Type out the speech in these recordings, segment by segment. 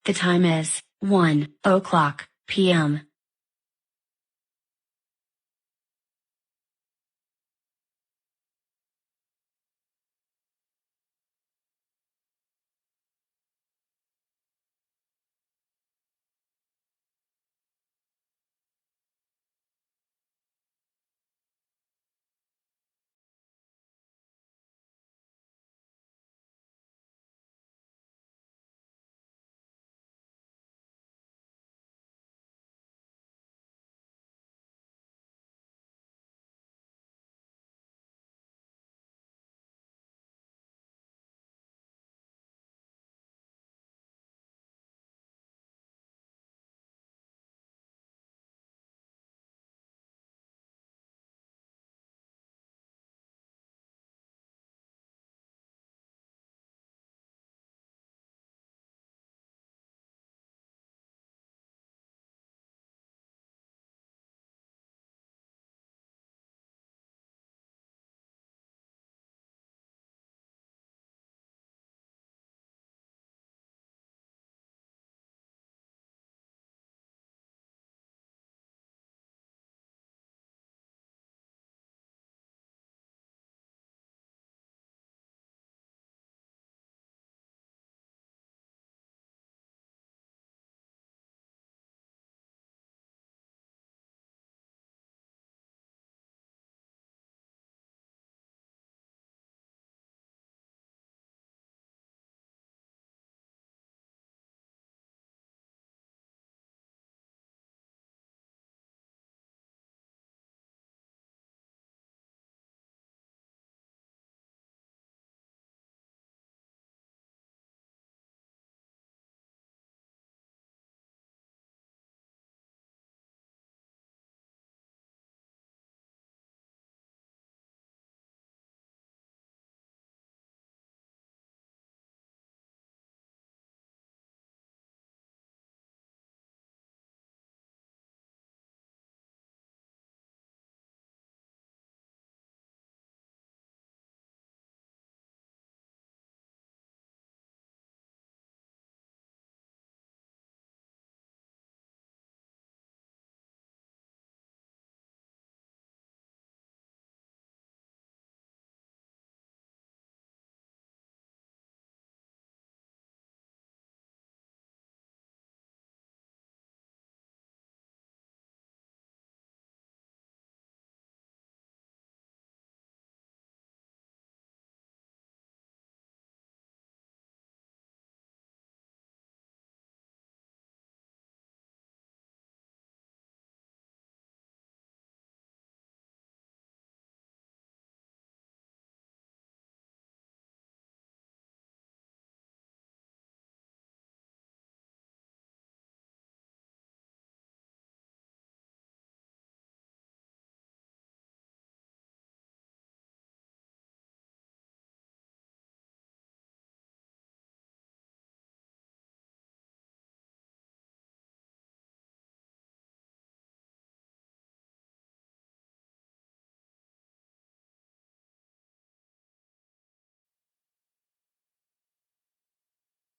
The time is 1:00 p.m.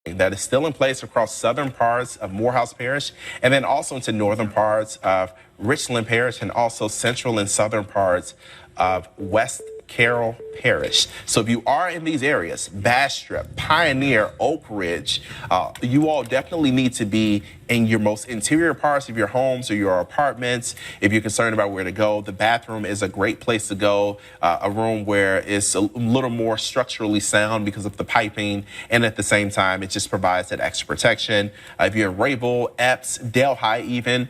That is still in place across southern parts of Morehouse Parish and then also into northern parts of Richland Parish and also central and southern parts of West Carroll Parish. So if you are in these areas, Bastrop, Pioneer, Oak Ridge, you all definitely need to be in your most interior parts of your homes or your apartments. If you're concerned about where to go, the bathroom is a great place to go, a room where it's a little more structurally sound because of the piping, and at the same time, it just provides that extra protection. If you're in Rayville, Epps, Delhi even,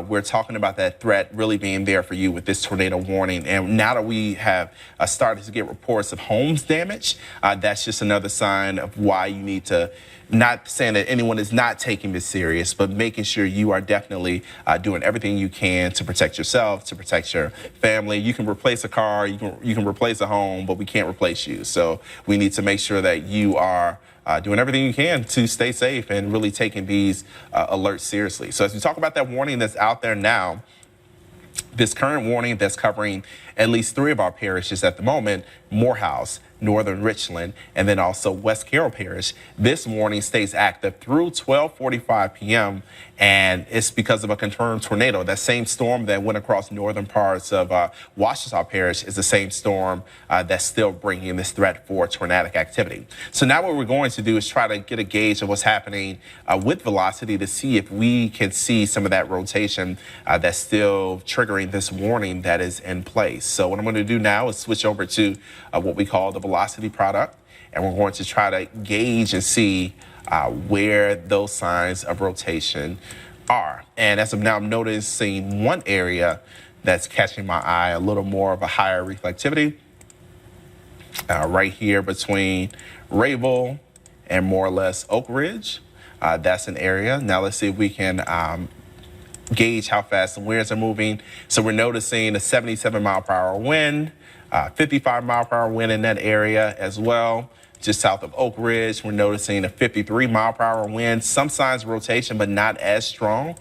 we're talking about that threat really being there for you with this tornado warning. And now that we have started to get reports of homes damage, that's just another sign of why you need to, not saying that anyone is not taking this serious, but making sure you are definitely doing everything you can to protect yourself, to protect your family. You can replace a car, you can replace a home, but we can't replace you. So we need to make sure that you are doing everything you can to stay safe and really taking these alerts seriously. So as we talk about that warning that's out there now, this current warning that's covering at least 3 of our parishes at the moment, Morehouse, northern Richland, and then also West Carroll Parish. This warning stays active through 12:45 p.m., and it's because of a confirmed tornado. That same storm that went across northern parts of Ouachita Parish is the same storm that's still bringing this threat for tornadic activity. So now what we're going to do is try to get a gauge of what's happening with velocity to see if we can see some of that rotation that's still triggering this warning that is in place. So what I'm going to do now is switch over to what we call the velocity product, and we're going to try to gauge and see where those signs of rotation are. And as of now, I'm noticing one area that's catching my eye, a little more of a higher reflectivity, right here between Rayville and more or less Oak Ridge. That's an area. Now let's see if we can gauge how fast the winds are moving. So we're noticing a 77 mile per hour wind, 55 mile per hour wind in that area as well. Just south of Oak Ridge, we're noticing a 53 mile per hour wind, some signs of rotation, but not as strong.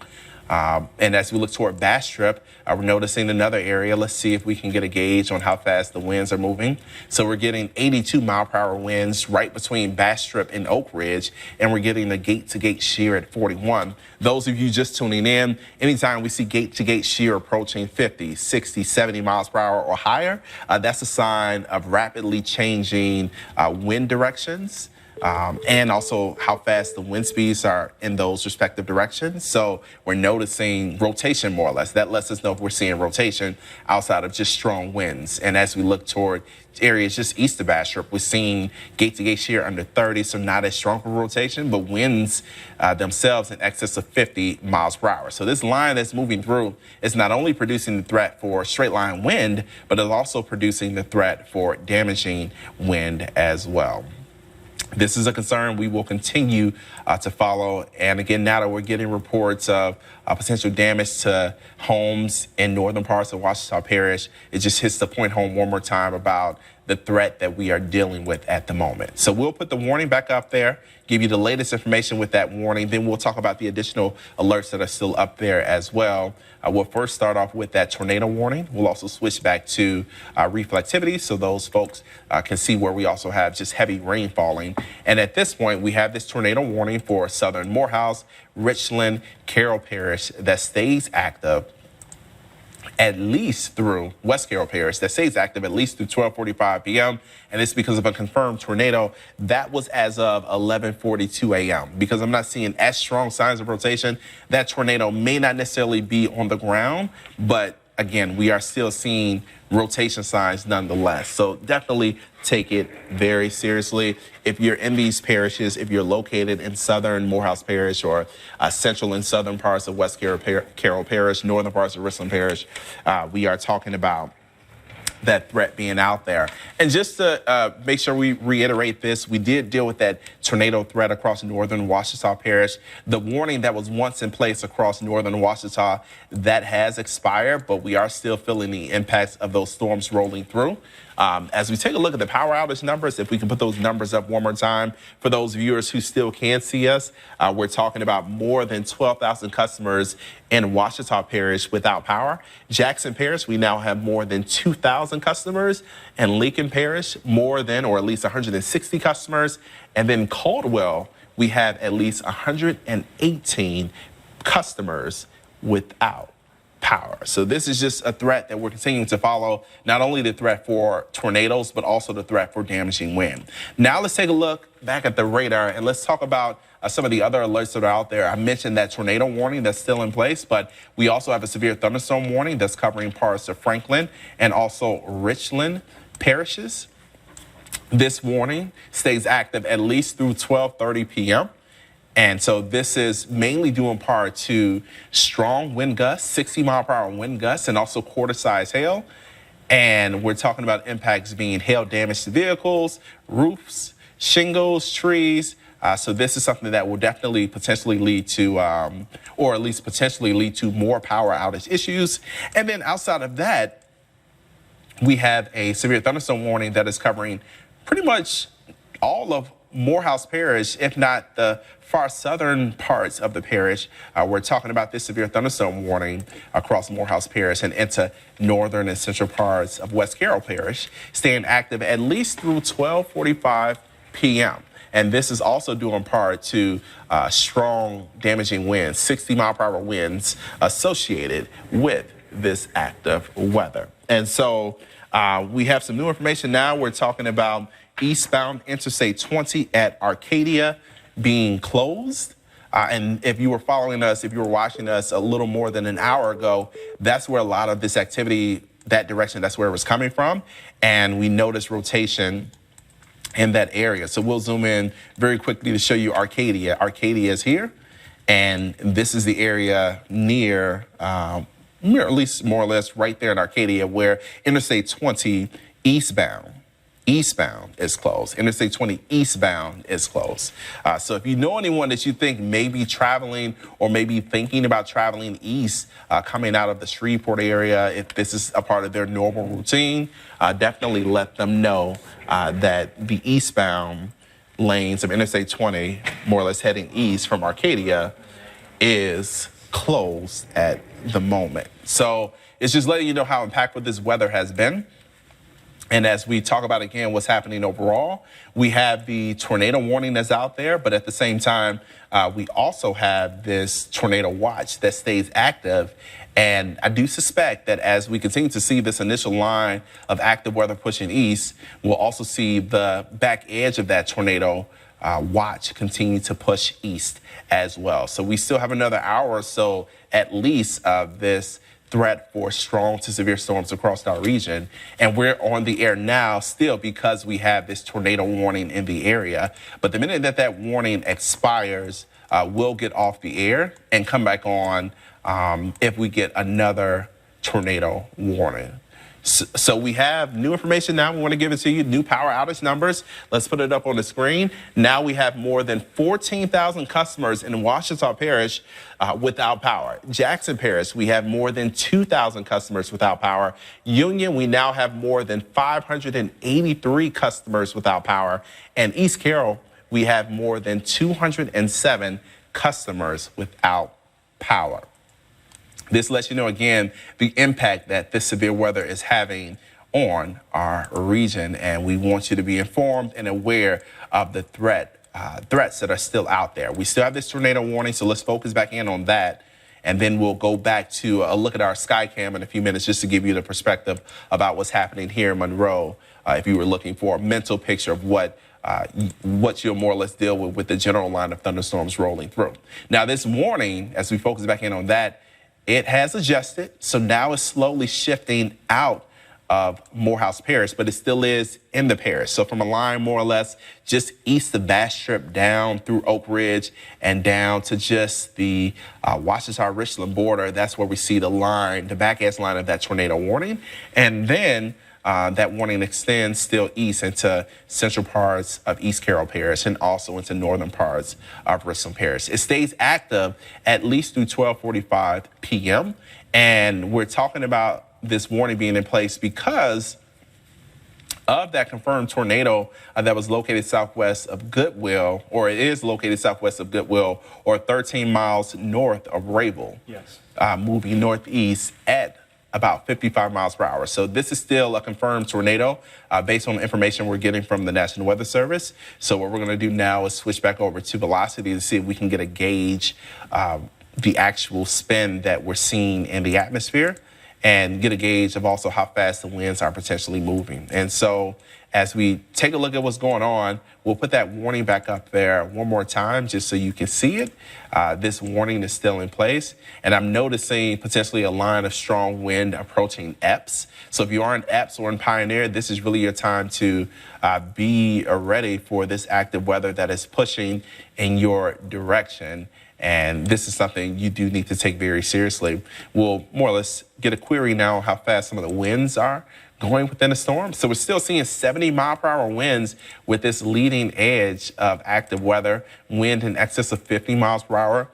And as we look toward Bastrop, we're noticing another area. Let's see if we can get a gauge on how fast the winds are moving. So we're getting 82 mile per hour winds right between Bastrop and Oak Ridge, and we're getting a gate-to-gate shear at 41. Those of you just tuning in, anytime we see gate-to-gate shear approaching 50, 60, 70 miles per hour or higher, that's a sign of rapidly changing wind directions. And also how fast the wind speeds are in those respective directions. So we're noticing rotation more or less. That lets us know if we're seeing rotation outside of just strong winds. And as we look toward areas just east of Bastrop, we're seeing gate-to-gate shear under 30, so not as strong for rotation, but winds themselves in excess of 50 miles per hour. So this line that's moving through is not only producing the threat for straight line wind, but is also producing the threat for damaging wind as well. This is a concern we will continue to follow. And again, now that we're getting reports of potential damage to homes in northern parts of Ouachita Parish, it just hits the point home one more time about the threat that we are dealing with at the moment. So we'll put the warning back up there, give you the latest information with that warning. Then we'll talk about the additional alerts that are still up there as well. We'll first start off with that tornado warning. We'll also switch back to reflectivity so those folks can see where we also have just heavy rain falling. And at this point, we have this tornado warning for southern Morehouse, Richland, Carroll Parish that stays active at least through West Carroll Parish, that stays active at least through 12:45 p.m. And it's because of a confirmed tornado. That was as of 11:42 a.m. Because I'm not seeing as strong signs of rotation, that tornado may not necessarily be on the ground, but again, we are still seeing rotation signs nonetheless. So definitely take it very seriously. If you're in these parishes, if you're located in southern Morehouse Parish or central and southern parts of West Carroll Parish, northern parts of Richland Parish, we are talking about that threat being out there. And just to make sure we reiterate this, we did deal with that tornado threat across northern Ouachita Parish. The warning that was once in place across northern Ouachita, that has expired, but we are still feeling the impacts of those storms rolling through. As we take a look at the power outage numbers, if we can put those numbers up one more time for those viewers who still can't see us, we're talking about more than 12,000 customers in Ouachita Parish without power. Jackson Parish, we now have more than 2,000 customers, and Lincoln Parish, more than or at least 160 customers. And then Caldwell, we have at least 118 customers without power. So this is just a threat that we're continuing to follow, not only the threat for tornadoes, but also the threat for damaging wind. Now let's take a look back at the radar and let's talk about some of the other alerts that are out there. I mentioned that tornado warning that's still in place, but we also have a severe thunderstorm warning that's covering parts of Franklin and also Richland parishes. This warning stays active at least through 12:30 p.m. And so this is mainly due in part to strong wind gusts, 60 mile per hour wind gusts, and also quarter-size hail. And we're talking about impacts being hail damage to vehicles, roofs, shingles, trees. So this is something that will definitely potentially lead to, or at least potentially lead to more power outage issues. And then outside of that, we have a severe thunderstorm warning that is covering pretty much all of Morehouse Parish, if not the far southern parts of the parish. We're talking about this severe thunderstorm warning across Morehouse Parish and into northern and central parts of West Carroll Parish, staying active at least through 12:45 p.m. And this is also due in part to strong damaging winds, 60-mile-per-hour winds associated with this active weather. And so we have some new information now. We're talking about eastbound Interstate 20 at Arcadia being closed. And if you were following us, if you were watching us a little more than an hour ago, that's where a lot of this activity, that direction, that's where it was coming from. And we noticed rotation in that area. So we'll zoom in very quickly to show you Arcadia. Arcadia is here, and this is the area near, at least more or less right there in Arcadia, where Interstate 20 eastbound is closed. Interstate 20 eastbound is closed. So if you know anyone that you think may be traveling or maybe thinking about traveling east, coming out of the Shreveport area, if this is a part of their normal routine, definitely let them know that the eastbound lanes of Interstate 20, more or less heading east from Arcadia, is closed at the moment. So it's just letting you know how impactful this weather has been. And as we talk about, again, what's happening overall, we have the tornado warning that's out there, but at the same time, we also have this tornado watch that stays active. And I do suspect that as we continue to see this initial line of active weather pushing east, we'll also see the back edge of that tornado watch continue to push east as well. So we still have another hour or so at least of this threat for strong to severe storms across our region. And we're on the air now still because we have this tornado warning in the area. But the minute that that warning expires, we'll get off the air and come back on if we get another tornado warning. So we have new information now. We want to give it to you. New power outage numbers. Let's put it up on the screen. Now we have more than 14,000 customers in Ouachita Parish without power. Jackson Parish, we have more than 2,000 customers without power. Union, we now have more than 583 customers without power. And East Carroll, we have more than 207 customers without power. This lets you know, again, the impact that this severe weather is having on our region. And we want you to be informed and aware of the threats that are still out there. We still have this tornado warning, so let's focus back in on that. And then we'll go back to a look at our Skycam in a few minutes just to give you the perspective about what's happening here in Monroe, if you were looking for a mental picture of what you'll more or less deal with the general line of thunderstorms rolling through. Now, this warning, as we focus back in on that, it has adjusted, so now it's slowly shifting out of Morehouse Parish, but it still is in the parish. So from a line more or less just east of Bass Strip down through Oak Ridge and down to just the Ouachita-Richland border, that's where we see the line, the back edge line of that tornado warning. And then that warning extends still east into central parts of East Carroll Parish and also into northern parts of Richland Parish. It stays active at least through 12:45 p.m. And we're talking about this warning being in place because of that confirmed tornado that was located southwest of Goodwill, or it is located southwest of Goodwill, or 13 miles north of Rayville. Yes. Moving northeast at about 55 miles per hour. So this is still a confirmed tornado based on the information we're getting from the National Weather Service. So what we're going to do now is switch back over to velocity to see if we can get a gauge the actual spin that we're seeing in the atmosphere and get a gauge of also how fast the winds are potentially moving. And so as we take a look at what's going on, we'll put that warning back up there one more time just so you can see it. This warning is still in place. And I'm noticing potentially a line of strong wind approaching Epes. So if you are in Epes or in Pioneer, this is really your time to be ready for this active weather that is pushing in your direction. And this is something you do need to take very seriously. We'll more or less get a query now on how fast some of the winds are going within a storm. So we're still seeing 70-mile-per-hour winds with this leading edge of active weather, wind in excess of 50 miles per hour.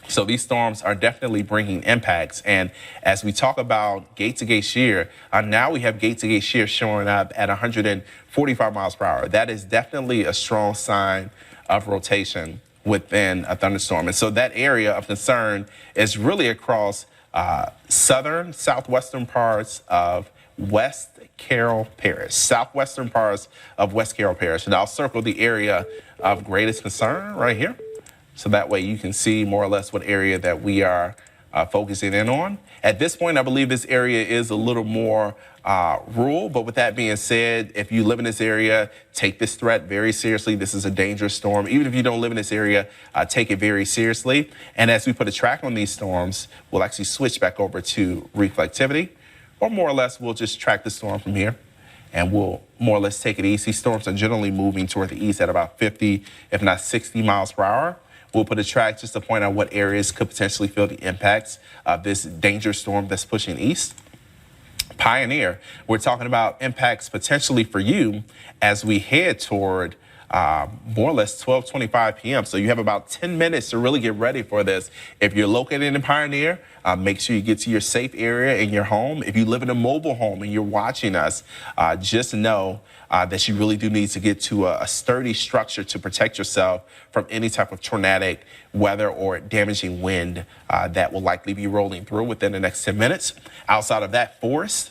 So these storms are definitely bringing impacts. And as we talk about gate-to-gate shear, now we have gate-to-gate shear showing up at 145 miles per hour. That is definitely a strong sign of rotation within a thunderstorm. And so that area of concern is really across southern, southwestern parts of West Carroll Parish, southwestern parts of West Carroll Parish. And I'll circle the area of greatest concern right here. So that way you can see more or less what area that we are focusing in on. At this point, I believe this area is a little more rural. But with that being said, if you live in this area, take this threat very seriously. This is a dangerous storm. Even if you don't live in this area, take it very seriously. And as we put a track on these storms, we'll actually switch back over to reflectivity, or more or less we'll just track the storm from here. And we'll more or less take it easy. Storms are generally moving toward the east at about 50, if not 60 miles per hour. We'll put a track just to point out what areas could potentially feel the impacts of this dangerous storm that's pushing east. Pioneer, we're talking about impacts potentially for you as we head toward more or less 12:25 p.m. So you have about 10 minutes to really get ready for this. If you're located in Pioneer, make sure you get to your safe area in your home. If you live in a mobile home and you're watching us, just know that you really do need to get to a sturdy structure to protect yourself from any type of tornadic weather or damaging wind that will likely be rolling through within the next 10 minutes. Outside of that, Forest,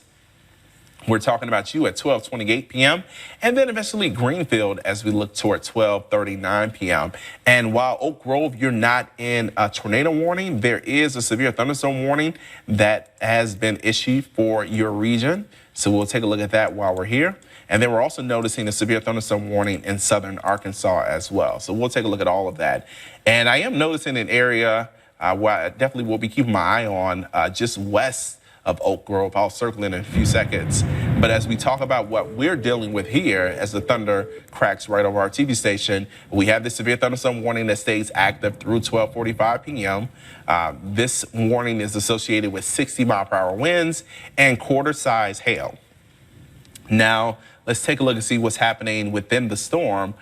we're talking about you at 12:28 p.m. and then eventually Greenfield as we look toward 12:39 p.m. And while Oak Grove, you're not in a tornado warning, there is a severe thunderstorm warning that has been issued for your region. So we'll take a look at that while we're here. And then we're also noticing a severe thunderstorm warning in southern Arkansas as well. So we'll take a look at all of that. And I am noticing an area where I definitely will be keeping my eye on just west of Oak Grove. I'll circle in a few seconds. But as we talk about what we're dealing with here as the thunder cracks right over our TV station, we have the severe thunderstorm warning that stays active through 12:45 p.m. This warning is associated with 60 mile per hour winds and quarter-size hail. Now, let's take a look and see what's happening within the storm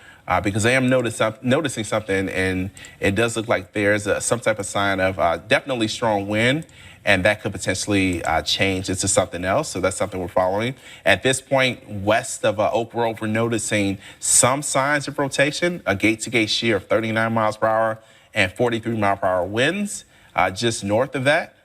because I am noticing something, and it does look like there's some type of sign of definitely strong wind, and that could potentially change into something else. So that's something we're following. At this point, west of Oak Grove, we're noticing some signs of rotation, a gate-to-gate shear of 39 miles per hour and 43 mile per hour winds just north of that.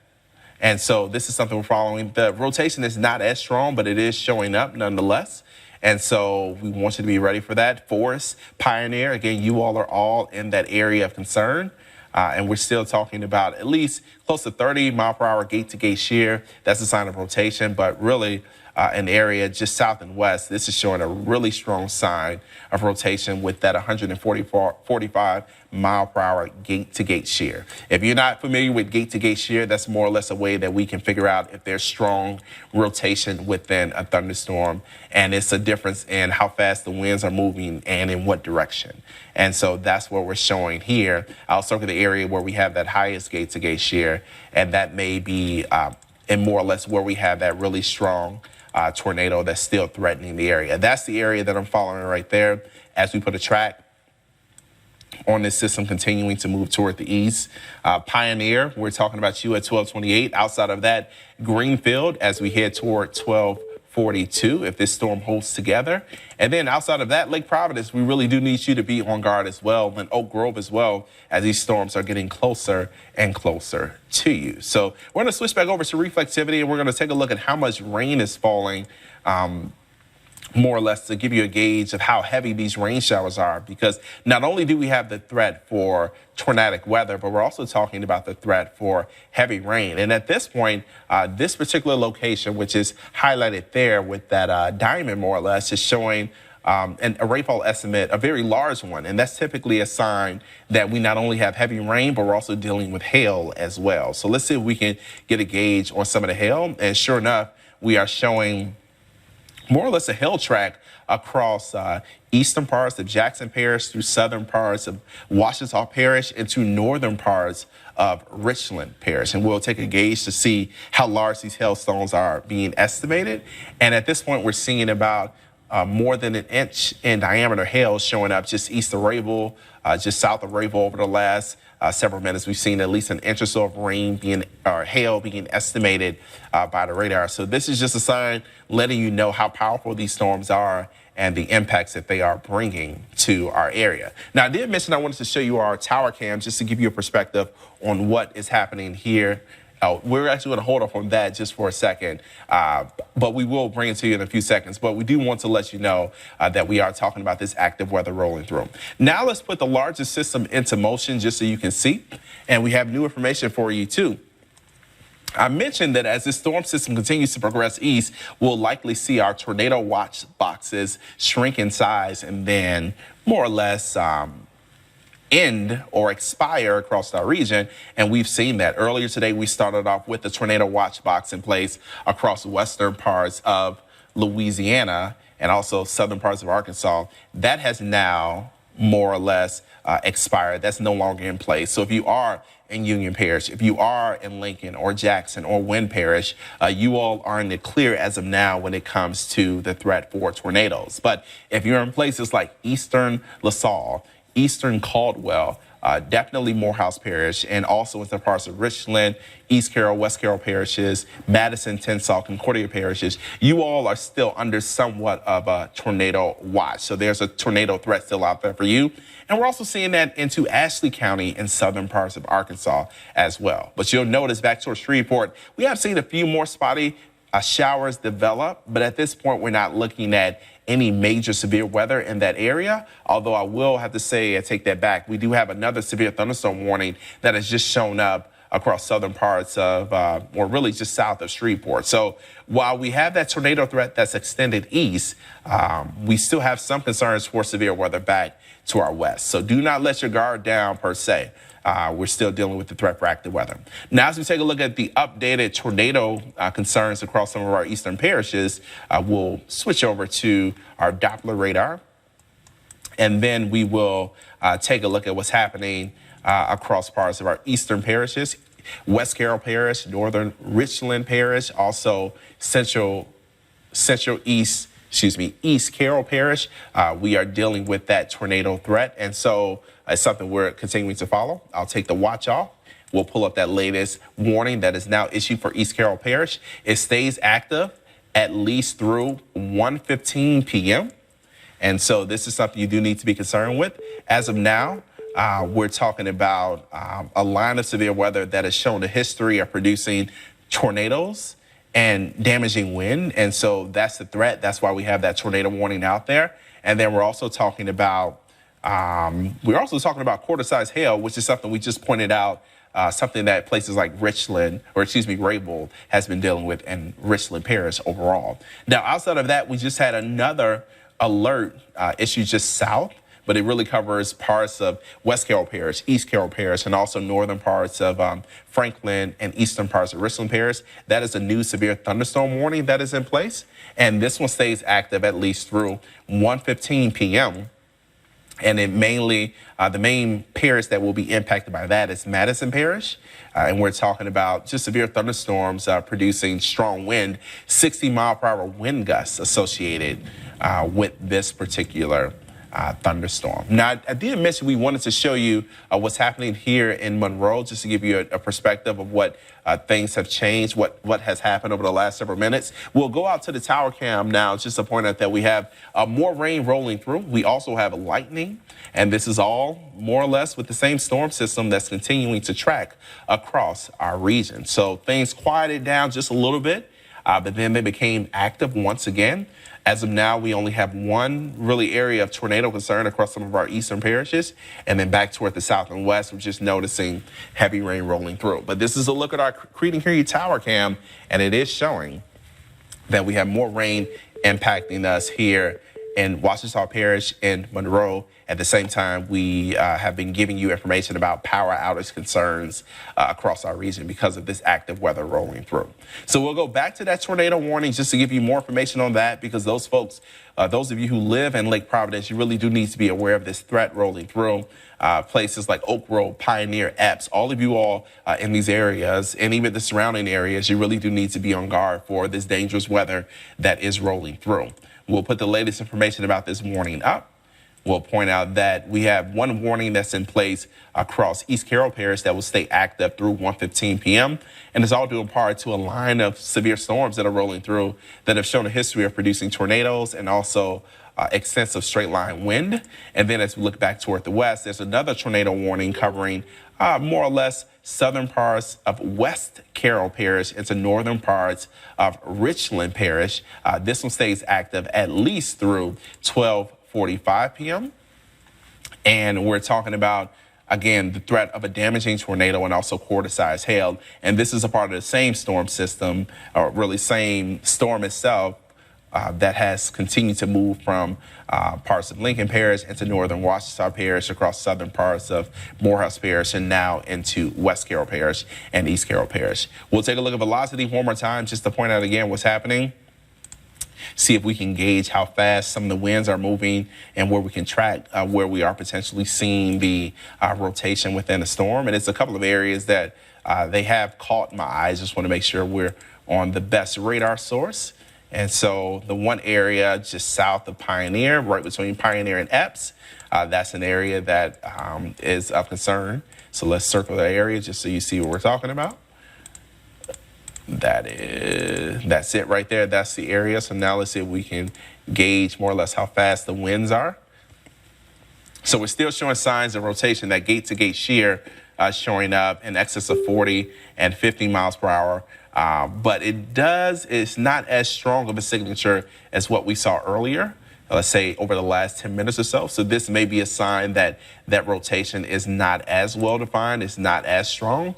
And so this is something we're following. The rotation is not as strong, but it is showing up nonetheless. And so we want you to be ready for that. Forest, Pioneer, again, you all are all in that area of concern. And we're still talking about at least close to 30 mile per hour gate-to-gate shear. That's a sign of rotation, but really an area just south and west, this is showing a really strong sign of rotation with that 145 mile per hour gate-to-gate shear. If you're not familiar with gate-to-gate shear, that's more or less a way that we can figure out if there's strong rotation within a thunderstorm. And it's a difference in how fast the winds are moving and in what direction. And so that's what we're showing here. I'll circle the area where we have that highest gate-to-gate shear, and that may be in more or less where we have that really strong tornado that's still threatening the area. That's the area that I'm following right there as we put a track on this system continuing to move toward the east. Pioneer, we're talking about you at 12:28. Outside of that, Greenfield as we head toward 12:42 if this storm holds together. And then outside of that, Lake Providence, we really do need you to be on guard as well, and Oak Grove as well, as these storms are getting closer and closer to you. So we're going to switch back over to reflectivity, and we're going to take a look at how much rain is falling, more or less to give you a gauge of how heavy these rain showers are, because not only do we have the threat for tornadic weather, but we're also talking about the threat for heavy rain. And at this point, this particular location, which is highlighted there with that diamond more or less, is showing a rainfall estimate, a very large one. And that's typically a sign that we not only have heavy rain, but we're also dealing with hail as well. So let's see if we can get a gauge on some of the hail. And sure enough, we are showing more or less a hail track across eastern parts of Jackson Parish through southern parts of Ouachita Parish into northern parts of Richland Parish. And we'll take a gauge to see how large these hailstones are being estimated. And at this point, we're seeing about more than an inch in diameter hail showing up just east of Rayville, just south of Rayville over the last several minutes. We've seen at least an inch or so of rain or hail being estimated by the radar. So this is just a sign letting you know how powerful these storms are and the impacts that they are bringing to our area. Now, I did mention I wanted to show you our tower cam just to give you a perspective on what is happening here. We're actually going to hold off on that just for a second, but we will bring it to you in a few seconds. But we do want to let you know that we are talking about this active weather rolling through. Now let's put the largest system into motion just so you can see, and we have new information for you too. I mentioned that as this storm system continues to progress east, we'll likely see our tornado watch boxes shrink in size and then more or less end or expire across our region. And we've seen that. Earlier today, we started off with the tornado watch box in place across western parts of Louisiana and also southern parts of Arkansas. That has now more or less expired. That's no longer in place. So if you are in Union Parish, if you are in Lincoln or Jackson or Wynn Parish, you all are in the clear as of now when it comes to the threat for tornadoes. But if you're in places like eastern LaSalle, eastern Caldwell, definitely Morehouse Parish, and also into parts of Richland, East Carroll, West Carroll parishes, Madison, Tensall, Concordia parishes, you all are still under somewhat of a tornado watch. So there's a tornado threat still out there for you. And we're also seeing that into Ashley County and southern parts of Arkansas as well. But you'll notice back towards Shreveport, we have seen a few more spotty showers develop, but at this point, we're not looking at any major severe weather in that area. Although I will have to say, I take that back. We do have another severe thunderstorm warning that has just shown up across southern parts of, or really just south of Shreveport. So while we have that tornado threat that's extended east, we still have some concerns for severe weather back to our west. So do not let your guard down per se. We're still dealing with the threat for active weather. Now, as we take a look at the updated tornado concerns across some of our eastern parishes, we'll switch over to our Doppler radar, and then we will take a look at what's happening across parts of our eastern parishes, West Carroll Parish, northern Richland Parish, also East Carroll Parish. We are dealing with that tornado threat, and so it's something we're continuing to follow. I'll take the watch off. We'll pull up that latest warning that is now issued for East Carroll Parish. It stays active at least through 1:15 p.m. And so this is something you do need to be concerned with. As of now, we're talking about a line of severe weather that has shown a history of producing tornadoes and damaging wind. And so that's the threat. That's why we have that tornado warning out there. And then we're also talking about quarter-size hail, which is something we just pointed out, something that places like Rayville has been dealing with in Richland Parish overall. Now, outside of that, we just had another alert issued just south, but it really covers parts of West Carroll Parish, East Carroll Parish, and also northern parts of Franklin and eastern parts of Richland Parish. That is a new severe thunderstorm warning that is in place, and this one stays active at least through 1:15 p.m. And it mainly, the main parish that will be impacted by that is Madison Parish. And we're talking about just severe thunderstorms producing strong wind, 60-mile-per-hour wind gusts associated with this particular thunderstorm. Now, I did mention we wanted to show you what's happening here in Monroe, just to give you a perspective of what things have changed, what has happened over the last several minutes. We'll go out to the tower cam now just to point out that we have more rain rolling through. We also have lightning, and this is all more or less with the same storm system that's continuing to track across our region. So things quieted down just a little bit, but then they became active once again. As of now, we only have one really area of tornado concern across some of our eastern parishes. And then back toward the south and west, we're just noticing heavy rain rolling through. But this is a look at our Creed & Carey tower cam, and it is showing that we have more rain impacting us here in Ouachita Parish and Monroe. At the same time, we have been giving you information about power outage concerns across our region because of this active weather rolling through. So we'll go back to that tornado warning just to give you more information on that, because those folks, those of you who live in Lake Providence, you really do need to be aware of this threat rolling through. Places like Oak Grove, Pioneer, Epps, all of you all in these areas and even the surrounding areas, you really do need to be on guard for this dangerous weather that is rolling through. We'll put the latest information about this warning up. We'll point out that we have one warning that's in place across East Carroll Parish that will stay active through 1:15 p.m. And it's all due in part to a line of severe storms that are rolling through that have shown a history of producing tornadoes and also extensive straight line wind. And then as we look back toward the west, there's another tornado warning covering more or less southern parts of West Carroll Parish into northern parts of Richland Parish. This one stays active at least through 12:45 p.m. And we're talking about, again, the threat of a damaging tornado and also quarter-sized hail. And this is a part of the same storm system, or really same storm itself, that has continued to move from parts of Lincoln Parish into northern Ouachita Parish, across southern parts of Morehouse Parish, and now into West Carroll Parish and East Carroll Parish. We'll take a look at velocity one more time just to point out again what's happening. See if we can gauge how fast some of the winds are moving and where we can track where we are potentially seeing the rotation within the storm. And it's a couple of areas that they have caught my eyes. Just want to make sure we're on the best radar source. And so the one area just south of Pioneer, right between Pioneer and Epps, that's an area that is of concern. So let's circle that area just so you see what we're talking about. That's it right there. That's the area. So now let's see if we can gauge more or less how fast the winds are. So we're still showing signs of rotation. That gate-to-gate shear showing up in excess of 40 and 50 miles per hour. But it's not as strong of a signature as what we saw earlier, let's say over the last 10 minutes or so. So this may be a sign that that rotation is not as well defined, it's not as strong,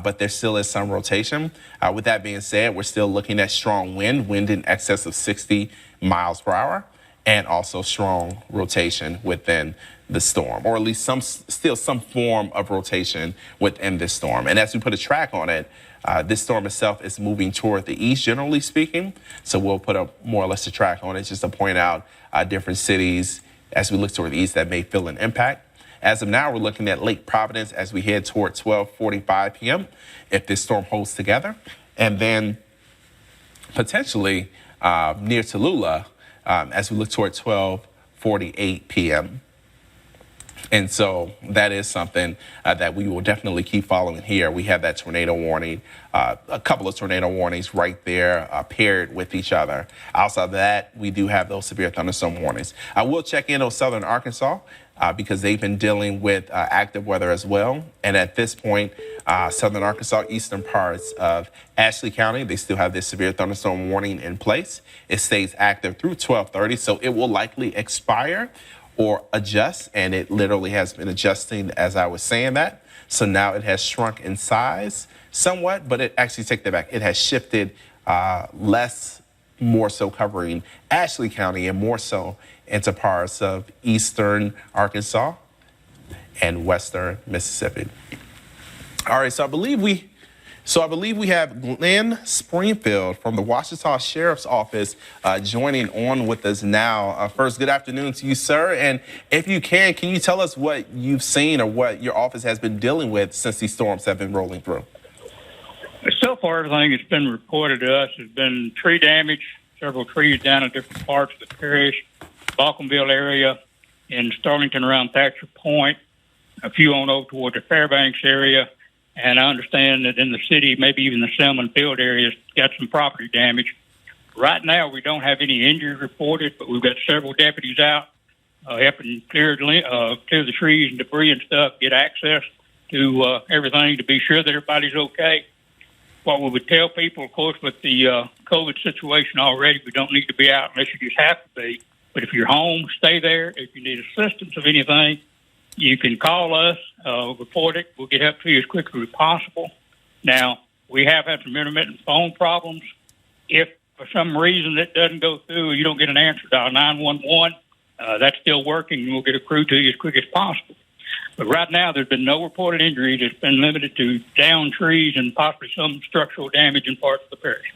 but there still is some rotation. With that being said, we're still looking at strong wind in excess of 60 miles per hour, and also strong rotation within the storm, or at least still some form of rotation within this storm. And as we put a track on it, this storm itself is moving toward the east, generally speaking. So we'll put a more or less a track on it just to point out different cities as we look toward the east that may feel an impact. As of now, we're looking at Lake Providence as we head toward 12:45 p.m. if this storm holds together, and then potentially near Tallulah as we look toward 12:48 p.m. And so that is something that we will definitely keep following here. We have that tornado warning, a couple of tornado warnings right there paired with each other. Outside of that, we do have those severe thunderstorm warnings. I will check in on southern Arkansas because they've been dealing with active weather as well. And at this point, southern Arkansas, eastern parts of Ashley County, they still have this severe thunderstorm warning in place. It stays active through 12:30, so it will likely expire or adjust, and it literally has been adjusting as I was saying that. So now it has shrunk in size somewhat, but it actually, take that back, it has shifted more so covering Ashley County and more so into parts of eastern Arkansas and western Mississippi. All right, so I believe we have Glenn Springfield from the Ouachita Sheriff's Office joining on with us now. First, good afternoon to you, sir. And if you can you tell us what you've seen or what your office has been dealing with since these storms have been rolling through? So far, everything that's been reported to us has been tree damage, several trees down in different parts of the parish, Balkanville area, in Starlington around Thatcher Point, a few on over toward the Fairbanks area. And I understand that in the city, maybe even the Selman Field area, has got some property damage. Right now, we don't have any injuries reported, but we've got several deputies out helping clear the trees and debris and stuff, get access to everything to be sure that everybody's okay. What we would tell people, of course, with the COVID situation already, we don't need to be out unless you just have to be. But if you're home, stay there. If you need assistance of anything, you can call us, report it. We'll get help to you as quickly as possible. Now, we have had some intermittent phone problems. If for some reason it doesn't go through, you don't get an answer, dial 911. That's still working, and we'll get a crew to you as quick as possible. But right now, there's been no reported injuries. It's been limited to downed trees and possibly some structural damage in parts of the parish.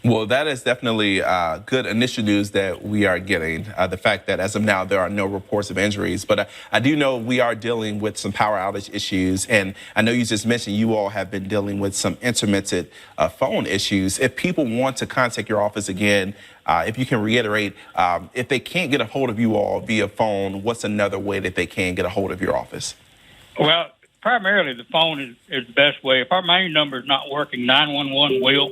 Well, that is definitely good initial news that we are getting. The fact that as of now, there are no reports of injuries. But I do know we are dealing with some power outage issues. And I know you just mentioned you all have been dealing with some intermittent phone issues. If people want to contact your office again, if you can reiterate, if they can't get a hold of you all via phone, what's another way that they can get a hold of your office? Well, primarily the phone is the best way. If our main number is not working, 911 will.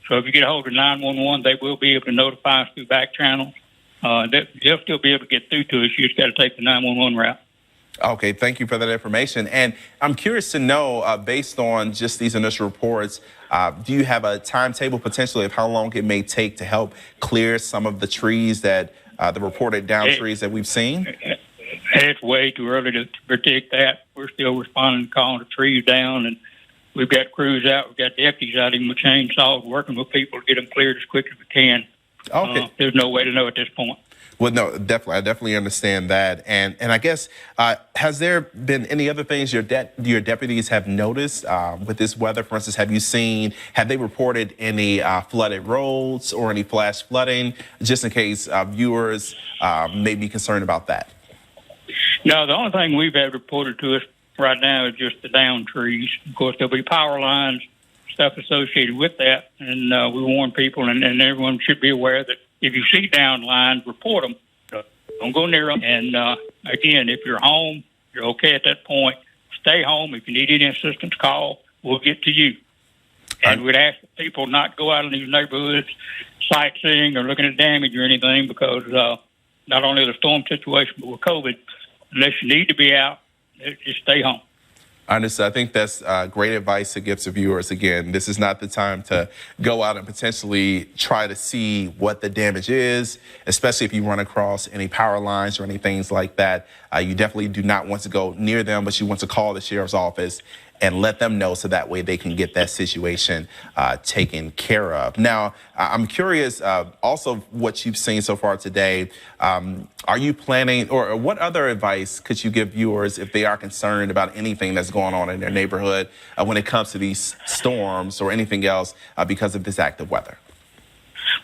So if you get a hold of 911, they will be able to notify us through back channels. They'll still be able to get through to us. You just got to take the 911 route. Okay, thank you for that information. And I'm curious to know, based on just these initial reports, do you have a timetable potentially of how long it may take to help clear some of the trees that the reported down trees that we've seen? It's way too early to predict that. We're still responding to calling the trees down, and we've got crews out. We've got deputies out even with chainsaws working with people to get them cleared as quick as we can. Okay. There's no way to know at this point. Well, no, definitely. I definitely understand that. And I guess, has there been any other things your deputies have noticed with this weather? For instance, have they reported any flooded roads or any flash flooding, just in case viewers may be concerned about that? No, the only thing we've had reported to us right now is just the down trees. Of course, there'll be power lines, stuff associated with that, and we warn people, and everyone should be aware that if you see down lines, report them. Don't go near them. And again, if you're home, you're okay at that point. Stay home. If you need any assistance, call. We'll get to you. And we'd ask people not go out in these neighborhoods sightseeing or looking at damage or anything, because not only the storm situation, but with COVID, unless you need to be out, just stay home. I understand. I think that's great advice to give to viewers. Again, this is not the time to go out and potentially try to see what the damage is, especially if you run across any power lines or any things like that. You definitely do not want to go near them, but you want to call the sheriff's office and let them know so that way they can get that situation taken care of. Now, I'm curious also what you've seen so far today. Are you planning, or what other advice could you give viewers if they are concerned about anything that's going on in their neighborhood when it comes to these storms or anything else because of this active weather?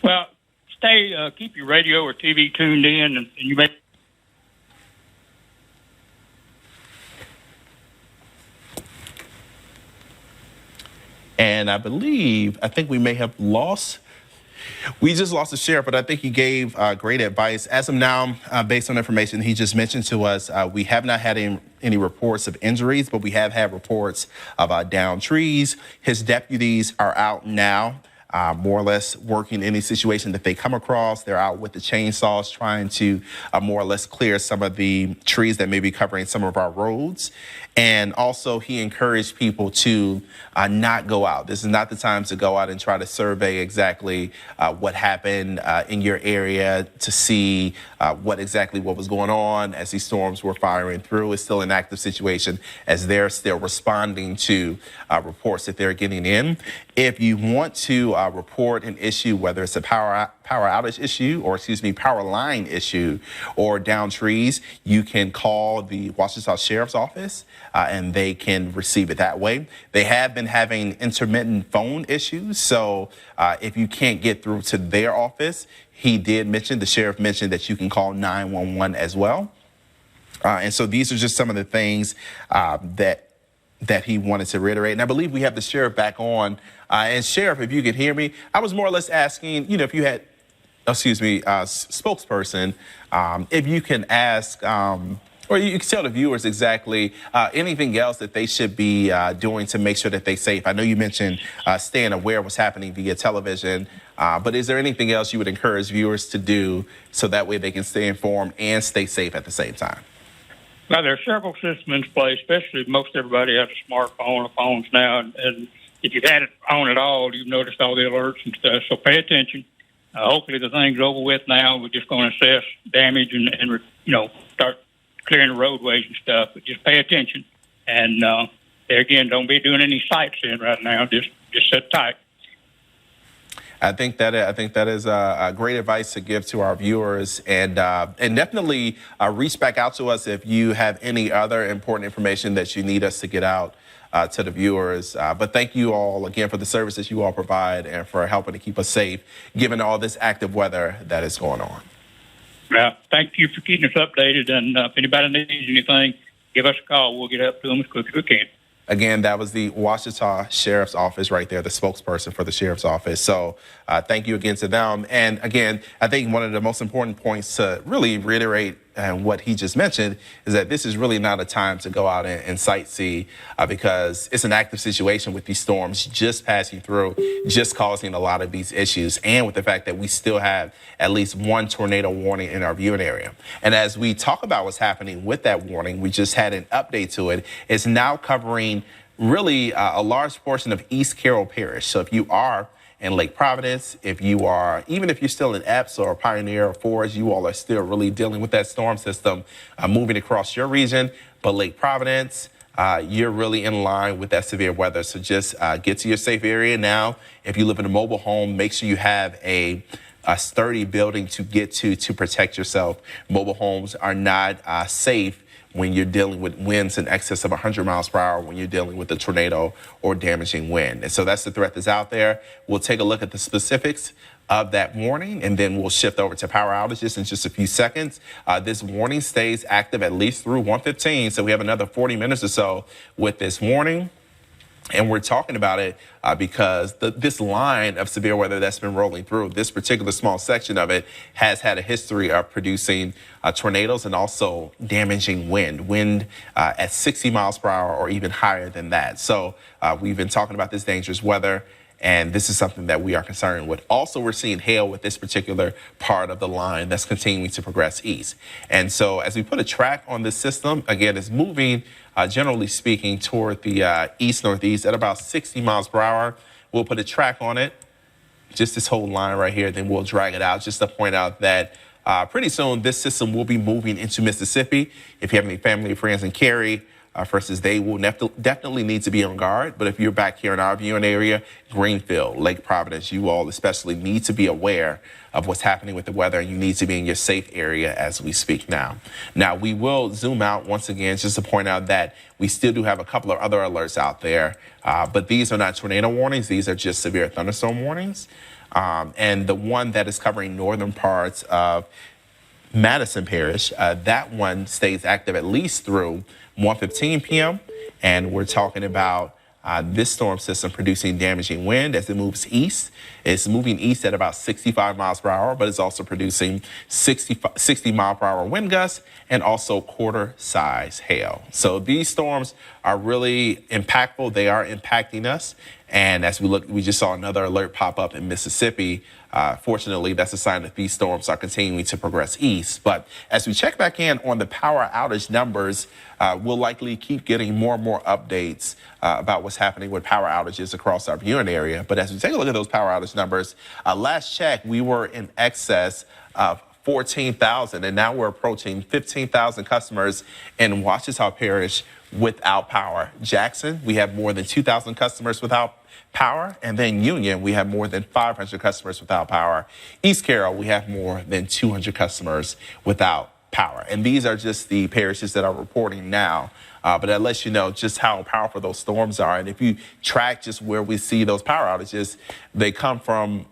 Well, keep your radio or TV tuned in, and you may. And I think we may have we just lost the sheriff, but I think he gave great advice. As of now, based on information he just mentioned to us, we have not had any reports of injuries, but we have had reports of downed trees. His deputies are out now, more or less working any situation that they come across. They're out with the chainsaws trying to more or less clear some of the trees that may be covering some of our roads. And also, he encouraged people to not go out. This is not the time to go out and try to survey exactly what happened in your area to see what was going on as these storms were firing through. It's still an active situation as they're still responding to reports that they're getting in. If you want to report an issue, whether it's a power outage issue or, power line issue or down trees, you can call the Ouachita Sheriff's Office and they can receive it that way. They have been having intermittent phone issues. So if you can't get through to their office, the sheriff mentioned that you can call 911 as well. And so these are just some of the things that he wanted to reiterate. And I believe we have the sheriff back on. And Sheriff, if you could hear me, I was more or less asking, if you had, spokesperson, if you can ask, or you can tell the viewers exactly anything else that they should be doing to make sure that they're safe. I know you mentioned staying aware of what's happening via television, but is there anything else you would encourage viewers to do so that way they can stay informed and stay safe at the same time? Well, there are several systems in place, especially most everybody has a smartphone or phones now. And if you've had it on at all, you've noticed all the alerts and stuff. So pay attention. Hopefully the thing's over with now. We're just going to assess damage and start clearing the roadways and stuff. But just pay attention. And there again, don't be doing any sightseeing right now. Just sit tight. I think that is a great advice to give to our viewers, and definitely reach back out to us if you have any other important information that you need us to get out to the viewers. But thank you all again for the services you all provide and for helping to keep us safe, given all this active weather that is going on. Yeah, thank you for keeping us updated. And if anybody needs anything, give us a call. We'll get up to them as quick as we can. Again, that was the Ouachita Sheriff's Office right there, the spokesperson for the Sheriff's Office. So thank you again to them. And again, I think one of the most important points to really reiterate what he just mentioned is that this is really not a time to go out and sightsee because it's an active situation with these storms just passing through, just causing a lot of these issues. And with the fact that we still have at least one tornado warning in our viewing area. And as we talk about what's happening with that warning, we just had an update to it. It's now covering really a large portion of East Carroll Parish. So if you are in Lake Providence, even if you're still in Epps or Pioneer or Forest, you all are still really dealing with that storm system moving across your region. But Lake Providence, you're really in line with that severe weather. So just get to your safe area now. If you live in a mobile home, make sure you have a sturdy building to get to protect yourself. Mobile homes are not safe when you're dealing with winds in excess of 100 miles per hour, when you're dealing with a tornado or damaging wind. And so that's the threat that's out there. We'll take a look at the specifics of that warning, and then we'll shift over to power outages in just a few seconds. This warning stays active at least through 1:15, so we have another 40 minutes or so with this warning. And we're talking about it because this line of severe weather that's been rolling through, this particular small section of it has had a history of producing tornadoes and also damaging wind at 60 miles per hour or even higher than that. So we've been talking about this dangerous weather, and this is something that we are concerned with. Also, we're seeing hail with this particular part of the line that's continuing to progress east. And so as we put a track on this system, again, it's moving, generally speaking, toward the east-northeast at about 60 miles per hour. We'll put a track on it, just this whole line right here, then we'll drag it out just to point out that pretty soon this system will be moving into Mississippi. If you have any family or friends in Cary, versus they will definitely need to be on guard. But if you're back here in our viewing area, Greenfield, Lake Providence, you all especially need to be aware of what's happening with the weather, and you need to be in your safe area as we speak now. Now, we will zoom out once again just to point out that we still do have a couple of other alerts out there, but these are not tornado warnings. These are just severe thunderstorm warnings. And the one that is covering northern parts of Madison Parish, that one stays active at least through 1:15 p.m. And we're talking about this storm system producing damaging wind as it moves east. It's moving east at about 65 miles per hour, but it's also producing 60 mile per hour wind gusts and also quarter size hail. So these storms are really impactful. They are impacting us. And as we look, we just saw another alert pop up in Mississippi. Fortunately, that's a sign that these storms are continuing to progress east. But as we check back in on the power outage numbers, we'll likely keep getting more and more updates about what's happening with power outages across our viewing area. But as we take a look at those power outage numbers, last check, we were in excess of 14,000, and now we're approaching 15,000 customers in Ouachita Parish without power. Jackson, we have more than 2,000 customers without power. And then Union, we have more than 500 customers without power. East Carroll, we have more than 200 customers without power. And these are just the parishes that are reporting now. But that lets you know just how powerful those storms are. And if you track just where we see those power outages, they come from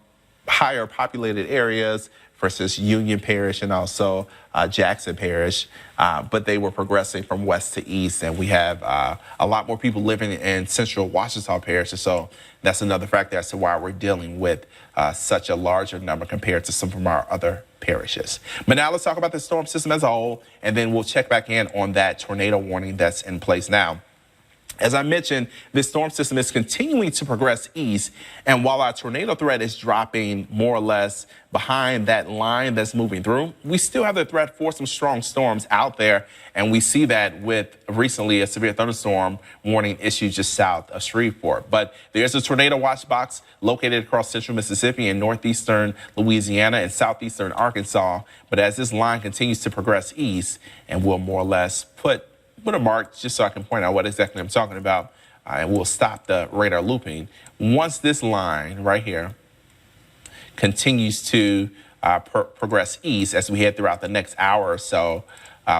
higher populated areas versus Union Parish and also Jackson Parish, but they were progressing from west to east, and we have a lot more people living in central Ouachita Parish, and so that's another factor as to why we're dealing with such a larger number compared to some of our other parishes. But now let's talk about the storm system as a whole, and then we'll check back in on that tornado warning that's in place now. As I mentioned, this storm system is continuing to progress east, and while our tornado threat is dropping more or less behind that line that's moving through, we still have the threat for some strong storms out there, and we see that with recently a severe thunderstorm warning issued just south of Shreveport. But there's a tornado watch box located across central Mississippi and northeastern Louisiana and southeastern Arkansas. But as this line continues to progress east, and will more or less put a mark just so I can point out what exactly I'm talking about, and we'll stop the radar looping. Once this line right here continues to progress east as we head throughout the next hour or so,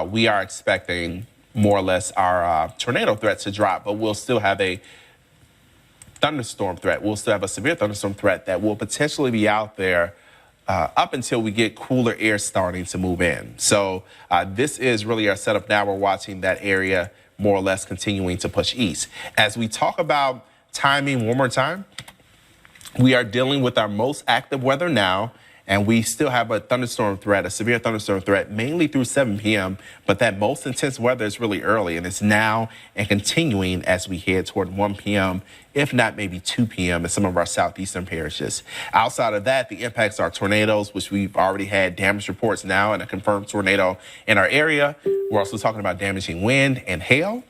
we are expecting more or less our tornado threat to drop, but we'll still have a thunderstorm threat. We'll still have a severe thunderstorm threat that will potentially be out there up until we get cooler air starting to move in. So this is really our setup now. We're watching that area more or less continuing to push east. As we talk about timing one more time, we are dealing with our most active weather now, and we still have a thunderstorm threat, a severe thunderstorm threat, mainly through 7 p.m., but that most intense weather is really early, and it's now and continuing as we head toward 1 p.m., if not maybe 2 p.m. in some of our southeastern parishes. Outside of that, the impacts are tornadoes, which we've already had damage reports now and a confirmed tornado in our area. We're also talking about damaging wind and hail.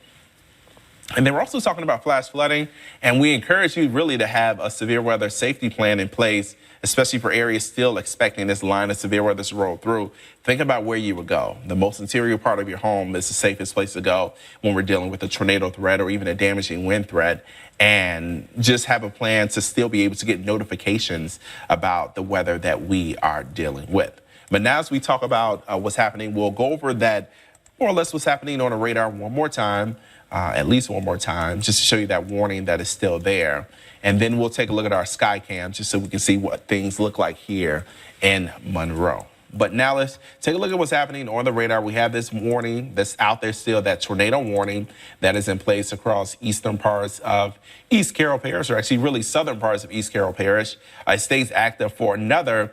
And then we're also talking about flash flooding, and we encourage you really to have a severe weather safety plan in place, especially for areas still expecting this line of severe weather to roll through. Think about where you would go. The most interior part of your home is the safest place to go when we're dealing with a tornado threat or even a damaging wind threat, and just have a plan to still be able to get notifications about the weather that we are dealing with. But now as we talk about what's happening, we'll go over that more or less what's happening on the radar one more time. At least one more time, just to show you that warning that is still there. And then we'll take a look at our sky cam just so we can see what things look like here in Monroe. But now let's take a look at what's happening on the radar. We have this warning that's out there still, that tornado warning that is in place across eastern parts of East Carroll Parish, or actually really southern parts of East Carroll Parish. It stays active for another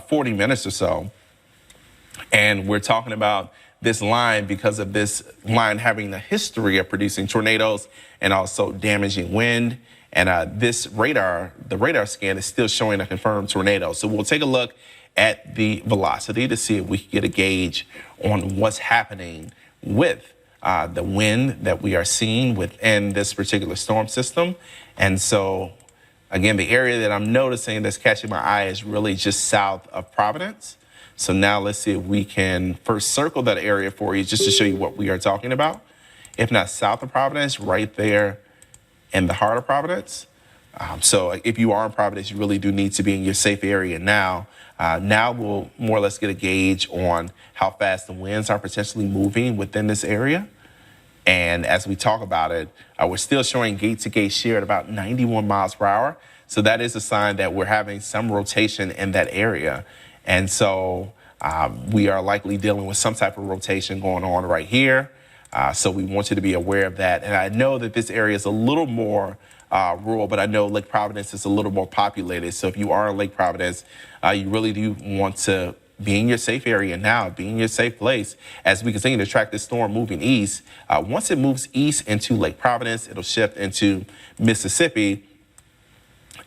40 minutes or so. And we're talking about this line because of this line having a history of producing tornadoes and also damaging wind. And this radar, the radar scan is still showing a confirmed tornado. So we'll take a look at the velocity to see if we can get a gauge on what's happening with the wind that we are seeing within this particular storm system. And so, again, the area that I'm noticing that's catching my eye is really just south of Providence. So now let's see if we can first circle that area for you just to show you what we are talking about. If not south of Providence, right there in the heart of Providence. So if you are in Providence, you really do need to be in your safe area now. Now we'll more or less get a gauge on how fast the winds are potentially moving within this area. And as we talk about it, we're still showing gate-to-gate shear at about 91 miles per hour. So that is a sign that we're having some rotation in that area. And so we are likely dealing with some type of rotation going on right here. So we want you to be aware of that. And I know that this area is a little more rural, but I know Lake Providence is a little more populated. So if you are in Lake Providence, you really do want to be in your safe area now, be in your safe place as we continue to track this storm moving east. Once it moves east into Lake Providence, it'll shift into Mississippi.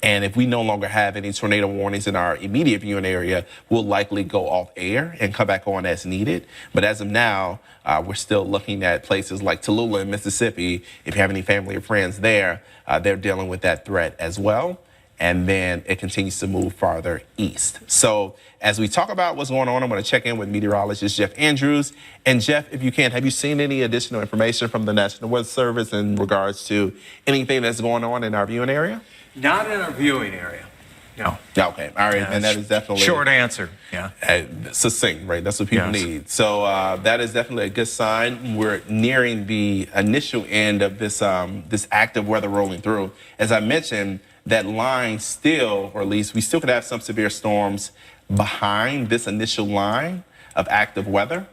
And if we no longer have any tornado warnings in our immediate viewing area, we'll likely go off air and come back on as needed. But as of now, we're still looking at places like Tallulah in Mississippi. If you have any family or friends there, they're dealing with that threat as well. And then it continues to move farther east. So as we talk about what's going on, I'm going to check in with meteorologist Jeff Andrews. And Jeff, if you can, have you seen any additional information from the National Weather Service in regards to anything that's going on in our viewing area? Not in our viewing area, no. Okay, all right, yeah, and that is definitely... Short answer, yeah. Succinct, right? That's what people Yes. need. So that is definitely a good sign. We're nearing the initial end of this this active weather rolling through. As I mentioned, that line still, or at least we still could have some severe storms behind this initial line of active weather.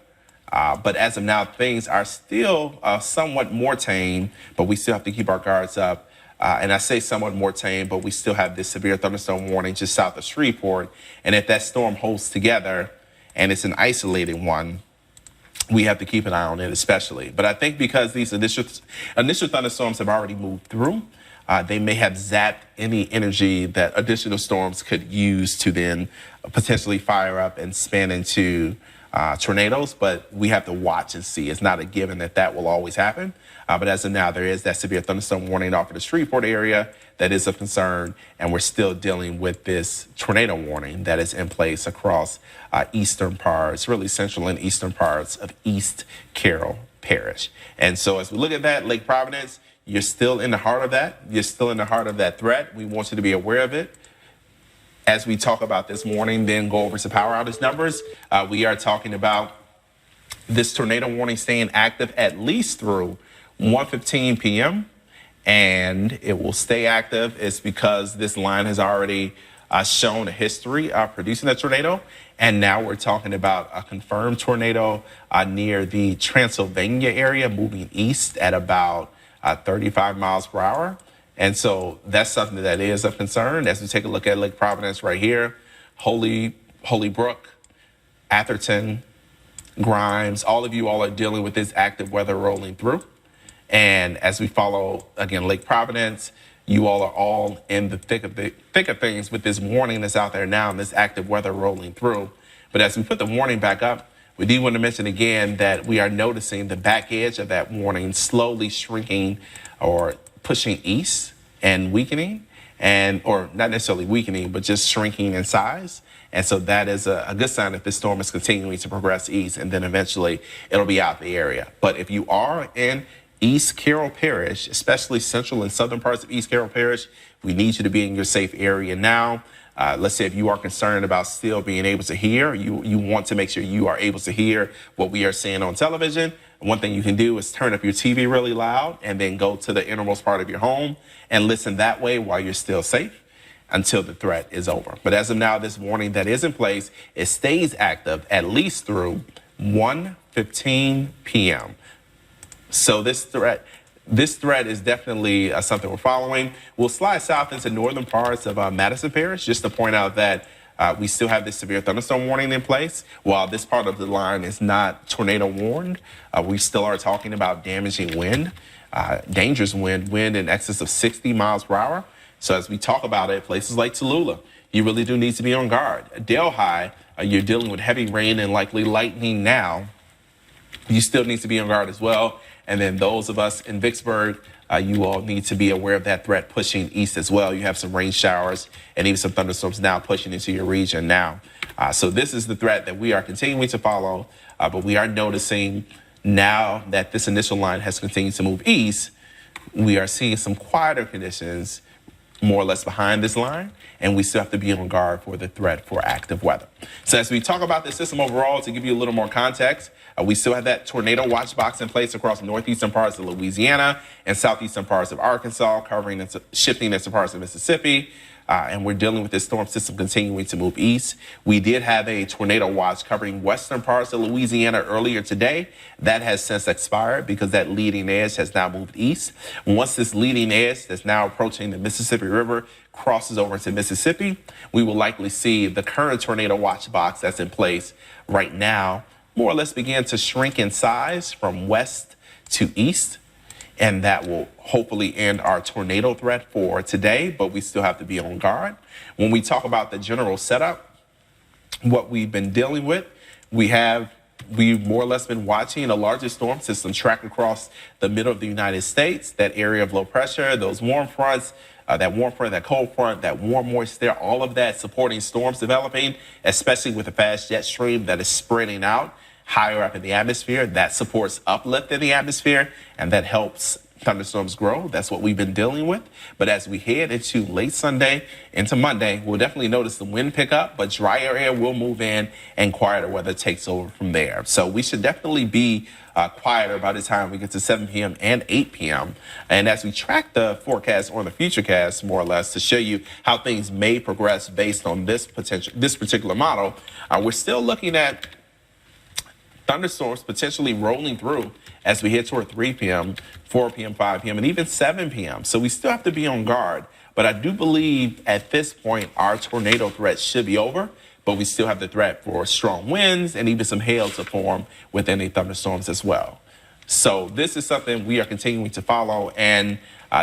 But as of now, things are still somewhat more tame, but we still have to keep our guards up. And I say somewhat more tame, but we still have this severe thunderstorm warning just south of Shreveport. And if that storm holds together and it's an isolated one, we have to keep an eye on it especially. But I think because these initial thunderstorms have already moved through, they may have zapped any energy that additional storms could use to then potentially fire up and span into tornadoes. But we have to watch and see. It's not a given that that will always happen. But as of now, there is that severe thunderstorm warning off of the Shreveport area that is of concern. And we're still dealing with this tornado warning that is in place across eastern parts, really central and eastern parts of East Carroll Parish. And so as we look at that, Lake Providence, you're still in the heart of that. You're still in the heart of that threat. We want you to be aware of it. As we talk about this morning, then go over some power outage numbers. We are talking about this tornado warning staying active at least through 1:15 p.m. and it will stay active. It's because this line has already shown a history of producing a tornado. And now we're talking about a confirmed tornado near the Transylvania area, moving east at about 35 miles per hour. And so that's something that is of concern. As we take a look at Lake Providence right here, Holybrook, Atherton, Grimes, all of you all are dealing with this active weather rolling through. And as we follow, again, Lake Providence, you all are all in the thick of things with this warning that's out there now and this active weather rolling through. But as we put the warning back up, we do want to mention again that we are noticing the back edge of that warning slowly shrinking or pushing east and weakening, or not necessarily weakening, but just shrinking in size. And so that is a good sign that this storm is continuing to progress east, and then eventually it'll be out the area. But if you are in East Carroll Parish, especially central and southern parts of East Carroll Parish, we need you to be in your safe area now. Let's say if you are concerned about still being able to hear, you want to make sure you are able to hear what we are seeing on television. One thing you can do is turn up your TV really loud and then go to the innermost part of your home and listen that way while you're still safe until the threat is over. But as of now, this warning that is in place, it stays active at least through 1:15 p.m. So this threat is definitely something we're following. We'll slide south into northern parts of Madison Parish just to point out that we still have this severe thunderstorm warning in place. While this part of the line is not tornado warned, we still are talking about damaging wind, dangerous wind in excess of 60 miles per hour. So as we talk about it, places like Tallulah, you really do need to be on guard. Delhi, you're dealing with heavy rain and likely lightning now. You still need to be on guard as well. And then those of us in Vicksburg, you all need to be aware of that threat pushing east as well. You have some rain showers and even some thunderstorms now pushing into your region now. So this is the threat that we are continuing to follow, but we are noticing now that this initial line has continued to move east, we are seeing some quieter conditions more or less behind this line, and we still have to be on guard for the threat for active weather. So as we talk about the system overall, to give you a little more context, we still have that tornado watch box in place across northeastern parts of Louisiana and southeastern parts of Arkansas, covering and shifting into parts of Mississippi. And we're dealing with this storm system continuing to move east. We did have a tornado watch covering western parts of Louisiana earlier today. That has since expired because that leading edge has now moved east. Once this leading edge that's now approaching the Mississippi River crosses over into Mississippi, we will likely see the current tornado watch box that's in place right now more or less begin to shrink in size from west to east. And that will hopefully end our tornado threat for today, but we still have to be on guard. When we talk about the general setup, what we've been dealing with, we've more or less been watching a larger storm system track across the middle of the United States, that area of low pressure, those warm fronts, that warm front, that cold front, that warm moist there, all of that supporting storms developing, especially with a fast jet stream that is spreading out higher up in the atmosphere. That supports uplift in the atmosphere, and that helps thunderstorms grow. That's what we've been dealing with. But as we head into late Sunday into Monday, we'll definitely notice the wind pick up, but drier air will move in and quieter weather takes over from there. So we should definitely be quieter by the time we get to 7 p.m. and 8 p.m. And as we track the forecast or the futurecast, more or less, to show you how things may progress based on this particular model, we're still looking at thunderstorms potentially rolling through as we head toward 3 p.m., 4 p.m., 5 p.m., and even 7 p.m. So we still have to be on guard. But I do believe at this point our tornado threat should be over, but we still have the threat for strong winds and even some hail to form within the thunderstorms as well. So this is something we are continuing to follow, and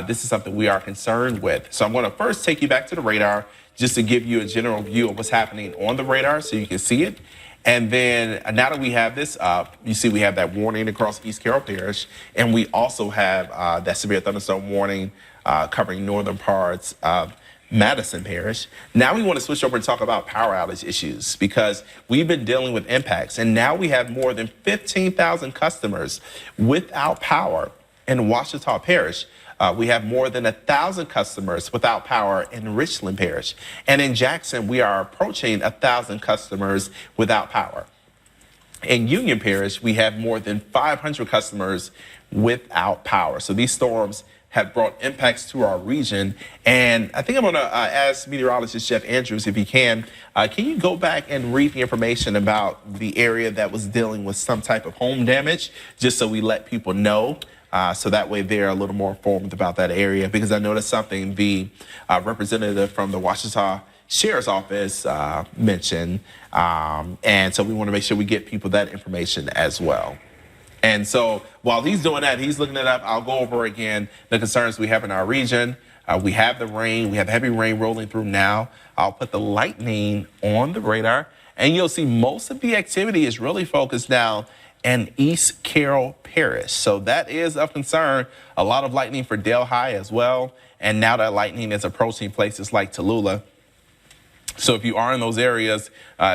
this is something we are concerned with. So I'm going to first take you back to the radar just to give you a general view of what's happening on the radar so you can see it. And then now that we have this up, you see we have that warning across East Carroll Parish, and we also have that severe thunderstorm warning covering northern parts of Madison Parish. Now we want to switch over and talk about power outage issues because we've been dealing with impacts, and now we have more than 15,000 customers without power in Ouachita Parish. We have more than 1,000 customers without power in Richland Parish. And in Jackson, we are approaching 1,000 customers without power. In Union Parish, we have more than 500 customers without power. So these storms have brought impacts to our region. And I think I'm going to ask meteorologist Jeff Andrews, if he can you go back and read the information about the area that was dealing with some type of home damage, just so we let people know? So that way they're a little more informed about that area, because I noticed something the representative from the Ouachita Sheriff's Office mentioned. And so we want to make sure we get people that information as well. And so while he's doing that, he's looking it up. I'll go over again the concerns we have in our region. We have the rain. We have heavy rain rolling through now. I'll put the lightning on the radar, and you'll see most of the activity is really focused now in East Carroll Parish. So that is of concern. A lot of lightning for Delhi as well. And now that lightning is approaching places like Tallulah. So if you are in those areas,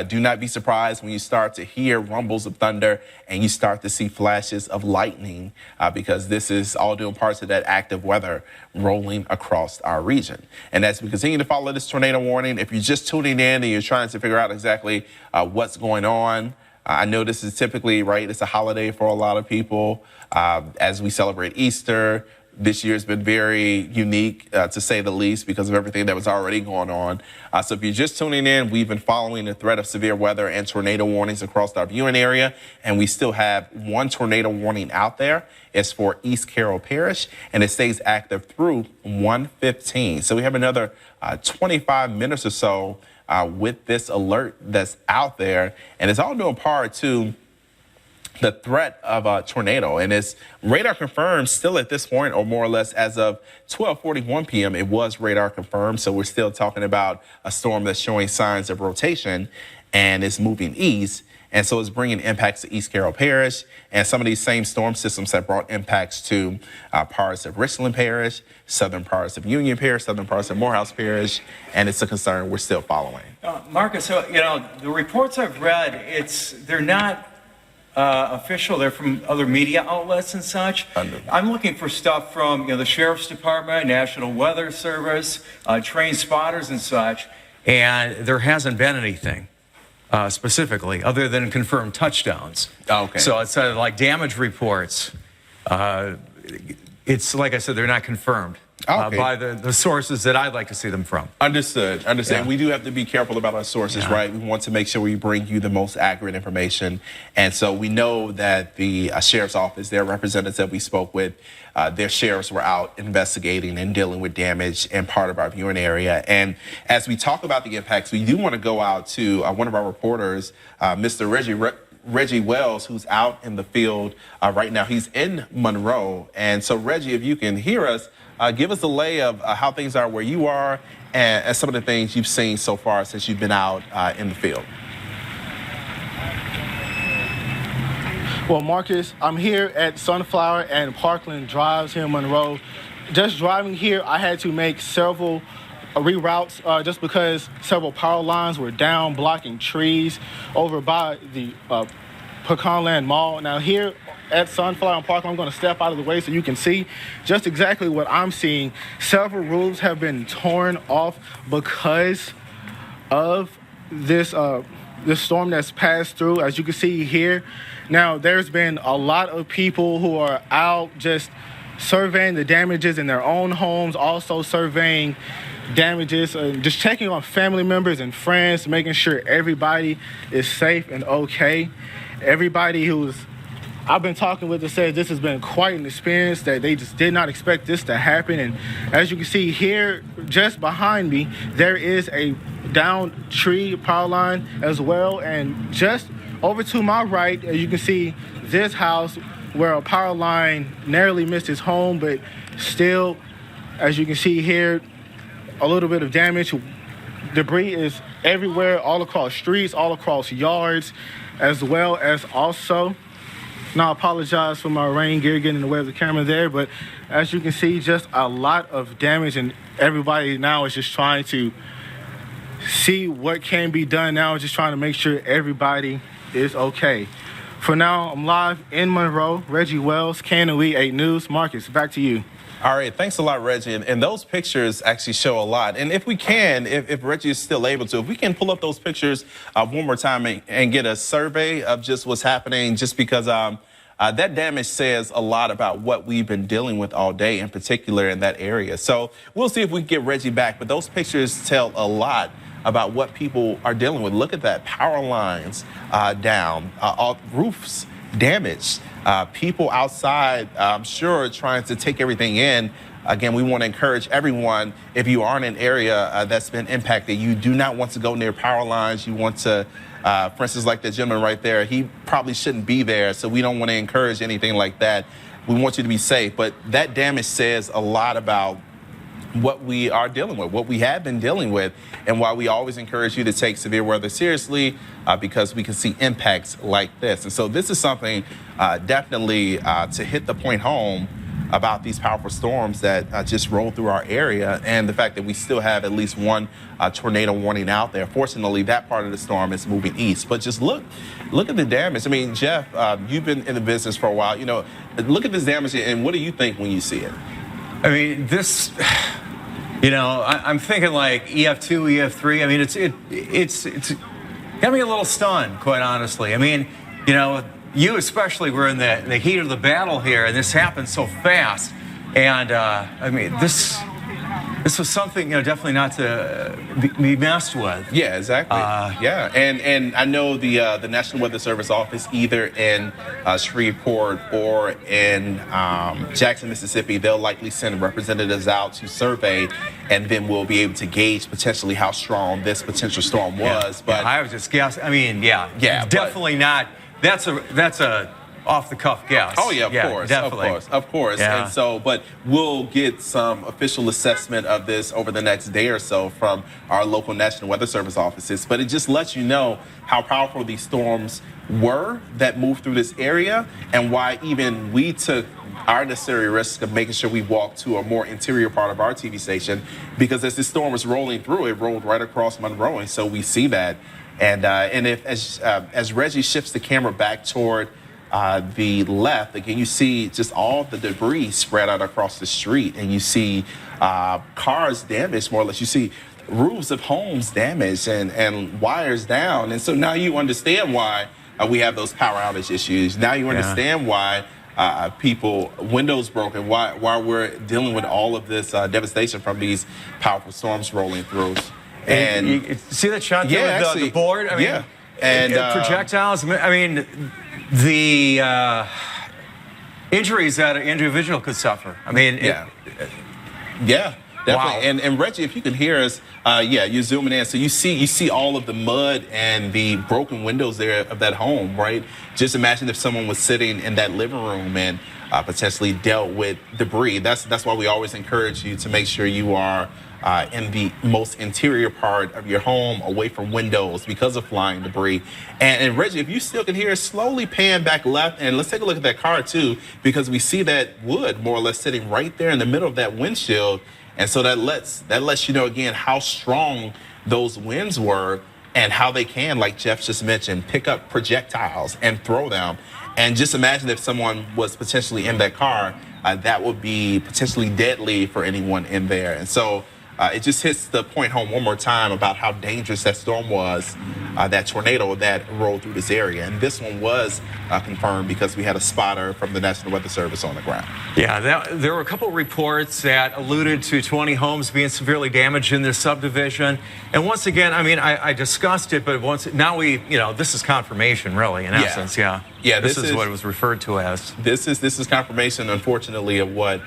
do not be surprised when you start to hear rumbles of thunder and you start to see flashes of lightning, because this is all doing parts of that active weather rolling across our region. And as we continue to follow this tornado warning, if you're just tuning in and you're trying to figure out exactly what's going on, I know this is typically, right, it's a holiday for a lot of people as we celebrate Easter. This year's been very unique, to say the least, because of everything that was already going on. So if you're just tuning in, we've been following the threat of severe weather and tornado warnings across our viewing area, and we still have one tornado warning out there. It's for East Carroll Parish, and it stays active through 1:15. So we have another 25 minutes or so with this alert that's out there, and it's all due in part to the threat of a tornado. And it's radar confirmed still at this point, or more or less as of 12:41 p.m. It was radar confirmed. So we're still talking about a storm that's showing signs of rotation and is moving east. And so it's bringing impacts to East Carroll Parish. And some of these same storm systems have brought impacts to parts of Richland Parish, southern parts of Union Parish, southern parts of Morehouse Parish. And it's a concern we're still following. Marcus, so, the reports I've read, they're not official. They're from other media outlets and such. I'm looking for stuff from the Sheriff's Department, National Weather Service, trained spotters and such, and there hasn't been anything specifically other than confirmed touchdowns. Okay. So it's like damage reports. It's like I said, they're not confirmed. Okay. By the sources that I'd like to see them from. Understood. Yeah. We do have to be careful about our sources, right? We want to make sure we bring you the most accurate information. And so we know that the Sheriff's Office, their representatives that we spoke with, their sheriffs were out investigating and dealing with damage in part of our viewing area. And as we talk about the impacts, we do want to go out to one of our reporters, Mr. Reggie Wells, who's out in the field right now. He's in Monroe. And so, Reggie, if you can hear us, give us a lay of how things are where you are and some of the things you've seen so far since you've been out in the field. Well, Marcus, I'm here at Sunflower and Parkland Drives here in Monroe. Just driving here, I had to make several reroutes just because several power lines were down, blocking trees over by the Pecanland Mall. Now here at Sunflower and Parkland, I'm going to step out of the way so you can see just exactly what I'm seeing. Several roofs have been torn off because of this storm that's passed through, as you can see here. Now, there's been a lot of people who are out just surveying the damages in their own homes, also surveying damages, just checking on family members and friends, making sure everybody is safe and okay. Everybody I've been talking with said this has been quite an experience, that they just did not expect this to happen. And as you can see here, just behind me, there is a downed tree power line as well. And just over to my right, as you can see, this house where a power line narrowly missed his home, but still, as you can see here, a little bit of damage. Debris is everywhere, all across streets, all across yards, as well as also, now I apologize for my rain gear getting in the way of the camera there, but as you can see, just a lot of damage, and everybody now is just trying to see what can be done now, just trying to make sure everybody is okay. For now, I'm live in Monroe. Reggie Wells, KNOE 8 News. Marcus, back to you. All right, thanks a lot, Reggie. And those pictures actually show a lot. And if we can, if Reggie is still able to, if we can pull up those pictures one more time and get a survey of just what's happening, just because that damage says a lot about what we've been dealing with all day, in particular in that area. So we'll see if we can get Reggie back. But those pictures tell a lot about what people are dealing with. Look at that, power lines down, all roofs damaged. People outside, I'm sure, trying to take everything in. Again, we want to encourage everyone, if you are in an area that's been impacted, you do not want to go near power lines. You want to, for instance, like the gentleman right there, he probably shouldn't be there. So we don't want to encourage anything like that. We want you to be safe. But that damage says a lot about what we are dealing with, what we have been dealing with, and why we always encourage you to take severe weather seriously, because we can see impacts like this. And so this is something definitely to hit the point home about these powerful storms that just rolled through our area, and the fact that we still have at least one tornado warning out there. Fortunately, that part of the storm is moving east. But just look at the damage. I mean, Jeff, you've been in the business for a while. You know, look at this damage, and what do you think when you see it? I mean, this, you know, I'm thinking like EF2, EF3. I mean, it's got me a little stunned, quite honestly. I mean, you know, you especially were in the heat of the battle here, and this happened so fast. And I mean, this was something, you know, definitely not to be messed with. Yeah, exactly. Yeah, and I know the National Weather Service office, either in Shreveport or in Jackson, Mississippi, they'll likely send representatives out to survey, and then we'll be able to gauge potentially how strong this potential storm was. But I was just guessing. I mean, yeah, definitely not. That's a off-the-cuff guess. Oh, yeah, of course, definitely. Of course. Yeah. And so, but we'll get some official assessment of this over the next day or so from our local National Weather Service offices. But it just lets you know how powerful these storms were that moved through this area, and why even we took our necessary risk of making sure we walked to a more interior part of our TV station, because as this storm was rolling through, it rolled right across Monroe, and so we see that. And if as Reggie shifts the camera back toward the left, again, you see just all the debris spread out across the street, and you see cars damaged, more or less. You see roofs of homes damaged and wires down. And so now you understand why we have those power outage issues. Now you understand why windows broken, why we're dealing with all of this devastation from these powerful storms rolling through. And you see that shot there with the board? I mean, and projectiles. I mean, the injuries that an individual could suffer. I mean, definitely. Wow. And Reggie, if you can hear us, you're zooming in, so you see all of the mud and the broken windows there of that home, right? Just imagine if someone was sitting in that living room and potentially dealt with debris. That's why we always encourage you to make sure you are in the most interior part of your home, away from windows, because of flying debris. And Reggie, if you still can hear us, slowly pan back left, and let's take a look at that car too, because we see that wood more or less sitting right there in the middle of that windshield. And so that lets you know again how strong those winds were, and how they can, like Jeff just mentioned, pick up projectiles and throw them. And just imagine if someone was potentially in that car, that would be potentially deadly for anyone in there. And so it just hits the point home one more time about how dangerous that storm was, that tornado that rolled through this area. And this one was confirmed because we had a spotter from the National Weather Service on the ground. Yeah, there were a couple reports that alluded to 20 homes being severely damaged in this subdivision. And once again, I mean, I discussed it, but now this is confirmation, really, in essence. Yeah, this is what it was referred to as. This is confirmation, unfortunately, of what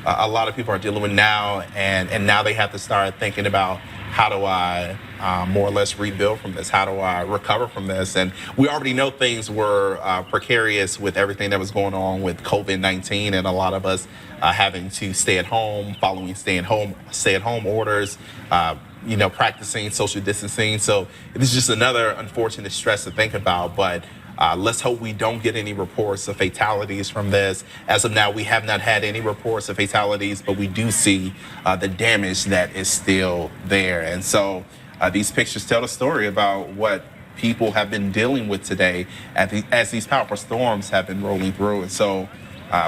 a lot of people are dealing with now, and now they have to start thinking about, how do I more or less rebuild from this? How do I recover from this? And we already know things were precarious with everything that was going on with COVID-19, and a lot of us having to stay at home, following stay-at-home orders, practicing social distancing. So this is just another unfortunate stress to think about, but let's hope we don't get any reports of fatalities from this. As of now, we have not had any reports of fatalities, but we do see the damage that is still there. And so these pictures tell a story about what people have been dealing with today as these powerful storms have been rolling through. And so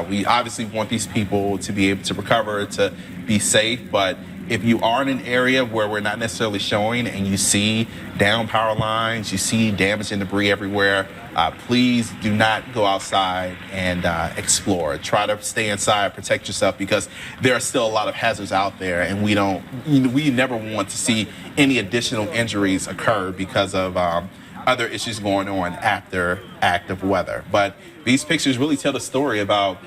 we obviously want these people to be able to recover, to be safe. But if you are in an area where we're not necessarily showing and you see down power lines, you see damage and debris everywhere, please do not go outside and explore. Try to stay inside, protect yourself, because there are still a lot of hazards out there, and we never want to see any additional injuries occur because of other issues going on after active weather. But these pictures really tell the story about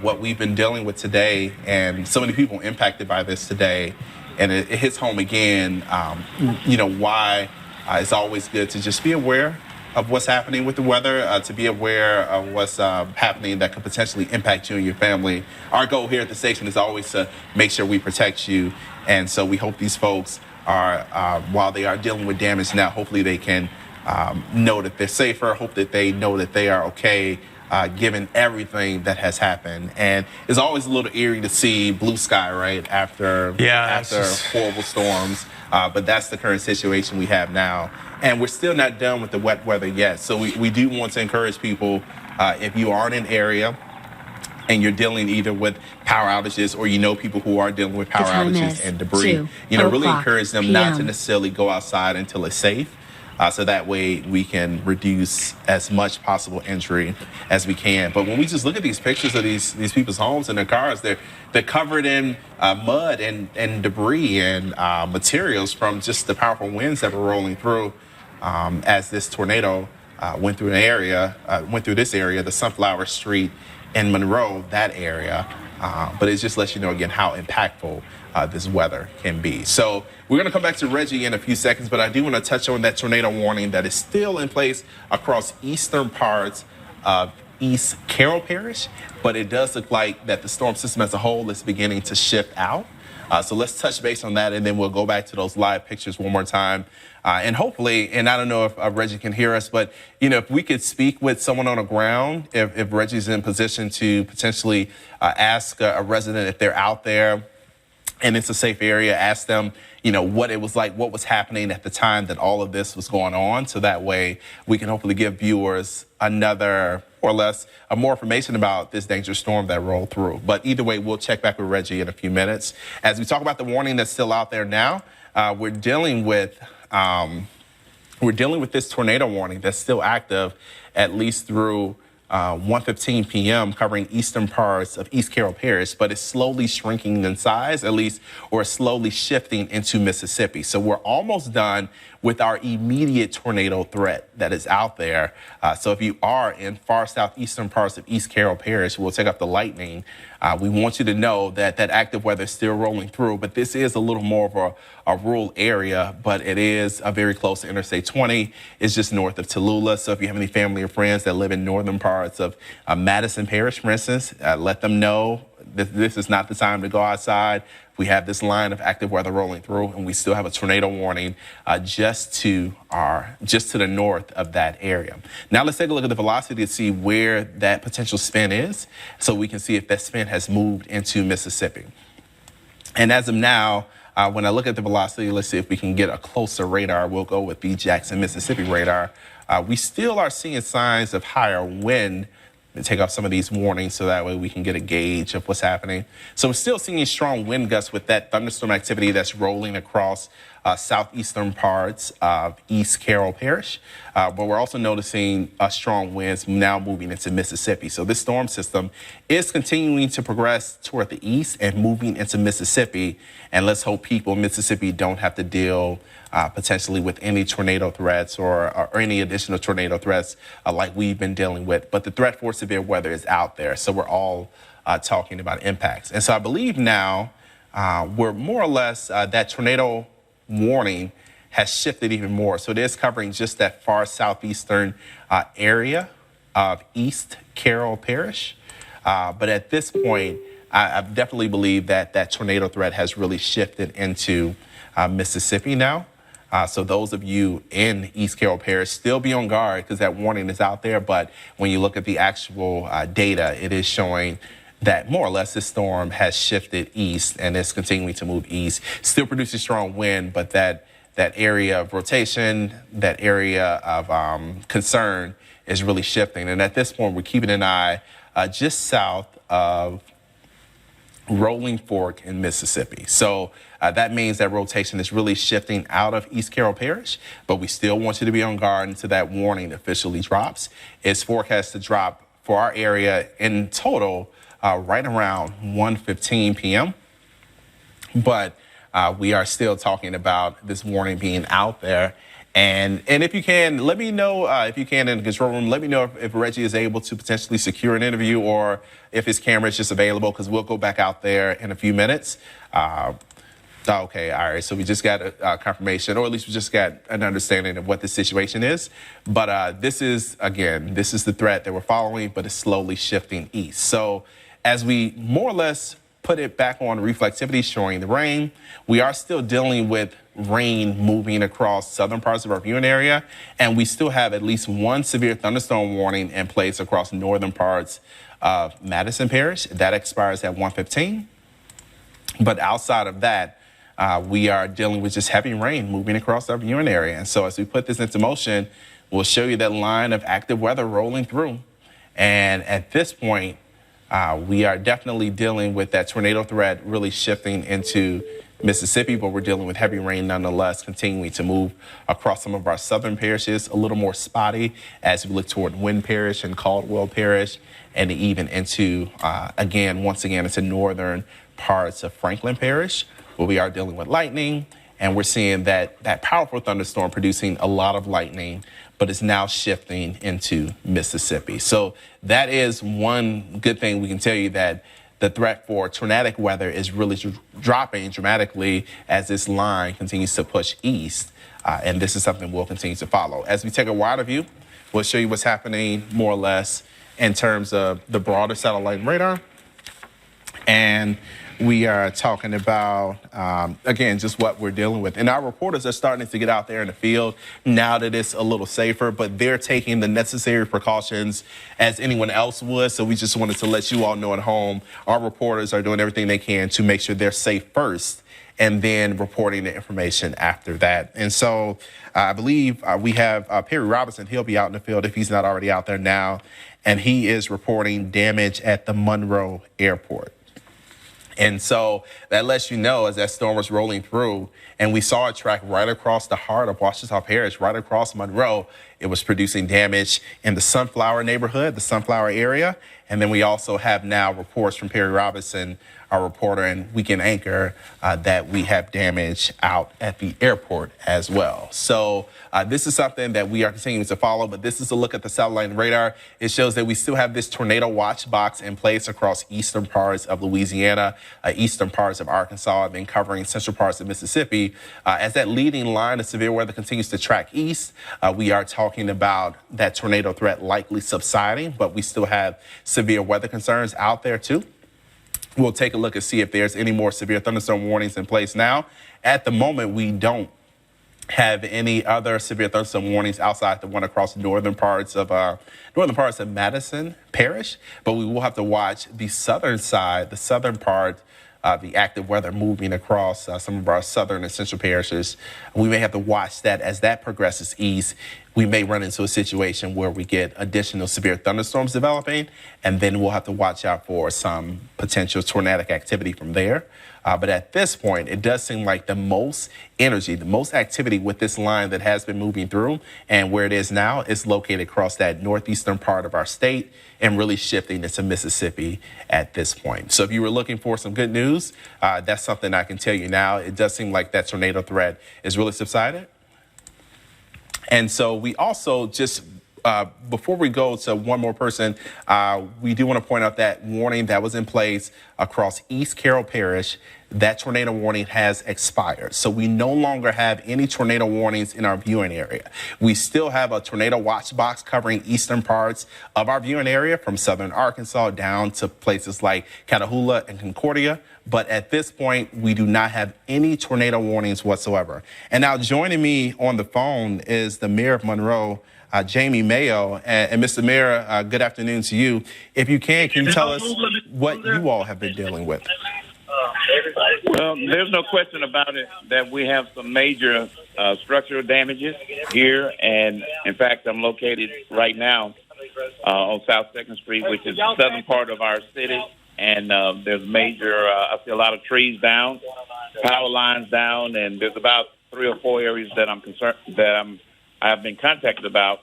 what we've been dealing with today, and so many people impacted by this today. And it hits home again, why it's always good to just be aware of what's happening with the weather, to be aware of what's happening that could potentially impact you and your family. Our goal here at the station is always to make sure we protect you. And so we hope these folks are, while they are dealing with damage now, hopefully they can know that they're safer, hope that they know that they are okay, given everything that has happened. And it's always a little eerie to see blue sky, right, after horrible storms. But that's the current situation we have now. And we're still not done with the wet weather yet. So we do want to encourage people, if you are in an area and you're dealing either with power outages or you know people who are dealing with power outages and debris, really encourage them not to necessarily go outside until it's safe. So that way we can reduce as much possible injury as we can. But when we just look at these pictures of these people's homes and their cars, they're covered in mud and debris and materials from just the powerful winds that were rolling through as this tornado went through this area, the Sunflower Street in Monroe, that area. But it just lets you know again how impactful this weather can be. So we're going to come back to Reggie in a few seconds, but I do want to touch on that tornado warning that is still in place across eastern parts of East Carroll Parish, but it does look like that the storm system as a whole is beginning to shift out. So let's touch base on that, and then we'll go back to those live pictures one more time. And hopefully, and I don't know if Reggie can hear us, but, if we could speak with someone on the ground, if Reggie's in position to potentially ask a resident if they're out there and it's a safe area, ask them, what it was like, what was happening at the time that all of this was going on. So that way we can hopefully give viewers another or less more information about this dangerous storm that rolled through. But either way, we'll check back with Reggie in a few minutes. As we talk about the warning that's still out there now, we're dealing with this tornado warning that's still active at least through 1:15 p.m. covering eastern parts of East Carroll Parish, but it's slowly shrinking in size, at least, or slowly shifting into Mississippi. So we're almost done with our immediate tornado threat that is out there. So if you are in far southeastern parts of East Carroll Parish, we'll take up the lightning. We want you to know that active weather is still rolling through, but this is a little more of a rural area, but it is very close to Interstate 20. It's just north of Tallulah. So if you have any family or friends that live in northern parts of Madison Parish, for instance, let them know that this is not the time to go outside. We have this line of active weather rolling through, and we still have a tornado warning just to the north of that area. Now let's take a look at the velocity to see where that potential spin is, so we can see if that spin has moved into Mississippi. And as of now, when I look at the velocity, let's see if we can get a closer radar. We'll go with the Jackson, Mississippi radar. We still are seeing signs of higher wind. And take off some of these warnings so that way we can get a gauge of what's happening. So we're still seeing strong wind gusts with that thunderstorm activity that's rolling across southeastern parts of East Carroll Parish. But we're also noticing strong winds now moving into Mississippi. So this storm system is continuing to progress toward the east and moving into Mississippi. And let's hope people in Mississippi don't have to deal potentially with any tornado threats or any additional tornado threats like we've been dealing with. But the threat for severe weather is out there. So we're all talking about impacts. And so I believe now we're more or less that tornado warning has shifted even more. So it is covering just that far southeastern area of East Carroll Parish. But at this point, I definitely believe that tornado threat has really shifted into Mississippi now. So those of you in East Carroll Parish, still be on guard because that warning is out there. But when you look at the actual data, it is showing that more or less this storm has shifted east and is continuing to move east, still producing strong wind, but that that area of rotation, that area of concern is really shifting. And at this point, we're keeping an eye just south of Rolling Fork in Mississippi. So that means that rotation is really shifting out of East Carroll Parish, but we still want you to be on guard until that warning officially drops. It's forecast to drop for our area in total right around 1:15 p.m. But we are still talking about this warning being out there. And if you can, let me know, if you can in the control room, let me know if Reggie is able to potentially secure an interview or if his camera is just available, because we'll go back out there in a few minutes. Okay, all right. So we just got a confirmation, or at least we just got an understanding of what the situation is. But this is the threat that we're following, but it's slowly shifting east. So as we more or less put it back on reflectivity, showing the rain, we are still dealing with rain moving across southern parts of our viewing area, and we still have at least one severe thunderstorm warning in place across northern parts of Madison Parish. That expires at 1:15. But outside of that, we are dealing with just heavy rain moving across our viewing area. And so as we put this into motion, we'll show you that line of active weather rolling through. And at this point, we are definitely dealing with that tornado threat really shifting into Mississippi, but we're dealing with heavy rain nonetheless, continuing to move across some of our southern parishes, a little more spotty as we look toward Wynn Parish and Caldwell Parish, and even into, once again, into northern parts of Franklin Parish, where we are dealing with lightning, and we're seeing that powerful thunderstorm producing a lot of lightning, but it's now shifting into Mississippi. So that is one good thing we can tell you, that the threat for tornadic weather is really dropping dramatically as this line continues to push east. And this is something we'll continue to follow. As we take a wider view, we'll show you what's happening more or less in terms of the broader satellite radar. And we are talking about, again, just what we're dealing with. And our reporters are starting to get out there in the field now that it's a little safer, but they're taking the necessary precautions as anyone else would. So we just wanted to let you all know at home, our reporters are doing everything they can to make sure they're safe first, and then reporting the information after that. And so I believe we have Perry Robinson. He'll be out in the field if he's not already out there now. And he is reporting damage at the Monroe Airport. And so that lets you know, as that storm was rolling through, and we saw it track right across the heart of Ouachita Parish, right across Monroe, it was producing damage in the Sunflower neighborhood, the Sunflower area. And then we also have now reports from Perry Robinson, our reporter and weekend anchor, that we have damage out at the airport as well. So this is something that we are continuing to follow, but this is a look at the satellite radar. It shows that we still have this tornado watch box in place across eastern parts of Louisiana, eastern parts of Arkansas, and then covering central parts of Mississippi. As that leading line of severe weather continues to track east, we are talking about that tornado threat likely subsiding, but we still have severe weather concerns out there too. We'll take a look and see if there's any more severe thunderstorm warnings in place now. At the moment, we don't have any other severe thunderstorm warnings outside the one across northern parts of Madison Parish, but we will have to watch the southern side, the southern part of the active weather moving across some of our southern and central parishes. We may have to watch that as that progresses east. We may run into a situation where we get additional severe thunderstorms developing, and then we'll have to watch out for some potential tornadic activity from there. But at this point, it does seem like the most energy, the most activity with this line that has been moving through, and where it is now, is located across that northeastern part of our state and really shifting into Mississippi at this point. So if you were looking for some good news, that's something I can tell you now. It does seem like that tornado threat is really subsided. And so we also just, before we go to one more person, we do want to point out that warning that was in place across East Carroll Parish. That tornado warning has expired. So we no longer have any tornado warnings in our viewing area. We still have a tornado watch box covering eastern parts of our viewing area, from southern Arkansas down to places like Catahoula and Concordia. But at this point, we do not have any tornado warnings whatsoever. And now joining me on the phone is the mayor of Monroe, Jamie Mayo. And Mr. Mayor, good afternoon to you. If you can you tell us what you all have been dealing with? Well, there's no question about it that we have some major structural damages here, and in fact, I'm located right now on South 2nd Street, which is the southern part of our city, and there's major. I see a lot of trees down, power lines down, and there's about 3 or 4 areas that I'm concerned I've been contacted about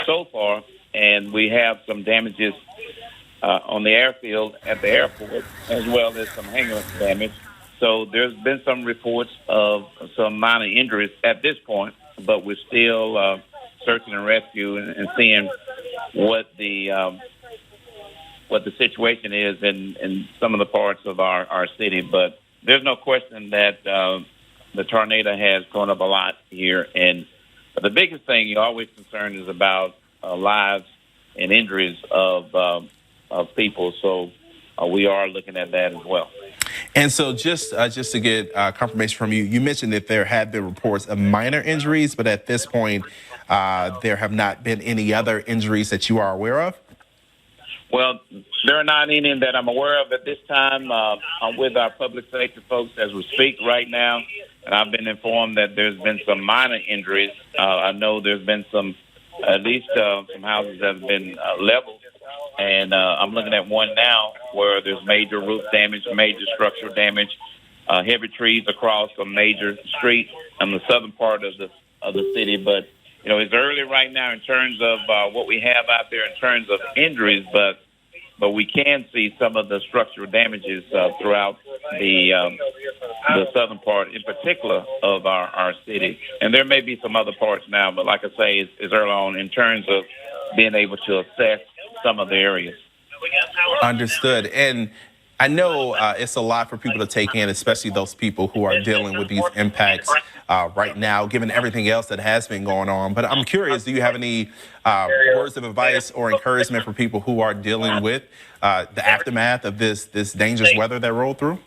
so far, and we have some damages on the airfield at the airport, as well as some hangar damage. So there's been some reports of some minor injuries at this point, but we're still searching and rescue and seeing what the situation is in some of the parts of our city. But there's no question that the tornado has gone up a lot here. And the biggest thing you're always concerned is about lives and injuries of people. So we are looking at that as well. And so just to get confirmation from you, you mentioned that there have been reports of minor injuries, but at this point, there have not been any other injuries that you are aware of? Well, there are not any that I'm aware of at this time. I'm with our public safety folks as we speak right now, and I've been informed that there's been some minor injuries. I know there's been at least some houses that have been leveled. And I'm looking at one now where there's major roof damage, major structural damage, heavy trees across a major street in the southern part of the city. But it's early right now in terms of what we have out there in terms of injuries. But we can see some of the structural damages throughout the southern part, in particular, of our city. And there may be some other parts now, but like I say, it's early on in terms of being able to assess some of the areas. Understood. And I know it's a lot for people to take in, especially those people who are dealing with these impacts right now, given everything else that has been going on. But I'm curious, do you have any words of advice or encouragement for people who are dealing with the aftermath of this dangerous weather that rolled through?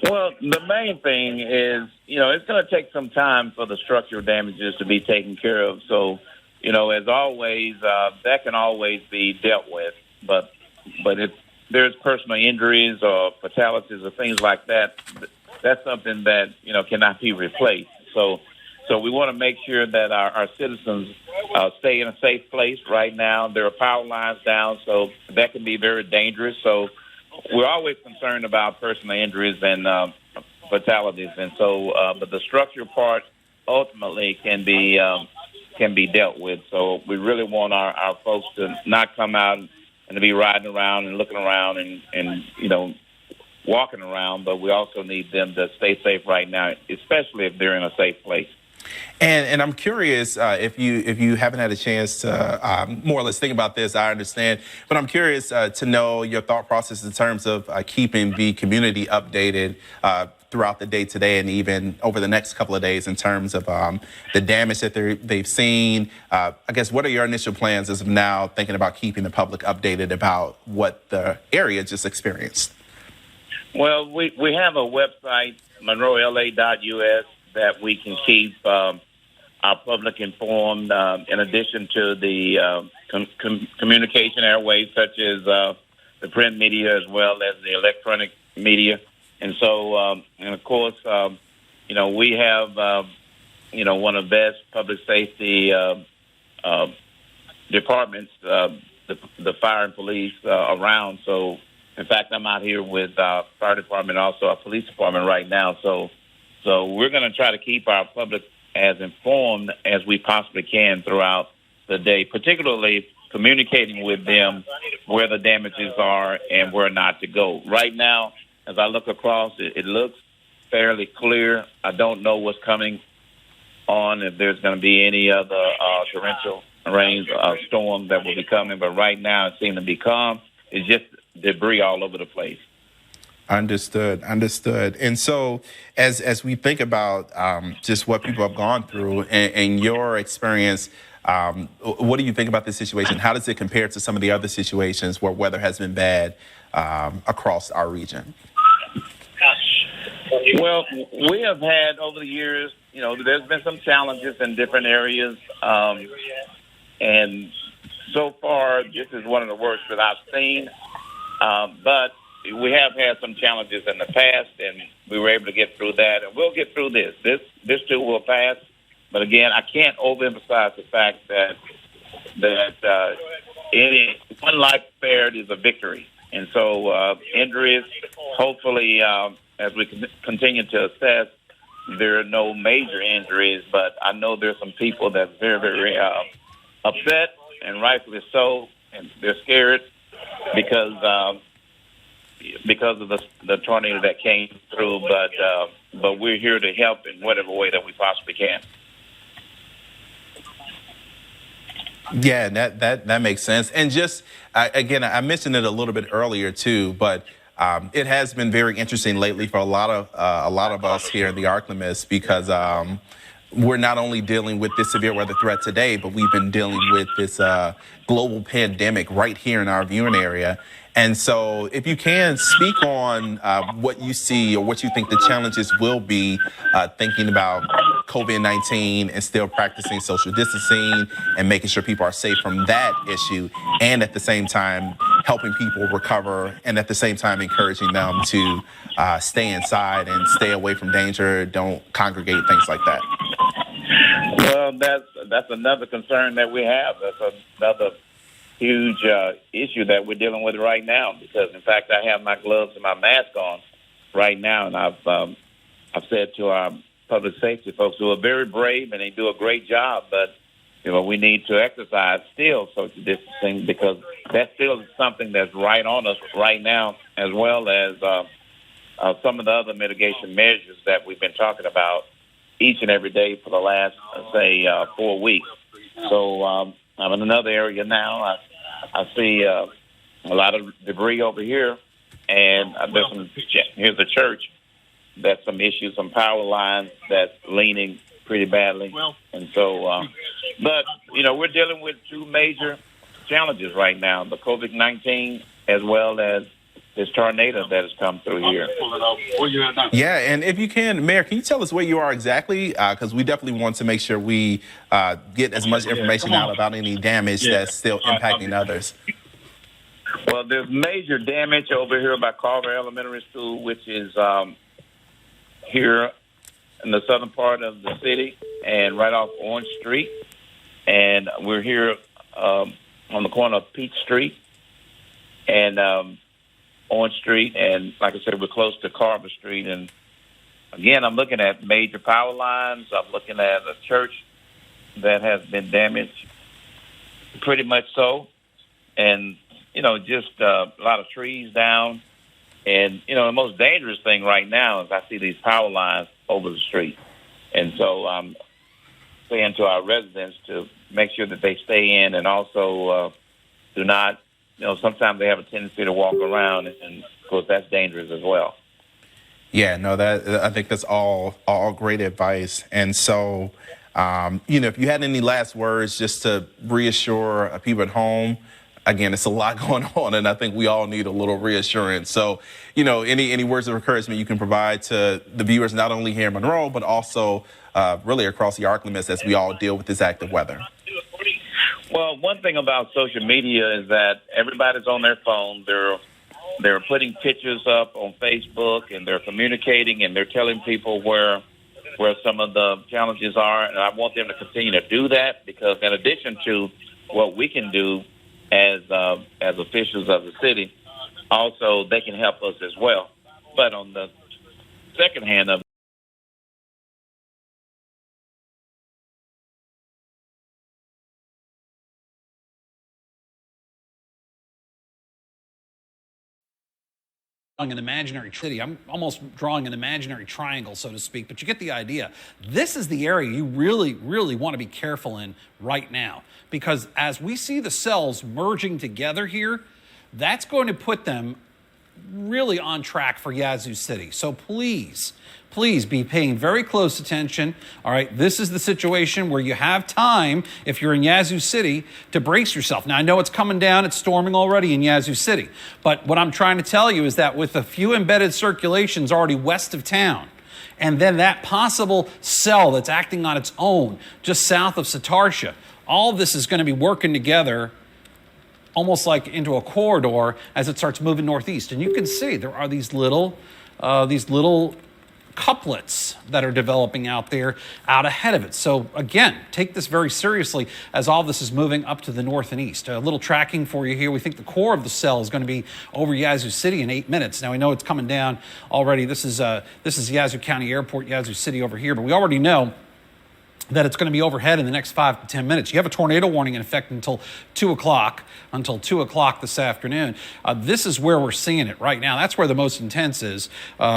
Well, the main thing is, it's going to take some time for the structural damages to be taken care of. So, as always, that can always be dealt with. But if there's personal injuries or fatalities or things like that, that's something that, cannot be replaced. So we want to make sure that our citizens stay in a safe place right now. There are power lines down, so that can be very dangerous. So we're always concerned about personal injuries and fatalities. And so, but the structural part ultimately can be dealt with. So we really want our folks to not come out and to be riding around and looking around and walking around, but we also need them to stay safe right now, especially if they're in a safe place. And I'm curious if you haven't had a chance to more or less think about this, I understand, but I'm curious to know your thought process in terms of keeping the community updated throughout the day today and even over the next couple of days in terms of the damage that they've seen. I guess, what are your initial plans as of now, thinking about keeping the public updated about what the area just experienced? Well, we have a website, monroela.us, that we can keep our public informed, in addition to the communication airways, such as the print media as well as the electronic media. And so, and of course, we have, one of the best public safety departments, the fire and police around. So, in fact, I'm out here with our fire department, also our police department right now. So we're going to try to keep our public as informed as we possibly can throughout the day, particularly communicating with them where the damages are and where not to go. Right now, as I look across, it looks fairly clear. I don't know what's coming on, if there's going to be any other torrential rains, storm that will be coming. But right now, it seems to be calm. It's just debris all over the place. Understood. And so as we think about just what people have gone through and your experience, what do you think about this situation? How does it compare to some of the other situations where weather has been bad across our region? Well, we have had over the years, there's been some challenges in different areas. And so far, this is one of the worst that I've seen. But we have had some challenges in the past, and we were able to get through that, and we'll get through this. This too will pass. But again, I can't overemphasize the fact that any one life spared is a victory. And so injuries, hopefully, as we continue to assess, there are no major injuries, but I know there's some people that's very, very upset, and rightfully so, and they're scared because of the tornado that came through. But we're here to help in whatever way that we possibly can. Yeah, that makes sense. And just again, I mentioned it a little bit earlier too, but it has been very interesting lately for a lot of us here in the ArkLaMiss because we're not only dealing with this severe weather threat today, but we've been dealing with this global pandemic right here in our viewing area. And so if you can speak on what you see or what you think the challenges will be thinking about COVID-19 and still practicing social distancing and making sure people are safe from that issue, and at the same time helping people recover, and at the same time encouraging them to stay inside and stay away from danger, don't congregate, things like that. Well, that's another concern that we have. That's another huge issue that we're dealing with right now, because in fact I have my gloves and my mask on right now, and I've said to our public safety folks who are very brave and they do a great job, but we need to exercise still social distancing, because that still is something that's right on us right now, as well as some of the other mitigation measures that we've been talking about each and every day for the last, say, 4 weeks. So I'm in another area now. I see a lot of debris over here, and here's a church that's some issues, some power lines that's leaning pretty badly. And so, but, we're dealing with two major challenges right now, the COVID-19 as well as this tornado that has come through here. Yeah, and if you can, Mayor, can you tell us where you are exactly? Because we definitely want to make sure we get as much information out about any damage that's still impacting others. Well, there's major damage over here by Carver Elementary School, which is here in the southern part of the city and right off Orange Street. And we're here on the corner of Peach Street and Orange Street, and like I said, we're close to Carver Street. And again, I'm looking at major power lines. I'm looking at a church that has been damaged, pretty much so, and just a lot of trees down. And the most dangerous thing right now is I see these power lines over the street, and so I'm saying to our residents to make sure that they stay in, and also do not. Sometimes they have a tendency to walk around, and of course that's dangerous as well. Yeah, no, I think that's all great advice. And so, if you had any last words just to reassure people at home, again, it's a lot going on, and I think we all need a little reassurance. So, any words of encouragement you can provide to the viewers, not only here in Monroe, but also really across the ArkLaMiss as we all deal with this active weather. Well, one thing about social media is that everybody's on their phone. They're putting pictures up on Facebook, and they're communicating, and they're telling people where some of the challenges are. And I want them to continue to do that, because in addition to what we can do as officials of the city, also they can help us as well. But on the second hand of an imaginary city. I'm almost drawing an imaginary triangle, so to speak, but you get the idea. This is the area you really, really want to be careful in right now, because as we see the cells merging together here, that's going to put them really on track for Yazoo City. So please be paying very close attention. All right, this is the situation where you have time, if you're in Yazoo City, to brace yourself. Now, I know it's coming down, it's storming already in Yazoo City, but what I'm trying to tell you is that with a few embedded circulations already west of town, and then that possible cell that's acting on its own just south of Satartia, all of this is going to be working together almost like into a corridor as it starts moving northeast. And you can see there are these little couplets that are developing out there out ahead of it. So again, take this very seriously as all this is moving up to the north and east. A little tracking for you here. We think the core of the cell is going to be over Yazoo City in 8 minutes. Now we know it's coming down already. This is Yazoo County Airport, Yazoo City over here, but we already know that it's going to be overhead in the next 5 to 10 minutes. You have a tornado warning in effect until 2 o'clock this afternoon. This is where we're seeing it right now. That's where the most intense is.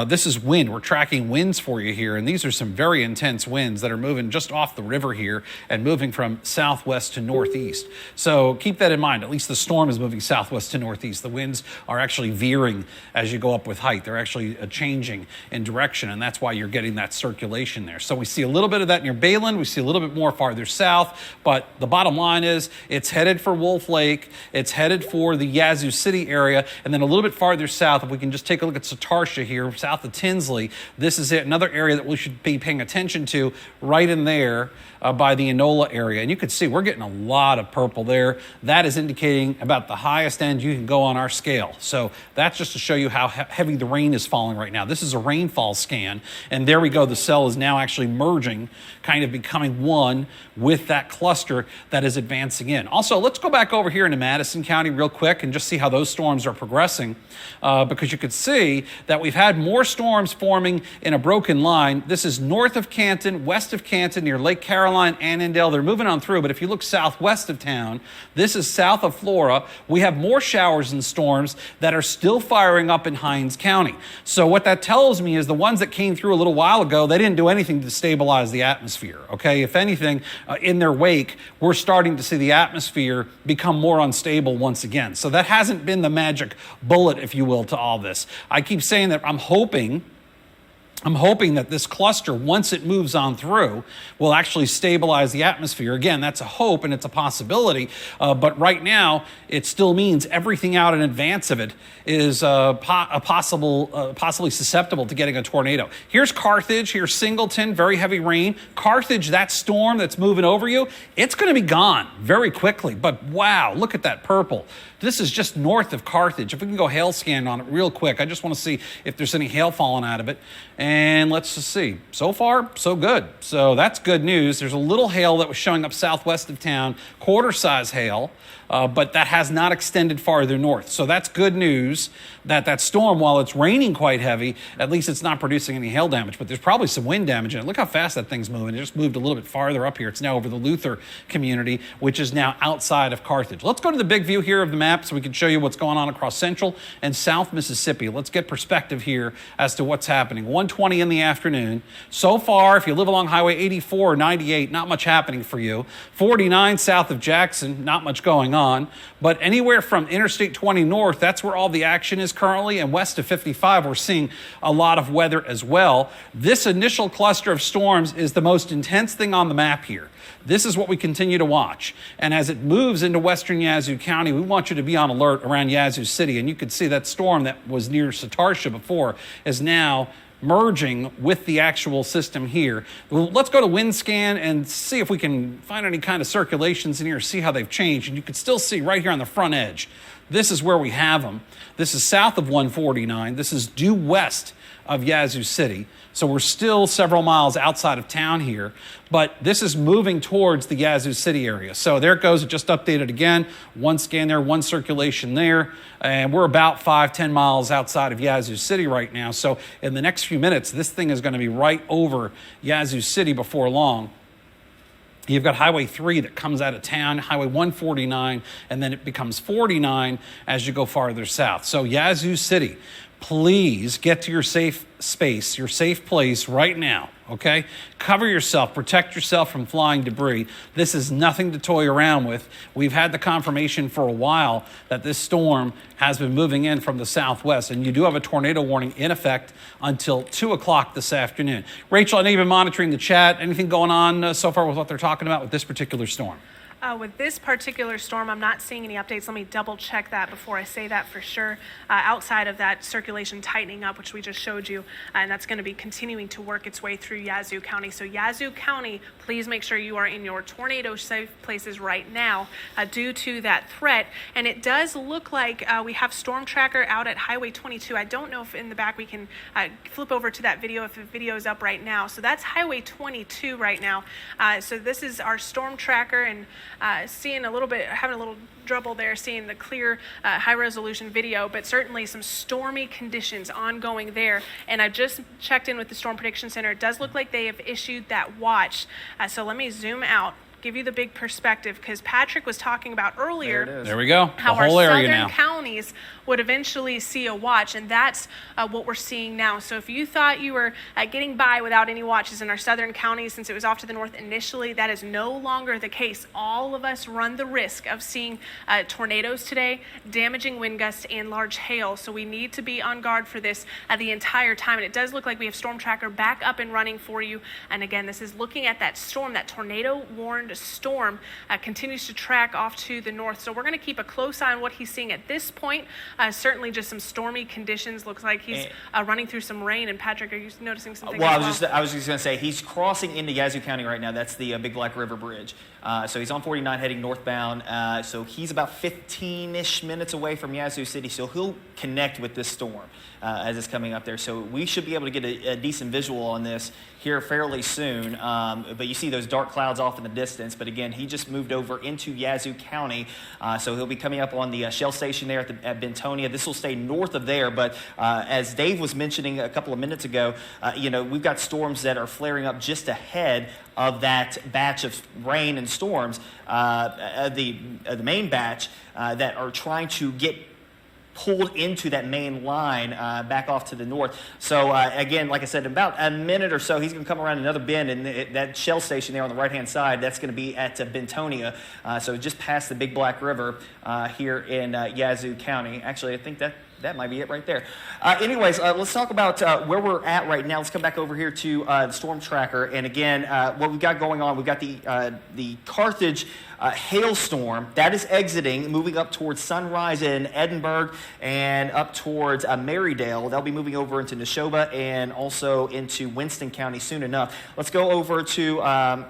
This is wind. We're tracking winds for you here, and these are some very intense winds that are moving just off the river here and moving from southwest to northeast. So keep that in mind. At least the storm is moving southwest to northeast. The winds are actually veering as you go up with height. They're actually changing in direction, and that's why you're getting that circulation there. So we see a little bit of that near Bayland. We see a little bit more farther south, but the bottom line is it's headed for Wolf Lake. It's headed for the Yazoo City area, and then a little bit farther south, if we can just take a look at Satartia here, south of Tinsley, this is another area that we should be paying attention to right in there by the Enola area. And you can see we're getting a lot of purple there. That is indicating about the highest end you can go on our scale. So that's just to show you how heavy the rain is falling right now. This is a rainfall scan, and there we go. The cell is now actually merging, kind of becoming one with that cluster that is advancing in. Also, let's go back over here into Madison County real quick and just see how those storms are progressing, because you could see that we've had more storms forming in a broken line. This is north of Canton, west of Canton, near Lake Caroline, Annandale. They're moving on through, but if you look southwest of town, this is south of Flora. We have more showers and storms that are still firing up in Hinds County. So what that tells me is the ones that came through a little while ago, they didn't do anything to stabilize the atmosphere, okay? If anything, in their wake, we're starting to see the atmosphere become more unstable once again. So that hasn't been the magic bullet, if you will, to all this. I keep saying that I'm hoping that this cluster, once it moves on through, will actually stabilize the atmosphere. Again, that's a hope and it's a possibility, but right now it still means everything out in advance of it is possibly susceptible to getting a tornado. Here's Carthage, here's Singleton, very heavy rain. Carthage, that storm that's moving over you, it's going to be gone very quickly, but wow, look at that purple. This is just north of Carthage. If we can go hail scan on it real quick, I just want to see if there's any hail falling out of it. And let's just see. So far, so good. So that's good news. There's a little hail that was showing up southwest of town, quarter-size hail, but that has not extended farther north. So that's good news that that storm, while it's raining quite heavy, at least it's not producing any hail damage, but there's probably some wind damage in it. Look how fast that thing's moving. It just moved a little bit farther up here. It's now over the Luther community, which is now outside of Carthage. Let's go to the big view here of the map so we can show you what's going on across central and south Mississippi. Let's get perspective here as to what's happening. 1:20 in the afternoon. So far, if you live along Highway 84 or 98, not much happening for you. 49 south of Jackson, not much going on. But anywhere from Interstate 20 north, that's where all the action is currently. And west of 55, we're seeing a lot of weather as well. This initial cluster of storms is the most intense thing on the map here. This is what we continue to watch. And as it moves into western Yazoo County, we want you to be on alert around Yazoo City. And you can see that storm that was near Satartia before is now merging with the actual system here. Well, let's go to wind scan and see if we can find any kind of circulations in here, see how they've changed. And you can still see right here on the front edge, this is where we have them. This is south of 149. This is due west of Yazoo City. So we're still several miles outside of town here, but this is moving towards the Yazoo City area. So there it goes. It just updated again. One scan there, one circulation there. And we're about 5-10 miles outside of Yazoo City right now. So in the next few minutes, this thing is going to be right over Yazoo City before long. You've got Highway 3 that comes out of town, Highway 149, and then it becomes 49 as you go farther south. So Yazoo City, please get to your safe space, your safe place right now, okay? Cover yourself, protect yourself from flying debris. This is nothing to toy around with. We've had the confirmation for a while that this storm has been moving in from the southwest, and you do have a tornado warning in effect until 2 o'clock this afternoon. Rachel, I know you've been monitoring the chat. Anything going on so far with what they're talking about with this particular storm? With this particular storm, I'm not seeing any updates. Let me double check that before I say that for sure. Outside of that circulation tightening up, which we just showed you, and that's going to be continuing to work its way through Yazoo County. So Yazoo County, please make sure you are in your tornado safe places right now due to that threat. And it does look like we have Storm Tracker out at Highway 22. I don't know if in the back we can flip over to that video if the video is up right now. So that's Highway 22 right now. So this is our Storm Tracker, and seeing a little bit, having a little trouble there seeing the clear high resolution video, but certainly some stormy conditions ongoing there. And I just checked in with the Storm Prediction Center. It does look like they have issued that watch. So let me zoom out, give you the big perspective, because Patrick was talking about earlier. There we go. How the whole our area southern now. counties would eventually see a watch, and that's what we're seeing now. So if you thought you were getting by without any watches in our southern counties since it was off to the north initially, that is no longer the case. All of us run the risk of seeing tornadoes today, damaging wind gusts, and large hail. So we need to be on guard for this the entire time. And it does look like we have Storm Tracker back up and running for you. And again, this is looking at that storm, that tornado-warned storm continues to track off to the north. So we're going to keep a close eye on what he's seeing at this point. Certainly just some stormy conditions. Looks like he's running through some rain. And Patrick, are you noticing something? Well, I was just going to say, he's crossing into Yazoo County right now. That's the Big Black River Bridge. So he's on 49 heading northbound. So he's about 15-ish minutes away from Yazoo City. So he'll connect with this storm as it's coming up there. So we should be able to get a decent visual on this here fairly soon. But you see those dark clouds off in the distance. But again, he just moved over into Yazoo County. So he'll be coming up on the Shell station there at Bentonia. This will stay north of there. But as Dave was mentioning a couple of minutes ago, we've got storms that are flaring up just ahead of that batch of rain and storms, the main batch that are trying to get pulled into that main line back off to the north. So again, like I said, in about a minute or so, he's going to come around another bend, and that Shell station there on the right-hand side, that's going to be at Bentonia. So just past the Big Black River here in Yazoo County. Actually, I think that might be it right there. Anyways, let's talk about where we're at right now. Let's come back over here to the Storm Tracker. And again, what we've got going on, we've got the Carthage hailstorm that is exiting, moving up towards Sunrise in Edinburgh and up towards Marydale. They'll be moving over into Neshoba and also into Winston County soon enough. Let's go over to,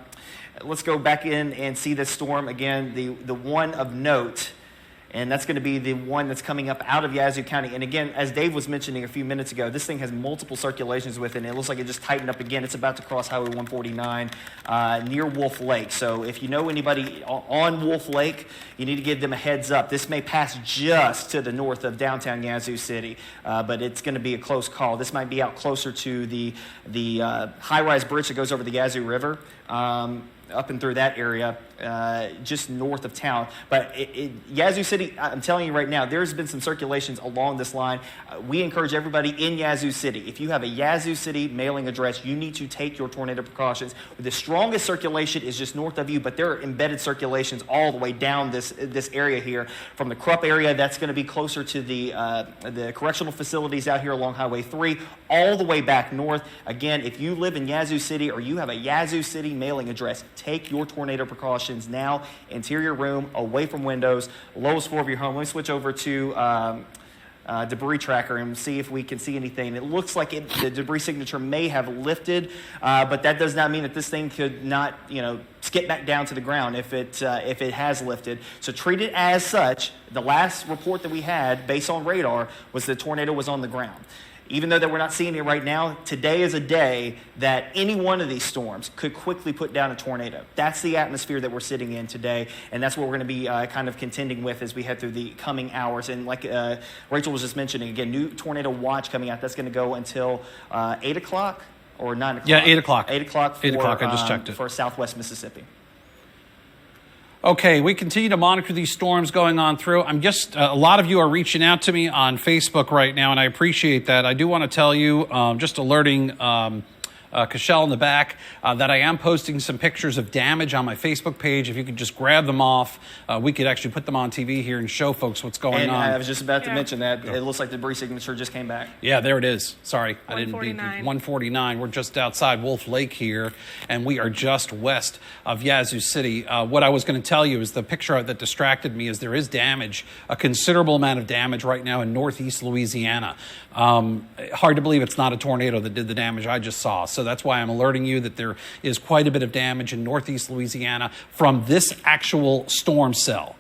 let's go back in and see this storm again, the one of note. And that's going to be the one that's coming up out of Yazoo County. And again, as Dave was mentioning a few minutes ago, this thing has multiple circulations with it, and it looks like it just tightened up again. It's about to cross Highway 149 near Wolf Lake. So if you know anybody on Wolf Lake, you need to give them a heads up. This may pass just to the north of downtown Yazoo City, but it's going to be a close call. This might be out closer to the high-rise bridge that goes over the Yazoo River. Up and through that area, just north of town. But Yazoo City, I'm telling you right now, there's been some circulations along this line. We encourage everybody in Yazoo City, if you have a Yazoo City mailing address, you need to take your tornado precautions. The strongest circulation is just north of you, but there are embedded circulations all the way down this area here. From the Krupp area, that's going to be closer to the correctional facilities out here along Highway 3, all the way back north. Again, if you live in Yazoo City or you have a Yazoo City mailing address, take your tornado precautions now. Interior room, away from windows, lowest floor of your home. Let me switch over to debris tracker and see if we can see anything. It looks like the debris signature may have lifted, but that does not mean that this thing could not, skip back down to the ground if it has lifted. So treat it as such. The last report that we had, based on radar, was the tornado was on the ground. Even though that we're not seeing it right now, today is a day that any one of these storms could quickly put down a tornado. That's the atmosphere that we're sitting in today, and that's what we're going to be kind of contending with as we head through the coming hours. And like Rachel was just mentioning, again, new tornado watch coming out. That's going to go until 8 o'clock or 9 o'clock? Yeah, 8 o'clock. 8 o'clock for, 8 o'clock, I just checked it. For Southwest Mississippi. Okay, we continue to monitor these storms going on through. A lot of you are reaching out to me on Facebook right now, and I appreciate that. I do want to tell you, just alerting Cashel in the back, that I am posting some pictures of damage on my Facebook page. If you could just grab them off, we could actually put them on TV here and show folks what's going on. I was just about to mention that. It looks like the debris signature just came back. Yeah, there it is. Sorry, I didn't. 149. We're just outside Wolf Lake here, and we are just west of Yazoo City. What I was going to tell you is the picture that distracted me is there is damage, a considerable amount of damage right now in northeast Louisiana. Hard to believe it's not a tornado that did the damage I just saw. So that's why I'm alerting you that there is quite a bit of damage in northeast Louisiana from this actual storm cell.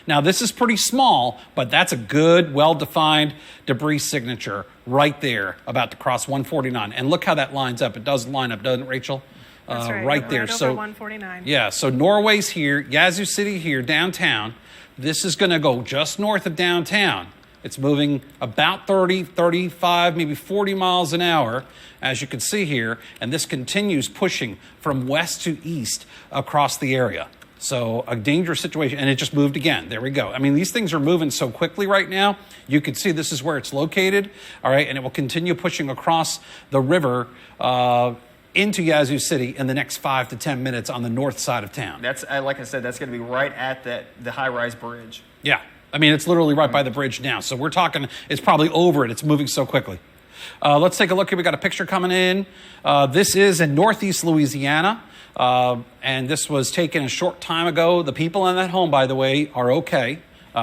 Now, this is pretty small, but that's a good, well-defined debris signature right there about to cross 149. And look how that lines up. It does line up, doesn't it, Rachel? That's right there. Over So 149. Yeah, so Norway's here, Yazoo City here, downtown. This is going to go just north of downtown. It's moving about 30, 35, maybe 40 miles an hour, as you can see here, and this continues pushing from west to east across the area. So a dangerous situation, and it just moved again. There we go. I mean, these things are moving so quickly right now. You can see this is where it's located, all right, and it will continue pushing across the river into Yazoo City in the next 5 to 10 minutes on the north side of town. That's like I said, that's going to be right at the high-rise bridge. Yeah. I mean, it's literally right by the bridge now. So we're talking, it's probably over it. It's moving so quickly. Let's take a look here. We got a picture coming in. This is in northeast Louisiana. And this was taken a short time ago. The people in that home, by the way, are okay.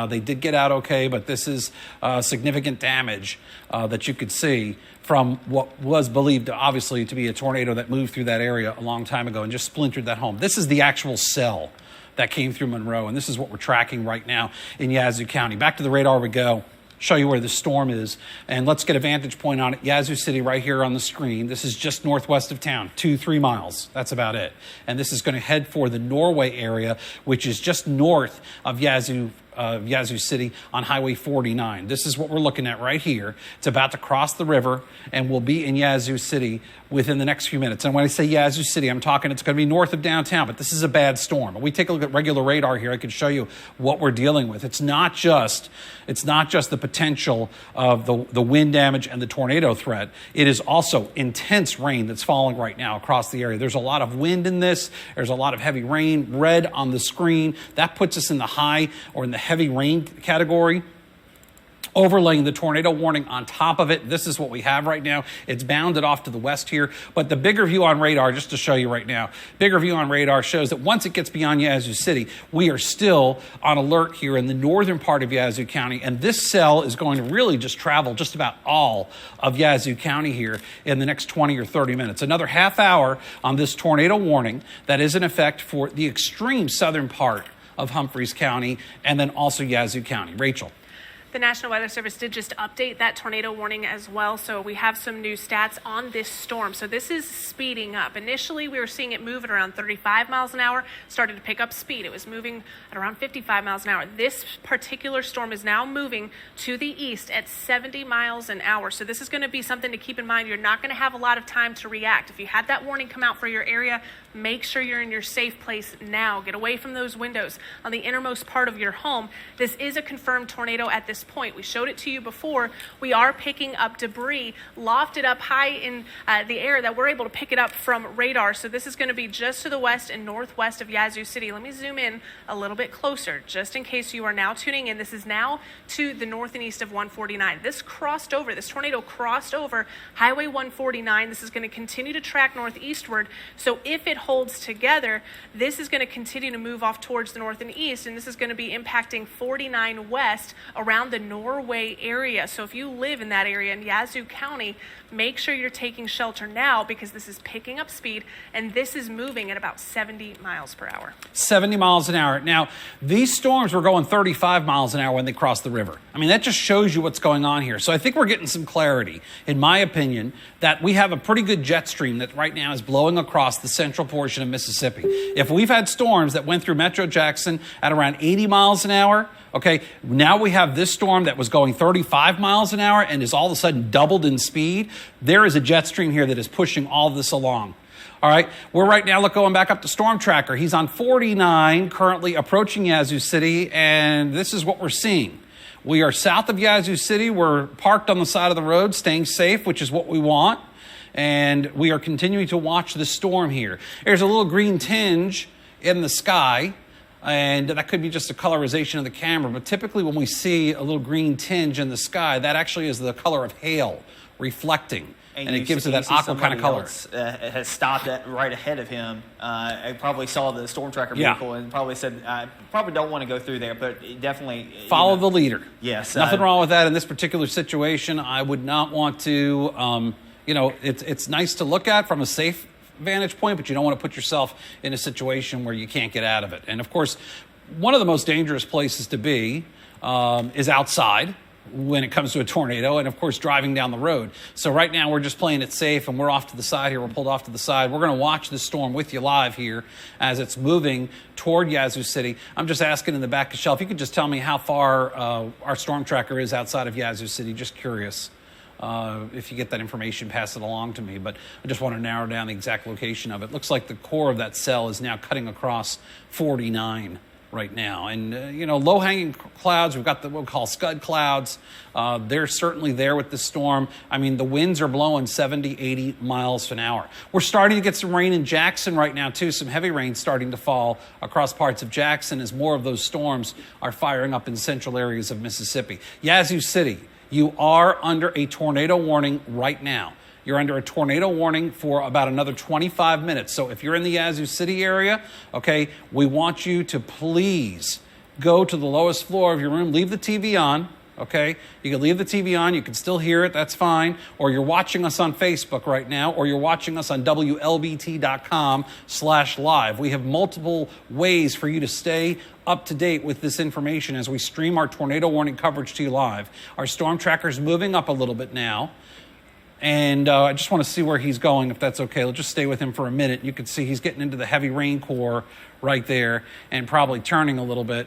They did get out okay, but this is significant damage that you could see from what was believed, obviously, to be a tornado that moved through that area a long time ago and just splintered that home. This is the actual cell that came through Monroe, and this is what we're tracking right now in Yazoo County. Back to the radar we go. Show you where the storm is, and let's get a vantage point on it. Yazoo City right here on the screen. This is just northwest of town, 2-3 miles. That's about it. And this is going to head for the Norway area, which is just north of Yazoo City on Highway 49. This is what we're looking at right here. It's about to cross the river and will be in Yazoo City within the next few minutes. And when I say Yazoo City, I'm talking it's going to be north of downtown, but this is a bad storm. When we take a look at regular radar here, I can show you what we're dealing with. It's not just the potential of the wind damage and the tornado threat. It is also intense rain that's falling right now across the area. There's a lot of wind in this. There's a lot of heavy rain. Red on the screen. That puts us in the high or in the heavy rain category. Overlaying the tornado warning on top of it. This is what we have right now. It's bounded off to the west here. But the bigger view on radar, just to show you right now, bigger view on radar shows that once it gets beyond Yazoo City, we are still on alert here in the northern part of Yazoo County. And this cell is going to really just travel just about all of Yazoo County here in the next 20 or 30 minutes. Another half hour on this tornado warning that is in effect for the extreme southern part of Humphreys County and then also Yazoo County. Rachel. The National Weather Service did just update that tornado warning as well, so we have some new stats on this storm. So this is speeding up. Initially, we were seeing it move at around 35 miles an hour, started to pick up speed. It was moving at around 55 miles an hour. This particular storm is now moving to the east at 70 miles an hour. So this is going to be something to keep in mind. You're not going to have a lot of time to react. If you had that warning come out for your area, make sure you're in your safe place now. Get away from those windows on the innermost part of your home. This is a confirmed tornado at this point. We showed it to you before. We are picking up debris lofted up high in the air that we're able to pick it up from radar. So this is going to be just to the west and northwest of Yazoo City. Let me zoom in a little bit closer, just in case you are now tuning in. This is now to the north and east of 149. This tornado crossed over Highway 149. This is going to continue to track northeastward. So if it holds together, this is going to continue to move off towards the north and east, and this is going to be impacting 49 west around the Norway area. So if you live in that area in Yazoo County, make sure you're taking shelter now because this is picking up speed and this is moving at about 70 miles per hour. 70 miles an hour. Now, these storms were going 35 miles an hour when they crossed the river. I mean, that just shows you what's going on here. So I think we're getting some clarity, in my opinion, that we have a pretty good jet stream that right now is blowing across the central portion of Mississippi. If we've had storms that went through Metro Jackson at around 80 miles an hour, okay, now we have this storm that was going 35 miles an hour and is all of a sudden doubled in speed. There is a jet stream here that is pushing all this along. All right, we're right now going back up to Storm Tracker. He's on 49, currently approaching Yazoo City, and this is what we're seeing. We are south of Yazoo City. We're parked on the side of the road, staying safe, which is what we want. and we are continuing to watch the storm here. There's a little green tinge in the sky, and that could be just a colorization of the camera, but typically when we see a little green tinge in the sky, that actually is the color of hail reflecting. And it gives it that aqua kind of color. Has stopped right ahead of him. I probably saw the storm tracker vehicle and probably said, I probably don't want to go through there, but definitely follow the leader. Yes. Nothing wrong with that in this particular situation. I would not want to, it's nice to look at from a safe vantage point, but you don't want to put yourself in a situation where you can't get out of it. And of course, one of the most dangerous places to be is outside when it comes to a tornado, and of course driving down the road. So right now we're just playing it safe, and we're off to the side here. We're pulled off to the side. We're going to watch this storm with you live here as it's moving toward Yazoo City. I'm just asking in the back of the shelf, you could just tell me how far our storm tracker is outside of Yazoo City. Just curious. If you get that information, pass it along to me. But I just want to narrow down the exact location of it. Looks like the core of that cell is now cutting across 49 right now. And, low-hanging clouds, we've got what we call scud clouds. They're certainly there with the storm. I mean, the winds are blowing 70, 80 miles an hour. We're starting to get some rain in Jackson right now, too. Some heavy rain starting to fall across parts of Jackson as more of those storms are firing up in central areas of Mississippi. Yazoo City, you are under a tornado warning right now. You're under a tornado warning for about another 25 minutes. So if you're in the Yazoo City area, okay, we want you to please go to the lowest floor of your room. Leave the TV on, okay? You can leave the TV on. You can still hear it. That's fine. Or you're watching us on Facebook right now, or you're watching us on WLBT.com/live. We have multiple ways for you to stay up to date with this information as we stream our tornado warning coverage to you live. Our storm tracker's moving up a little bit now. And I just want to see where he's going, if that's okay. Let's just stay with him for a minute. You can see he's getting into the heavy rain core right there and probably turning a little bit.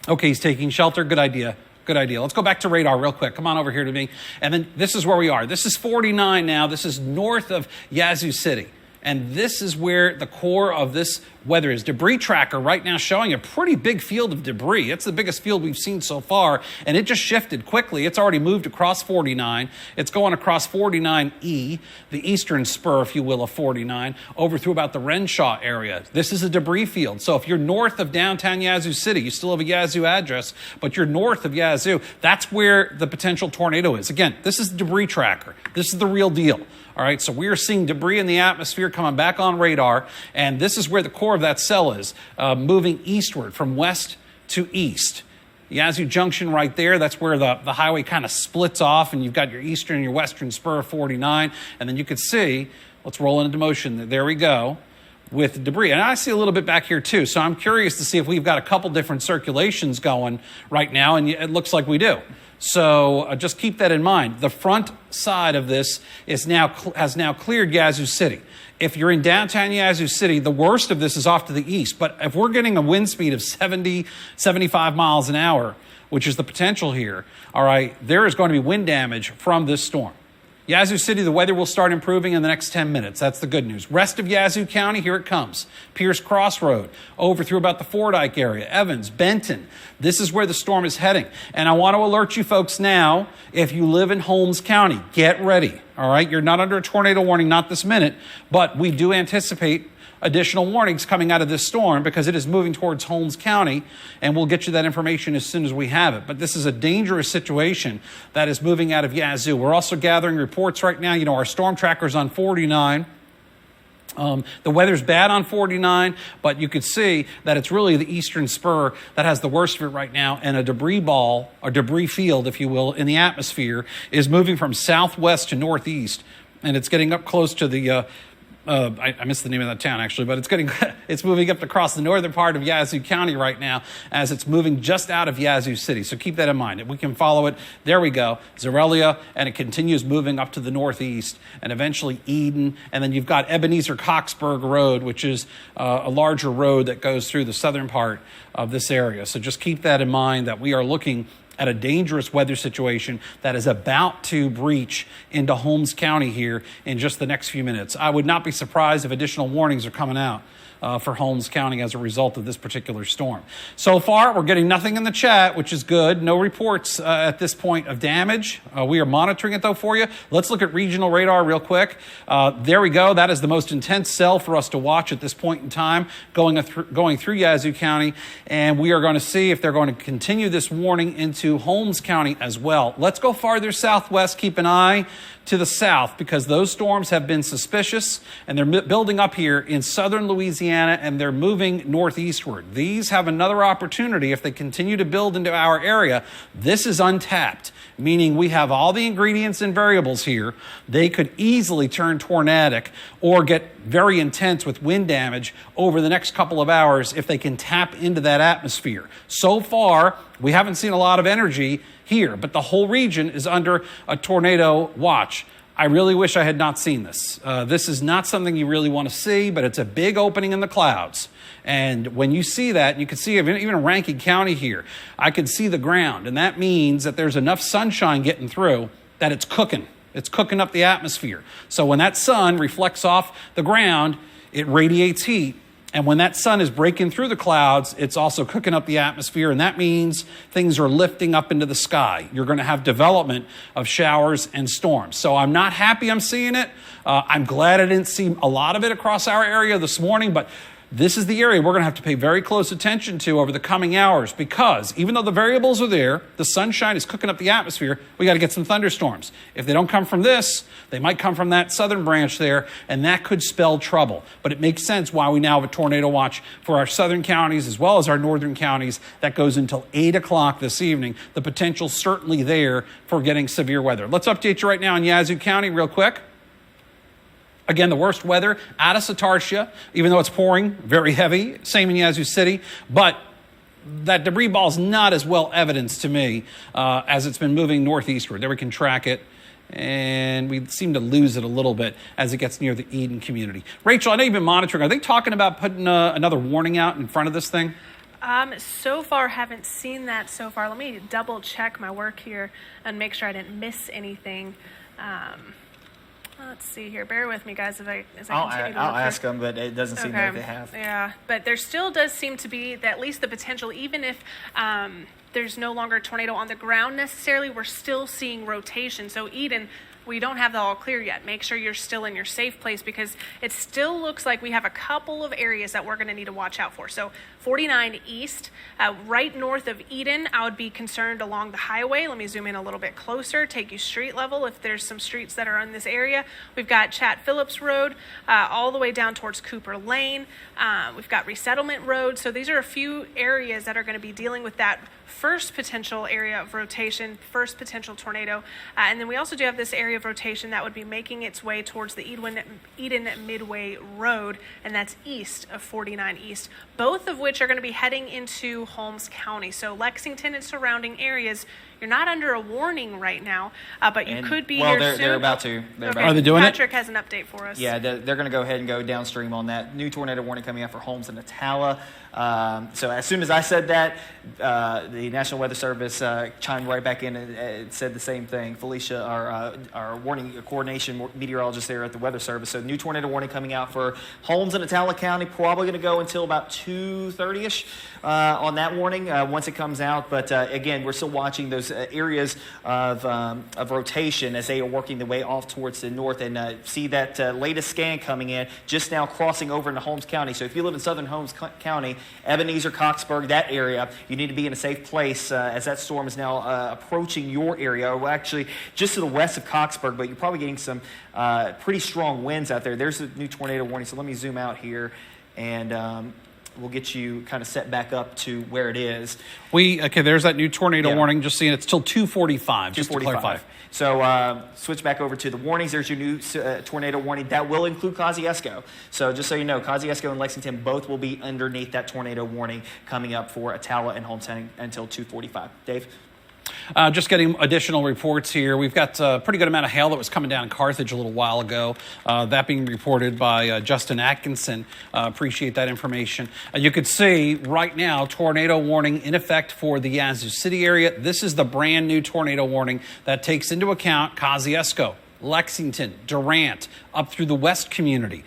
Okay, he's taking shelter. Good idea. Good idea. Let's go back to radar real quick. Come on over here to me. And then this is where we are. This is 49 now. This is north of Yazoo City. And this is where the core of this weather is. Debris tracker right now showing a pretty big field of debris. It's the biggest field we've seen so far, and it just shifted quickly. It's already moved across 49. It's going across 49E, the eastern spur, if you will, of 49, over through about the Renshaw area. This is a debris field. So if you're north of downtown Yazoo City, you still have a Yazoo address, but you're north of Yazoo, that's where the potential tornado is. Again, this is the debris tracker. This is the real deal. All right, so we are seeing debris in the atmosphere coming back on radar, and this is where the core of that cell is, moving eastward from west to east. Yazoo Junction right there, that's where the highway kind of splits off, and you've got your eastern and your western spur of 49, and then you can see, let's roll it into motion. There we go, with debris. And I see a little bit back here too, so I'm curious to see if we've got a couple different circulations going right now, and it looks like we do. So just keep that in mind. The front side of this has now cleared Yazoo City. If you're in downtown Yazoo City, the worst of this is off to the east. But if we're getting a wind speed of 70, 75 miles an hour, which is the potential here, all right, there is going to be wind damage from this storm. Yazoo City, the weather will start improving in the next 10 minutes. That's the good news. Rest of Yazoo County, here it comes. Pierce Crossroad, over through about the Fordyke area, Evans, Benton. This is where the storm is heading. And I want to alert you folks now, if you live in Holmes County, get ready. All right, you're not under a tornado warning, not this minute, but we do anticipate additional warnings coming out of this storm because it is moving towards Holmes County, and we'll get you that information as soon as we have it. But this is a dangerous situation that is moving out of Yazoo. We're also gathering reports right now. You know, our storm tracker's on 49. The weather's bad on 49, but you could see that it's really the eastern spur that has the worst of it right now, and a debris ball, or debris field, if you will, in the atmosphere is moving from southwest to northeast, and it's getting up close to the I missed the name of that town, actually, but it's moving up across the northern part of Yazoo County right now as it's moving just out of Yazoo City. So keep that in mind. If we can follow it, there we go, Zorelia, and it continues moving up to the northeast and eventually Eden. And then you've got Ebenezer-Coxburg Road, which is a larger road that goes through the southern part of this area. So just keep that in mind that we are looking at a dangerous weather situation that is about to breach into Holmes County here in just the next few minutes. I would not be surprised if additional warnings are coming out for Holmes County as a result of this particular storm. So far, we're getting nothing in the chat, which is good. No reports at this point of damage. We are monitoring it, though, for you. Let's look at regional radar real quick. There we go. That is the most intense cell for us to watch at this point in time going through Yazoo County, and we are going to see if they're going to continue this warning into Holmes County as well. Let's go farther southwest. Keep an eye to the south because those storms have been suspicious and they're building up here in southern Louisiana and they're moving northeastward. These have another opportunity if they continue to build into our area. This is untapped, meaning we have all the ingredients and variables here. They could easily turn tornadic or get very intense with wind damage over the next couple of hours if they can tap into that atmosphere. So far, we haven't seen a lot of energy here, but the whole region is under a tornado watch. I really wish I had not seen this. This is not something you really want to see, but it's a big opening in the clouds. And when you see that, you can see even in Rankin County here, I can see the ground. And that means that there's enough sunshine getting through that it's cooking. It's cooking up the atmosphere. So when that sun reflects off the ground, it radiates heat. And when that sun is breaking through the clouds, it's also cooking up the atmosphere, and that means things are lifting up into the sky. You're going to have development of showers and storms. So I'm not happy I'm seeing it. I'm glad I didn't see a lot of it across our area this morning, but this is the area we're going to have to pay very close attention to over the coming hours because even though the variables are there, the sunshine is cooking up the atmosphere, we got to get some thunderstorms. If they don't come from this, they might come from that southern branch there, and that could spell trouble. But it makes sense why we now have a tornado watch for our southern counties as well as our northern counties. That goes until 8 o'clock this evening. The potential certainly there for getting severe weather. Let's update you right now in Yazoo County real quick. Again, the worst weather out of Satartia, even though it's pouring very heavy, same in Yazoo City, but that debris ball is not as well evidenced to me as it's been moving northeastward. There we can track it, and we seem to lose it a little bit as it gets near the Eden community. Rachel, I know you've been monitoring. Are they talking about putting another warning out in front of this thing? So far, haven't seen that so far. Let me double check my work here and make sure I didn't miss anything. Let's see here. Bear with me, guys, as I continue to I'll look ask them, but it doesn't seem like they have. Yeah, but there still does seem to be at least the potential, even if there's no longer a tornado on the ground necessarily, we're still seeing rotation. So Eden, we don't have that all clear yet. Make sure you're still in your safe place because it still looks like we have a couple of areas that we're going to need to watch out for. So 49 East, right north of Eden, I would be concerned along the highway. Let me zoom in a little bit closer, take you street level if there's some streets that are in this area. We've got Chat Phillips Road all the way down towards Cooper Lane. We've got Resettlement Road. So these are a few areas that are going to be dealing with that first potential area of rotation, first potential tornado. And then we also do have this area of rotation that would be making its way towards the Eden Midway Road, and that's east of 49 East, both of which are going to be heading into Holmes County. So Lexington and surrounding areas, you're not under a warning right now, but you could be here soon. They're about to. Are they doing Patrick has an update for us. Yeah, they're going to go ahead and go downstream on that. New tornado warning coming out for Holmes and Atala. So as soon as I said that, the National Weather Service chimed right back in and said the same thing. Felicia, our warning coordination meteorologist there at the Weather Service. So new tornado warning coming out for Holmes and Atala County, probably going to go until about 2:30ish on that warning once it comes out. But again, we're still watching those areas of rotation as they are working their way off towards the north, and see that latest scan coming in just now crossing over into Holmes County. So if you live in southern Holmes County, Ebenezer, Coxburg, that area, you need to be in a safe place as that storm is now approaching your area, or actually just to the west of Coxburg, but you're probably getting some pretty strong winds out there. There's a new tornado warning, so let me zoom out here, and we'll get you kind of set back up to where it is. There's that new tornado warning. Just seeing it's till 2:45. Just to clarify. So switch back over to the warnings. There's your new tornado warning. That will include Kosciuszko. So just so you know, Kosciuszko and Lexington both will be underneath that tornado warning coming up for Atala and Holmes until 2:45. Dave? Just getting additional reports here. We've got a pretty good amount of hail that was coming down in Carthage a little while ago. That being reported by Justin Atkinson. Appreciate that information. You could see right now, tornado warning in effect for the Yazoo City area. This is the brand new tornado warning that takes into account Kosciuszko, Lexington, Durant, up through the West community.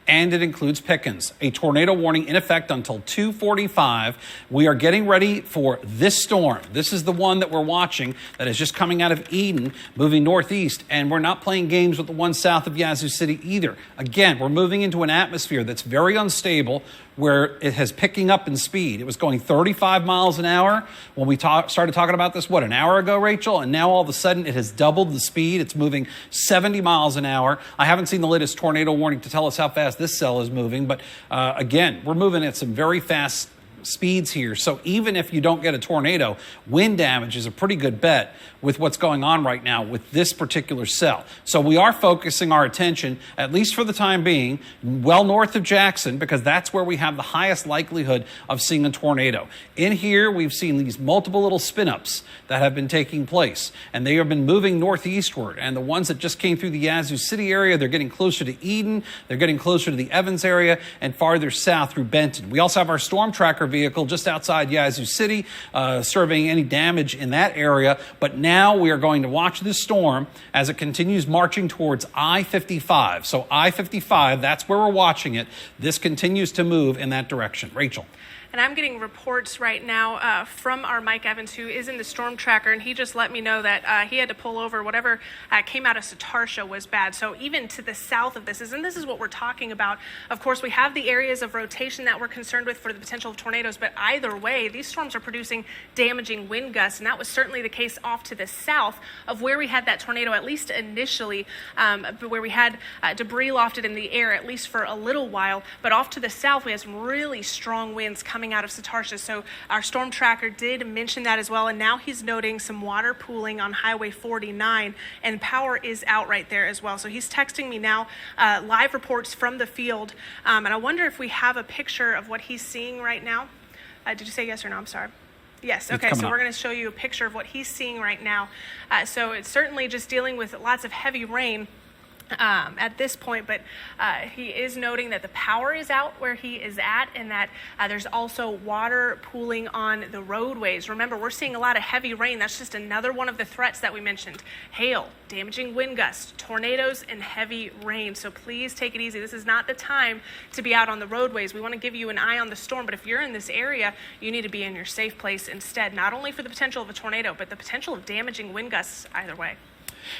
And it includes Pickens. A tornado warning in effect until 2:45. We are getting ready for this storm. This is the one that we're watching that is just coming out of Eden, moving northeast. And we're not playing games with the one south of Yazoo City either. Again, we're moving into an atmosphere that's very unstable, where it has picking up in speed. It was going 35 miles an hour when we started talking about this, an hour ago, Rachel? And now all of a sudden it has doubled the speed. It's moving 70 miles an hour. I haven't seen the latest tornado warning to tell us how fast this cell is moving, but again, we're moving at some very fast speeds here. So even if you don't get a tornado, wind damage is a pretty good bet with what's going on right now with this particular cell. So we are focusing our attention, at least for the time being, well north of Jackson, because that's where we have the highest likelihood of seeing a tornado. In here, we've seen these multiple little spin-ups that have been taking place, and they have been moving northeastward. And the ones that just came through the Yazoo City area, they're getting closer to Eden, they're getting closer to the Evans area, and farther south through Benton. We also have our storm tracker vehicle just outside Yazoo City, surveying any damage in that area. But now we are going to watch this storm as it continues marching towards I-55. So I-55, that's where we're watching it. This continues to move in that direction. Rachel. And I'm getting reports right now from our Mike Evans, who is in the storm tracker, and he just let me know that he had to pull over. Whatever came out of Satarsha was bad. So even to the south of this, and this is what we're talking about. Of course, we have the areas of rotation that we're concerned with for the potential of tornadoes, but either way, these storms are producing damaging wind gusts, and that was certainly the case off to the south of where we had that tornado, at least initially, where we had debris lofted in the air, at least for a little while. But off to the south, we had some really strong winds coming out of Satarsha. So our storm tracker did mention that as well. And now he's noting some water pooling on Highway 49, and power is out right there as well. So he's texting me now live reports from the field. And I wonder if we have a picture of what he's seeing right now. Did you say yes or no? I'm sorry. Yes. Okay. So we're going to show you a picture of what he's seeing right now. So it's certainly just dealing with lots of heavy rain at this point, but he is noting that the power is out where he is at, and that there's also water pooling on the roadways. Remember, we're seeing a lot of heavy rain. That's just another one of the threats that we mentioned. Hail, damaging wind gusts, tornadoes, and heavy rain. So please take it easy. This is not the time to be out on the roadways. We want to give you an eye on the storm, but if you're in this area, you need to be in your safe place instead, not only for the potential of a tornado, but the potential of damaging wind gusts either way.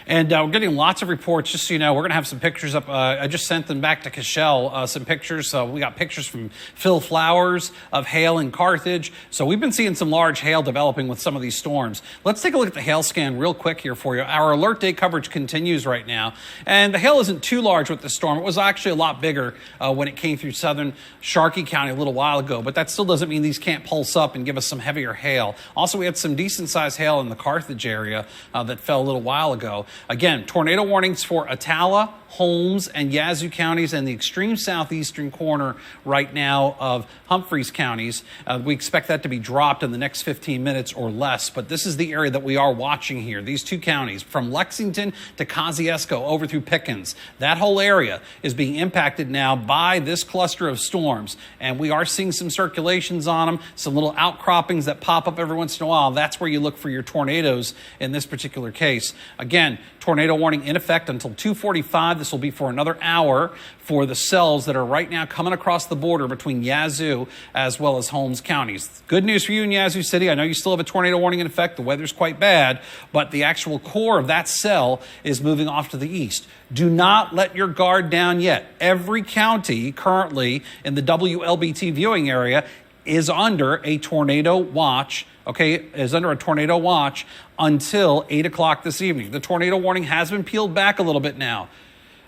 And we're getting lots of reports. Just so you know, we're going to have some pictures up. I just sent them back to Cashel, some pictures. We got pictures from Phil Flowers of hail in Carthage. So we've been seeing some large hail developing with some of these storms. Let's take a look at the hail scan real quick here for you. Our alert day coverage continues right now. And the hail isn't too large with the storm. It was actually a lot bigger when it came through southern Sharkey County a little while ago. But that still doesn't mean these can't pulse up and give us some heavier hail. Also, we had some decent-sized hail in the Carthage area that fell a little while ago. Again, tornado warnings for Attala, Holmes, and Yazoo counties and the extreme southeastern corner right now of Humphreys counties. We expect that to be dropped in the next 15 minutes or less, but this is the area that we are watching here. These two counties, from Lexington to Kosciuszko over through Pickens, that whole area is being impacted now by this cluster of storms, and we are seeing some circulations on them, some little outcroppings that pop up every once in a while. That's where you look for your tornadoes in this particular case. Again, tornado warning in effect until 2:45. This will be for another hour for the cells that are right now coming across the border between Yazoo as well as Holmes counties. Good news for you in Yazoo City. I know you still have a tornado warning in effect. The weather's quite bad, but the actual core of that cell is moving off to the east. Do not let your guard down yet. Every county currently in the WLBT viewing area is under a tornado watch. Is under a tornado watch until 8 o'clock this evening. The tornado warning has been peeled back a little bit now.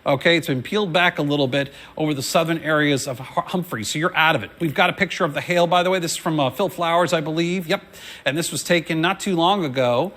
It's been peeled back a little bit over the southern areas of Humphreys, so you're out of it. We've got a picture of the hail, by the way. This is from Phil Flowers, I believe. Yep. And this was taken not too long ago.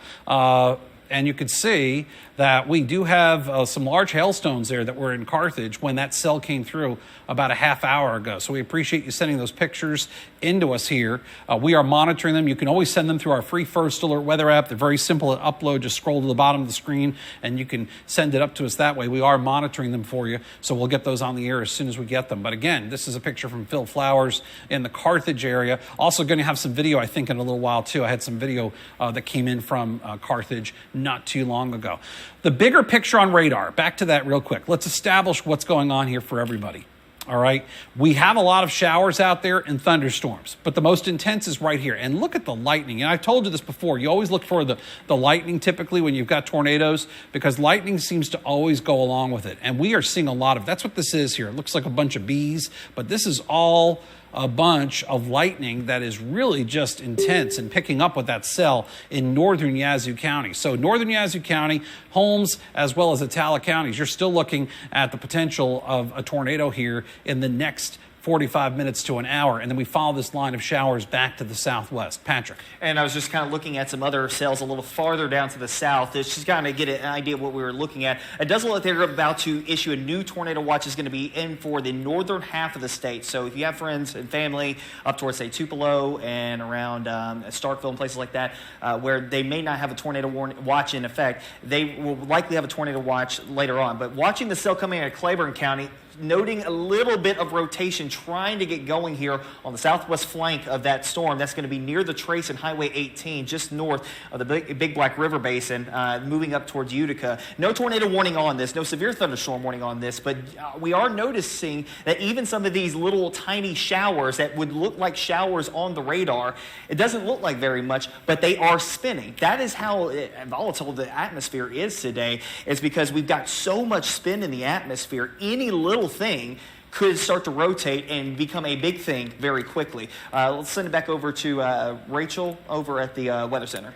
and you can see that we do have some large hailstones there that were in Carthage when that cell came through about a half hour ago. So we appreciate you sending those pictures into us here. We are monitoring them. You can always send them through our free First Alert weather app. They're very simple to upload. Just scroll to the bottom of the screen and you can send it up to us that way. We are monitoring them for you, so we'll get those on the air as soon as we get them. But again, this is a picture from Phil Flowers in the Carthage area. Also going to have some video, I think, in a little while too. I had some video that came in from Carthage not too long ago. The bigger picture on radar, back to that real quick. Let's establish what's going on here for everybody. All right. We have a lot of showers out there and thunderstorms, but the most intense is right here. And look at the lightning. And I've told you this before. You always look for the lightning typically when you've got tornadoes, because lightning seems to always go along with it. And we are seeing a lot of, that's what this is here. It looks like a bunch of bees, but this is all a bunch of lightning that is really just intense and picking up with that cell in northern Yazoo County. So northern Yazoo County, Holmes, as well as Atala counties, you're still looking at the potential of a tornado here in the next 45 minutes to an hour, and then we follow this line of showers back to the southwest. Patrick. And I was just kind of looking at some other cells a little farther down to the south. It's just kind of get an idea of what we were looking at. It does look like they're about to issue a new tornado watch. Is going to be in for the northern half of the state. So if you have friends and family up towards, say, Tupelo and around Starkville and places like that, where they may not have a tornado watch in effect, they will likely have a tornado watch later on. But watching the cell coming out of Claiborne County, noting a little bit of rotation trying to get going here on the southwest flank of that storm. That's going to be near the Trace and Highway 18, just north of the Big Black River Basin, moving up towards Utica. No tornado warning on this, no severe thunderstorm warning on this, but we are noticing that even some of these little tiny showers that would look like showers on the radar, it doesn't look like very much, but they are spinning. That is how volatile the atmosphere is today, is because we've got so much spin in the atmosphere. Any little thing could start to rotate and become a big thing very quickly. Let's send it back over to Rachel over at the Weather Center.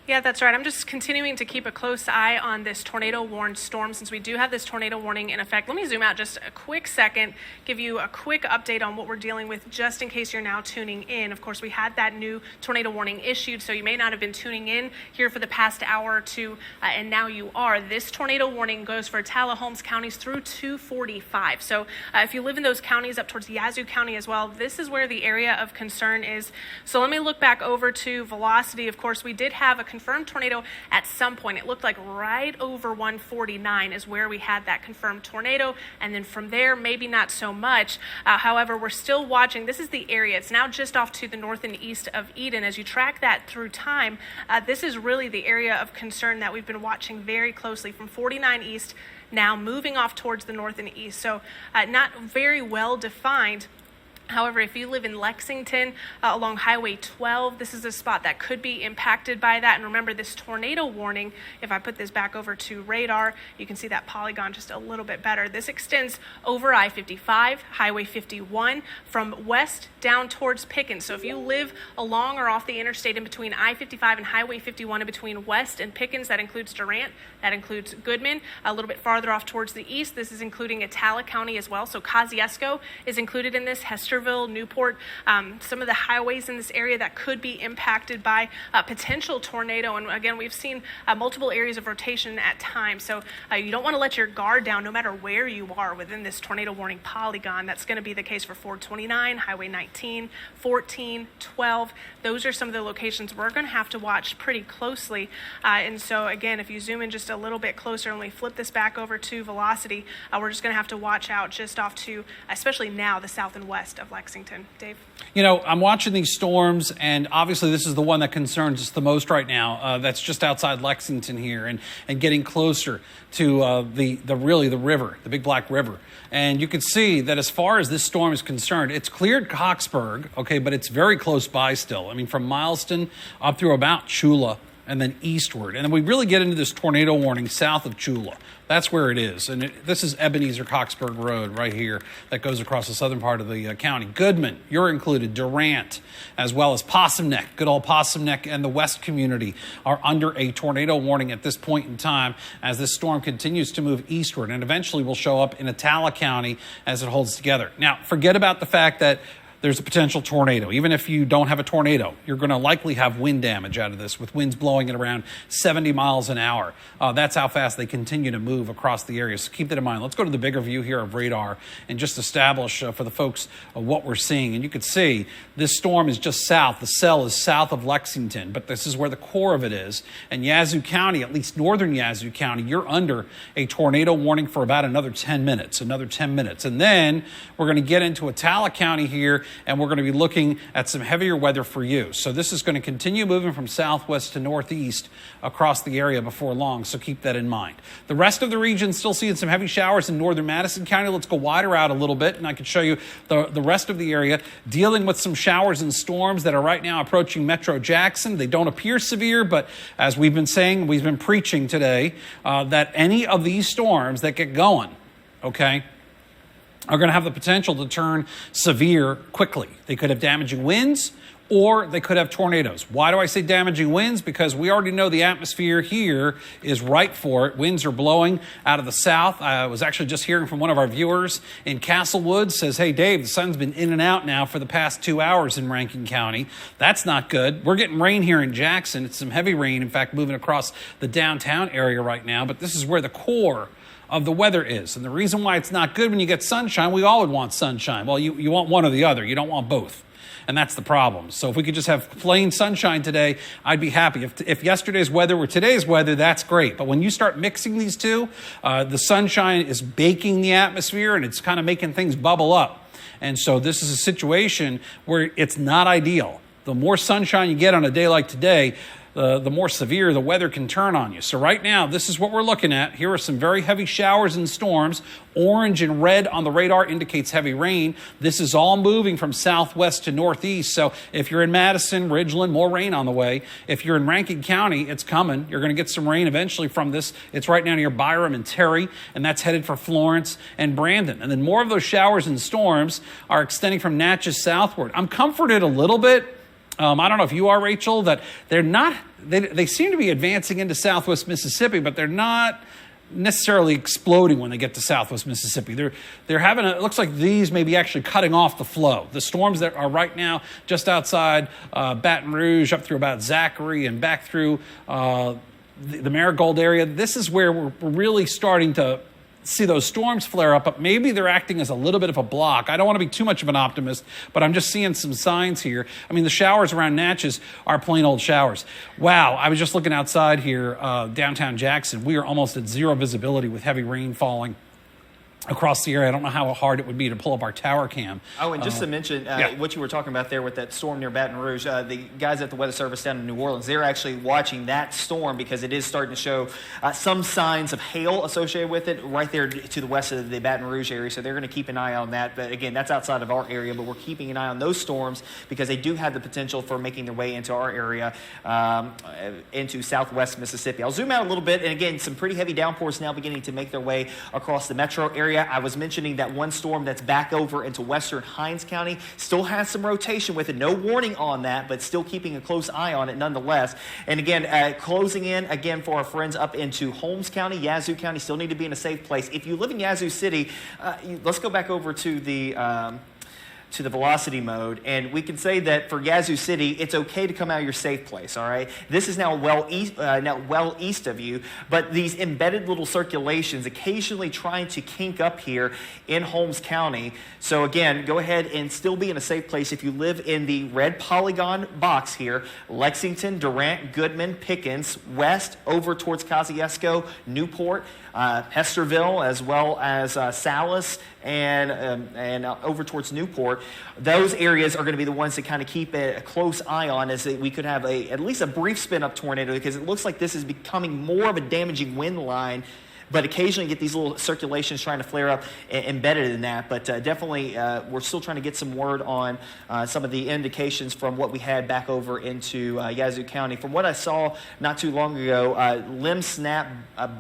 Yeah, that's right. I'm just continuing to keep a close eye on this tornado-warned storm since we do have this tornado warning in effect. Let me zoom out just a quick second, give you a quick update on what we're dealing with just in case you're now tuning in. Of course, we had that new tornado warning issued, so you may not have been tuning in here for the past hour or two, and now you are. This tornado warning goes for Atala, Holmes counties through 2:45. So if you live in those counties up towards Yazoo County as well, this is where the area of concern is. So let me look back over to velocity. Of course, we did have a confirmed tornado at some point. It looked like right over 149 is where we had that confirmed tornado, and then from there maybe not so much. However, we're still watching. This is the area. It's now just off to the north and east of Eden. As you track that through time, this is really the area of concern that we've been watching very closely from 49 east now moving off towards the north and east. So not very well defined. However, if you live in Lexington along Highway 12, this is a spot that could be impacted by that. And remember, this tornado warning, if I put this back over to radar, you can see that polygon just a little bit better. This extends over I-55, Highway 51, from west down towards Pickens. So if you live along or off the interstate in between I-55 and Highway 51, in between West and Pickens, that includes Durant, that includes Goodman. A little bit farther off towards the east, this is including Atala County as well. So Kosciuszko is included in this, Hesterville, Newport, some of the highways in this area that could be impacted by a potential tornado. And again, we've seen multiple areas of rotation at times. So you don't want to let your guard down no matter where you are within this tornado warning polygon. That's going to be the case for 429, Highway 19, 14, 12. Those are some of the locations we're going to have to watch pretty closely. And so again, if you zoom in just a little bit closer and we flip this back over to velocity, we're just going to have to watch out just off to, especially now, the south and west of Lexington. Dave? You know, I'm watching these storms, and obviously this is the one that concerns us the most right now. That's just outside Lexington here and getting closer to the river, the Big Black River. And you can see that as far as this storm is concerned, it's cleared Coxburg, okay, but it's very close by still. I mean, from Mileston up through about Chula and then eastward. And then we really get into this tornado warning south of Chula. That's where it is. And this is Ebenezer Coxburg Road right here that goes across the southern part of the county. Goodman, you're included. Durant, as well as Possum Neck. Good old Possum Neck and the West community are under a tornado warning at this point in time as this storm continues to move eastward and eventually will show up in Atala County as it holds together. Now, forget about the fact that there's a potential tornado. Even if you don't have a tornado, you're going to likely have wind damage out of this, with winds blowing at around 70 miles an hour. That's how fast they continue to move across the area. So keep that in mind. Let's go to the bigger view here of radar and just establish for the folks what we're seeing. And you can see this storm is just south. The cell is south of Lexington, but this is where the core of it is. And Yazoo County, at least northern Yazoo County, you're under a tornado warning for about another 10 minutes. And then we're going to get into Attala County here, and we're going to be looking at some heavier weather for you. So this is going to continue moving from southwest to northeast across the area before long, so keep that in mind. The rest of the region still seeing some heavy showers in northern Madison County. Let's go wider out a little bit, and I can show you the rest of the area dealing with some showers and storms that are right now approaching Metro Jackson. They don't appear severe, but as we've been saying, we've been preaching today, that any of these storms that get going, okay, are going to have the potential to turn severe quickly. They could have damaging winds, or they could have tornadoes. Why do I say damaging winds? Because we already know the atmosphere here is ripe for it. Winds are blowing out of the south. I was actually just hearing from one of our viewers in Castlewood, says, hey, Dave, the sun's been in and out now for the past 2 hours in Rankin County. That's not good. We're getting rain here in Jackson. It's some heavy rain, in fact, moving across the downtown area right now. But this is where the core of the weather is. And the reason why it's not good when you get sunshine, we all would want sunshine. Well, you want one or the other. You don't want both. And that's the problem. So if we could just have plain sunshine today, I'd be happy. If yesterday's weather were today's weather, that's great. But when you start mixing these two, the sunshine is baking the atmosphere and it's kind of making things bubble up. And so this is a situation where it's not ideal. The more sunshine you get on a day like today, the more severe the weather can turn on you. So right now, this is what we're looking at. Here are some very heavy showers and storms. Orange and red on the radar indicates heavy rain. This is all moving from southwest to northeast. So if you're in Madison, Ridgeland, more rain on the way. If you're in Rankin County, it's coming. You're going to get some rain eventually from this. It's right now near Byram and Terry, and that's headed for Florence and Brandon. And then more of those showers and storms are extending from Natchez southward. I'm comforted a little bit. I don't know if you are, Rachel, that they're not, they seem to be advancing into southwest Mississippi, but they're not necessarily exploding when they get to southwest Mississippi. They're having it looks like these may be actually cutting off the flow. The storms that are right now just outside Baton Rouge, up through about Zachary and back through the Marigold area, this is where we're really starting to see those storms flare up, but maybe they're acting as a little bit of a block. I don't want to be too much of an optimist, but I'm just seeing some signs here. I mean, the showers around Natchez are plain old showers. Wow, I was just looking outside here, downtown Jackson. We are almost at zero visibility with heavy rain falling across the area. I don't know how hard it would be to pull up our tower cam. Oh, and just to mention what you were talking about there with that storm near Baton Rouge, the guys at the Weather Service down in New Orleans, they're actually watching that storm because it is starting to show some signs of hail associated with it right there to the west of the Baton Rouge area. So they're going to keep an eye on that. But again, that's outside of our area, but we're keeping an eye on those storms because they do have the potential for making their way into our area, into southwest Mississippi. I'll zoom out a little bit. And again, some pretty heavy downpours now beginning to make their way across the metro area. I was mentioning that one storm that's back over into western Hinds County still has some rotation with it. No warning on that, but still keeping a close eye on it nonetheless. And again, closing in again for our friends up into Holmes County, Yazoo County, still need to be in a safe place. If you live in Yazoo City, let's go back over to the velocity mode, and we can say that for Yazoo City, it's okay to come out of your safe place, all right? This is now well east of you, but these embedded little circulations occasionally trying to kink up here in Holmes County. So again, go ahead and still be in a safe place if you live in the red polygon box here, Lexington, Durant, Goodman, Pickens, west over towards Kosciuszko, Newport, Hesterville, as well as Salis, and over towards Newport. Those areas are going to be the ones to kind of keep a close eye on, as we could have at least a brief spin-up tornado, because it looks like this is becoming more of a damaging wind line, but occasionally get these little circulations trying to flare up embedded in that. But definitely, we're still trying to get some word on some of the indications from what we had back over into Yazoo County. From what I saw not too long ago, limb snap,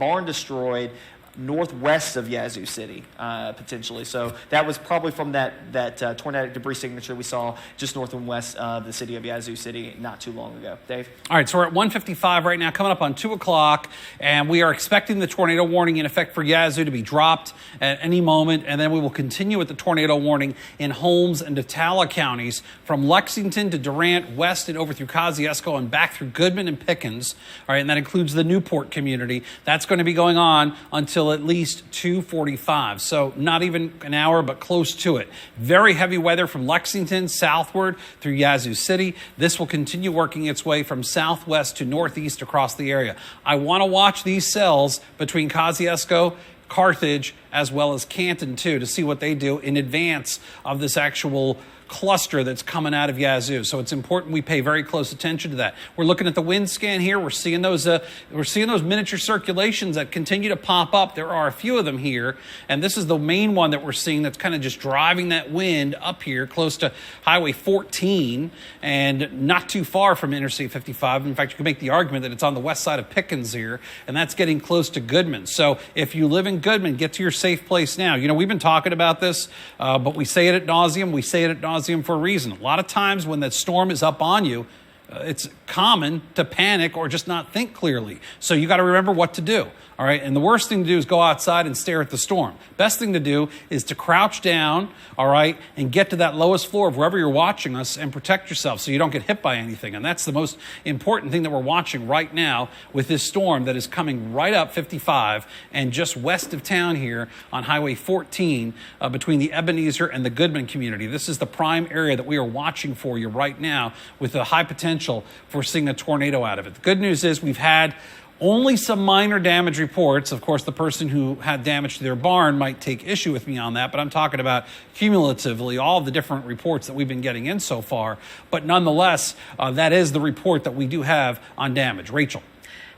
barn destroyed, northwest of Yazoo City, potentially. So that was probably from that tornadic debris signature we saw just north and west of the city of Yazoo City not too long ago. Dave? All right, so we're at 1:55 right now, coming up on 2 o'clock, and we are expecting the tornado warning in effect for Yazoo to be dropped at any moment, and then we will continue with the tornado warning in Holmes and Detallah counties from Lexington to Durant, west and over through Kosciuszko and back through Goodman and Pickens. All right, and that includes the Newport community. That's going to be going on until at least 2:45, so not even an hour, but close to it. Very heavy weather from Lexington southward through Yazoo City. This will continue working its way from southwest to northeast across the area. I want to watch these cells between Kosciuszko, Carthage, as well as Canton, too, to see what they do in advance of this actual cluster that's coming out of Yazoo. So it's important we pay very close attention to that. We're looking at the wind scan here. We're seeing those miniature circulations that continue to pop up. There are a few of them here, and this is the main one that we're seeing that's kind of just driving that wind up here close to Highway 14 and not too far from Interstate 55. In fact, you can make the argument that it's on the west side of Pickens here, and that's getting close to Goodman. So if you live in Goodman, get to your safe place now. You know, we've been talking about this, but we say it at nauseum. We say it at nauseum for a reason. A lot of times when that storm is up on you, it's common to panic or just not think clearly. So you got to remember what to do. All right. And the worst thing to do is go outside and stare at the storm. Best thing to do is to crouch down. All right. And get to that lowest floor of wherever you're watching us and protect yourself so you don't get hit by anything. And that's the most important thing that we're watching right now with this storm that is coming right up 55 and just west of town here on Highway 14 between the Ebenezer and the Goodman community. This is the prime area that we are watching for you right now with a high potential for seeing a tornado out of it. The good news is we've had only some minor damage reports. Of course, the person who had damage to their barn might take issue with me on that, but I'm talking about cumulatively all of the different reports that we've been getting in so far. But nonetheless, that is the report that we do have on damage. Rachel.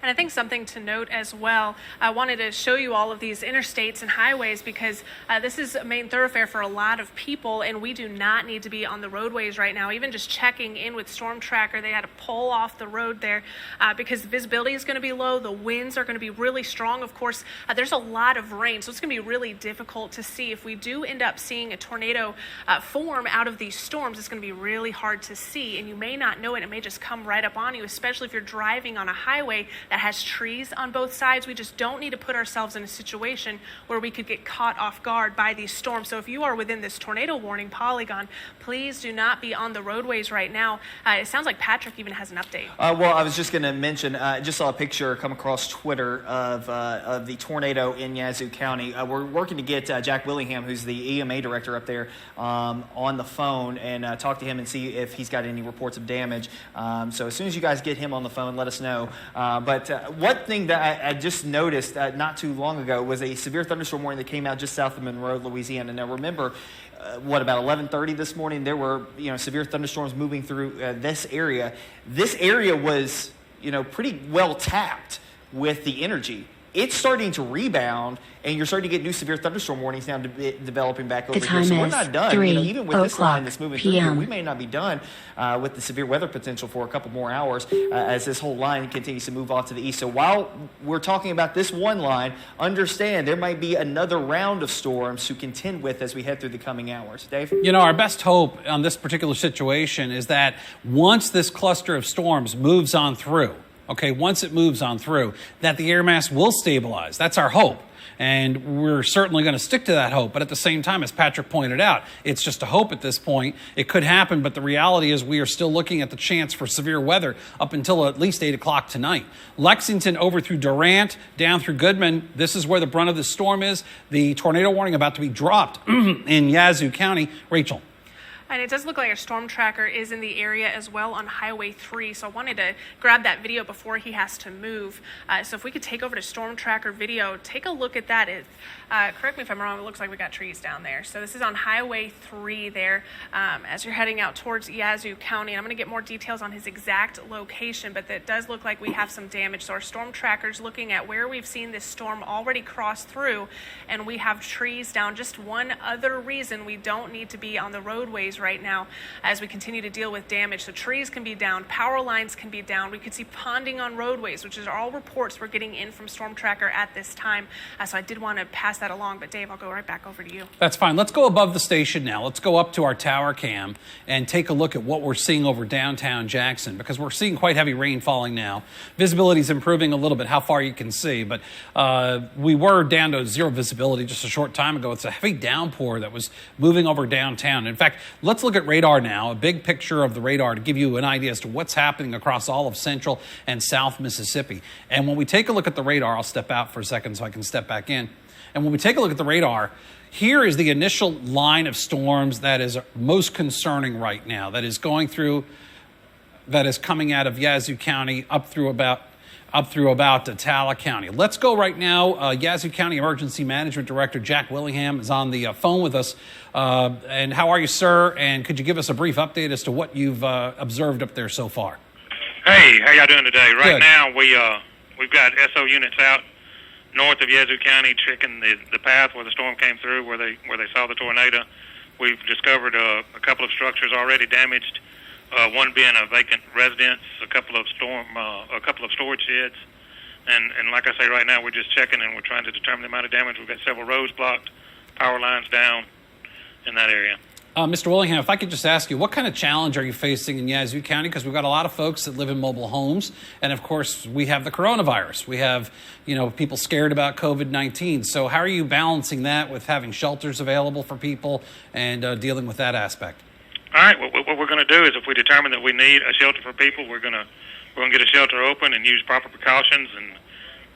And I think something to note as well, I wanted to show you all of these interstates and highways because this is a main thoroughfare for a lot of people, and we do not need to be on the roadways right now. Even just checking in with Storm Tracker, they had to pull off the road there because the visibility is going to be low. The winds are going to be really strong. Of course, there's a lot of rain, so it's going to be really difficult to see. If we do end up seeing a tornado form out of these storms, it's going to be really hard to see, and you may not know it. It may just come right up on you, especially if you're driving on a highway that has trees on both sides. We just don't need to put ourselves in a situation where we could get caught off guard by these storms. So if you are within this tornado warning polygon, please do not be on the roadways right now. It sounds like Patrick even has an update. Well, I was just going to mention, I just saw a picture come across Twitter of the tornado in Yazoo County. We're working to get Jack Willingham, who's the EMA director up there, on the phone and talk to him and see if he's got any reports of damage. So as soon as you guys get him on the phone, let us know. But one thing that I just noticed not too long ago was a severe thunderstorm warning that came out just south of Monroe, Louisiana. Now remember, about 11:30 this morning, there were severe thunderstorms moving through this area. This area was pretty well tapped with the energy. It's starting to rebound, and you're starting to get new severe thunderstorm warnings now developing back over here. So we're not done. Even with this line that's moving through here, we may not be done with the severe weather potential for a couple more hours as this whole line continues to move off to the east. So while we're talking about this one line, understand there might be another round of storms to contend with as we head through the coming hours. Dave? Our best hope on this particular situation is that once this cluster of storms moves on through, once it moves on through, that the air mass will stabilize. That's our hope. And we're certainly going to stick to that hope. But at the same time, as Patrick pointed out, it's just a hope at this point. It could happen, but the reality is we are still looking at the chance for severe weather up until at least 8 o'clock tonight. Lexington over through Durant, down through Goodman. This is where the brunt of the storm is. The tornado warning about to be dropped in Yazoo County. Rachel. And it does look like our storm tracker is in the area as well on Highway 3. So I wanted to grab that video before he has to move. So if we could take over to storm tracker video, take a look at that. Correct me if I'm wrong, it looks like we got trees down there. So this is on Highway 3 there as you're heading out towards Yazoo County. And I'm going to get more details on his exact location, but it does look like we have some damage. So our storm tracker's looking at where we've seen this storm already cross through, and we have trees down. Just one other reason we don't need to be on the roadways right now as we continue to deal with damage. So trees can be down, power lines can be down. We could see ponding on roadways, which is all reports we're getting in from Storm Tracker at this time. So I did want to pass that along. But Dave, I'll go right back over to you. That's fine. Let's go above the station now. Let's go up to our tower cam and take a look at what we're seeing over downtown Jackson, because we're seeing quite heavy rain falling now. Visibility is improving a little bit, how far you can see, but we were down to zero visibility just a short time ago. It's a heavy downpour that was moving over downtown. In fact, let's look at radar now, a big picture of the radar to give you an idea as to what's happening across all of central and south Mississippi. And when we take a look at the radar, I'll step out for a second so I can step back in. And when we take a look at the radar, here is the initial line of storms that is most concerning right now, that is going through, that is coming out of Yazoo County up through about Tala County. Let's go right now. Yazoo County Emergency Management Director Jack Willingham is on the phone with us. And how are you, sir? And could you give us a brief update as to what you've observed up there so far? Hey, how y'all doing today? Right Good. now, we've got SO units out north of Yazoo County checking the path where the storm came through, where they saw the tornado. We've discovered a couple of structures already damaged. One being a vacant residence, a couple of storage sheds, and like I say, right now we're just checking and we're trying to determine the amount of damage. We've got several roads blocked, power lines down in that area. Mr. Willingham, if I could just ask you, what kind of challenge are you facing in Yazoo County? Because we've got a lot of folks that live in mobile homes, and of course we have the coronavirus. We have, people scared about COVID-19. So how are you balancing that with having shelters available for people and dealing with that aspect? All right. What we're going to do is, if we determine that we need a shelter for people, we're going to get a shelter open and use proper precautions and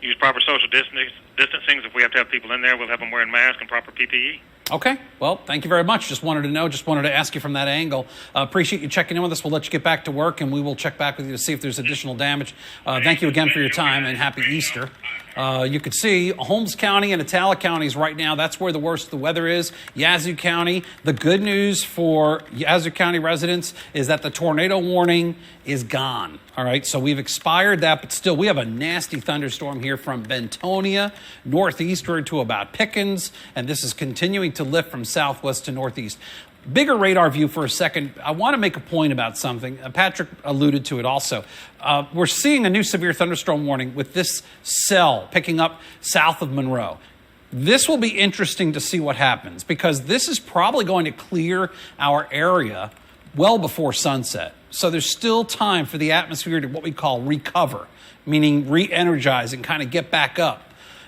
use proper social distancing. If we have to have people in there, we'll have them wearing masks and proper PPE. Okay. Well, thank you very much. Just wanted to ask you from that angle. Appreciate you checking in with us. We'll let you get back to work, and we will check back with you to see if there's additional damage. Thank you again for your time, and happy Easter. You could see Holmes County and Atala counties right now. That's where the worst of the weather is. Yazoo County. The good news for Yazoo County residents is that the tornado warning is gone. All right, so we've expired that, but still we have a nasty thunderstorm here from Bentonia northeastward to about Pickens, and this is continuing to lift from southwest to northeast. Bigger radar view for a second. I want to make a point about something. Patrick alluded to it also. We're seeing a new severe thunderstorm warning with this cell picking up south of Monroe. This will be interesting to see what happens, because this is probably going to clear our area well before sunset. So there's still time for the atmosphere to what we call recover, meaning re-energize and kind of get back up.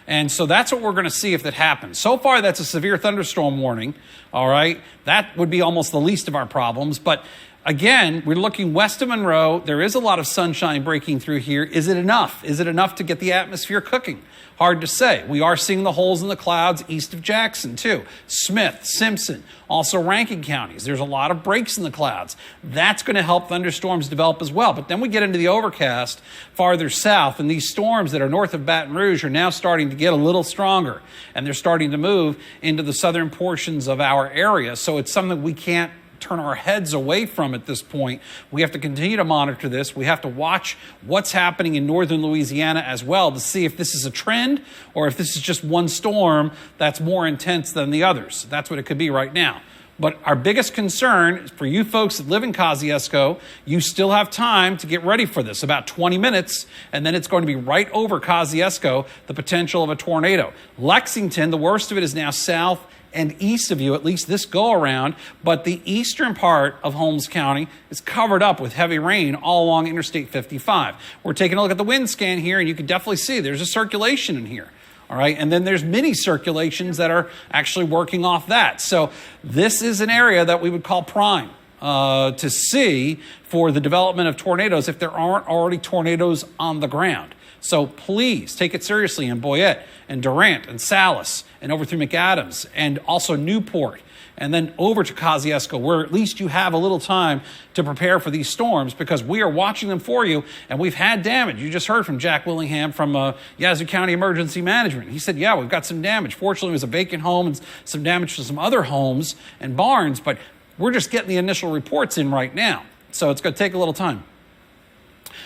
And so that's what we're going to see if that happens. So far, that's a severe thunderstorm warning, all right? That would be almost the least of our problems. But again, we're looking west of Monroe. There is a lot of sunshine breaking through here. Is it enough? Is it enough to get the atmosphere cooking? Hard to say. We are seeing the holes in the clouds east of Jackson, too. Smith, Simpson, also Rankin counties. There's a lot of breaks in the clouds. That's going to help thunderstorms develop as well. But then we get into the overcast farther south, and these storms that are north of Baton Rouge are now starting to get a little stronger, and they're starting to move into the southern portions of our area. So it's something we can't turn our heads away from at this point. We have to continue to monitor this. We have to watch what's happening in northern Louisiana as well to see if this is a trend or if this is just one storm that's more intense than the others. That's what it could be right now. But our biggest concern for you folks that live in Kosciuszko, you still have time to get ready for this, about 20 minutes, and then it's going to be right over Kosciuszko, the potential of a tornado. Lexington, the worst of it is now south and east of you, at least this go-around, but the eastern part of Holmes County is covered up with heavy rain all along Interstate 55. We're taking a look at the wind scan here, and you can definitely see there's a circulation in here. All right, and then there's mini circulations that are actually working off that. So this is an area that we would call prime to see for the development of tornadoes if there aren't already tornadoes on the ground. So please take it seriously in Boyette and Durant and Salis and over through McAdams and also Newport and then over to Kosciuszko, where at least you have a little time to prepare for these storms, because we are watching them for you, and we've had damage. You just heard from Jack Willingham from Yazoo County Emergency Management. He said, yeah, we've got some damage. Fortunately, it was a vacant home and some damage to some other homes and barns, but we're just getting the initial reports in right now. So it's going to take a little time.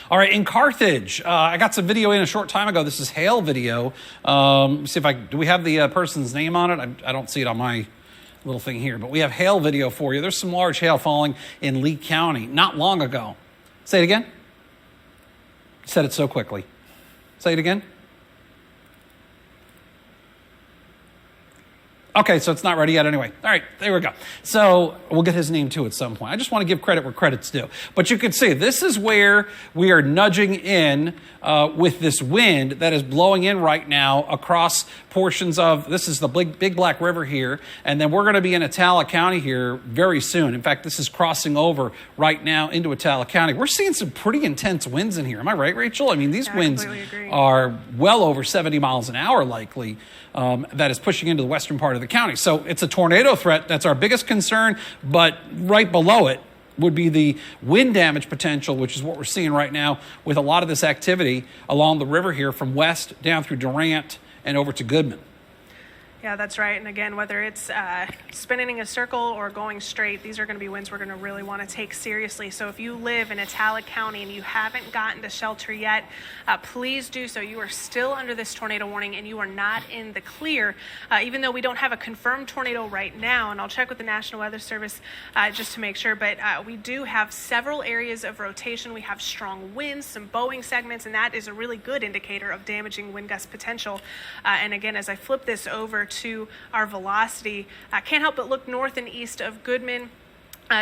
All right, in Carthage, I got some video in a short time ago. This is hail video. See if do we have the person's name on it? I don't see it on my little thing here, but we have hail video for you. There's some large hail falling in Lee County not long ago. Say it again. Said it so quickly. Say it again. Okay, so it's not ready yet anyway. All right, there we go. So we'll get his name too at some point. I just want to give credit where credit's due. But you can see this is where we are nudging in with this wind that is blowing in right now across portions of, this is the Big Black River here, and then we're going to be in Atala County here very soon. In fact, this is crossing over right now into Atala County. We're seeing some pretty intense winds in here. Am I right, Rachel? I mean, these winds are well over 70 miles an hour likely. That is pushing into the western part of the county. So it's a tornado threat. That's our biggest concern. But right below it would be the wind damage potential, which is what we're seeing right now with a lot of this activity along the river here from west down through Durant and over to Goodman. Yeah, that's right. And again, whether it's spinning a circle or going straight, these are going to be winds we're going to really want to take seriously. So if you live in Atala County and you haven't gotten to shelter yet, please do so. You are still under this tornado warning and you are not in the clear, even though we don't have a confirmed tornado right now. And I'll check with the National Weather Service just to make sure. But we do have several areas of rotation. We have strong winds, some bowing segments, and that is a really good indicator of damaging wind gust potential. And again, as I flip this over to our velocity, I can't help but look north and east of Goodman.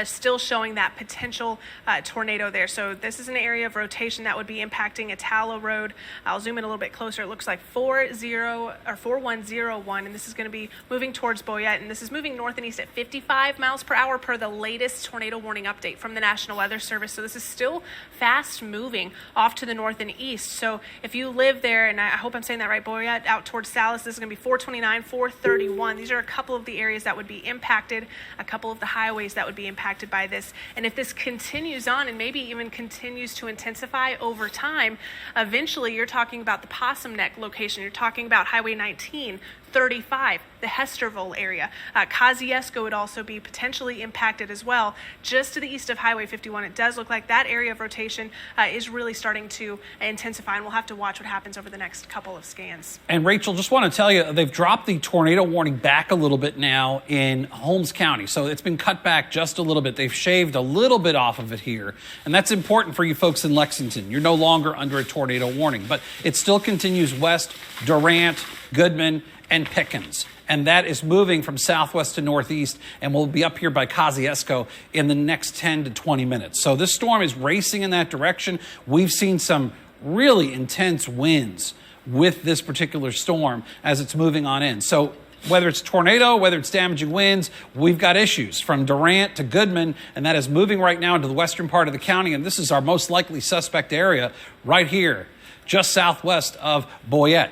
Still showing that potential tornado there. So this is an area of rotation that would be impacting Atala Road. I'll zoom in a little bit closer. It looks like 4101, and this is going to be moving towards Boyette, and this is moving north and east at 55 miles per hour per the latest tornado warning update from the National Weather Service. So this is still fast moving off to the north and east. So if you live there, and I hope I'm saying that right, Boyette, out towards Salis, this is going to be 429, 431. These are a couple of the areas that would be impacted, a couple of the highways that would be impacted by this. And if this continues on and maybe even continues to intensify over time, eventually you're talking about the Possum Neck location. You're talking about Highway 19, 35, the Hesterville area. Kosciuszko would also be potentially impacted as well. Just to the east of Highway 51, it does look like that area of rotation is really starting to intensify, and we'll have to watch what happens over the next couple of scans. And Rachel, just want to tell you, they've dropped the tornado warning back a little bit now in Holmes County. So it's been cut back just a little bit. They've shaved a little bit off of it here. And that's important for you folks in Lexington. You're no longer under a tornado warning, but it still continues west, Durant, Goodman, and Pickens. And that is moving from southwest to northeast and will be up here by Kosciuszko in the next 10 to 20 minutes. So this storm is racing in that direction. We've seen some really intense winds with this particular storm as it's moving on in. So whether it's tornado, whether it's damaging winds, we've got issues from Durant to Goodman, and that is moving right now into the western part of the county. And this is our most likely suspect area right here, just southwest of Boyette.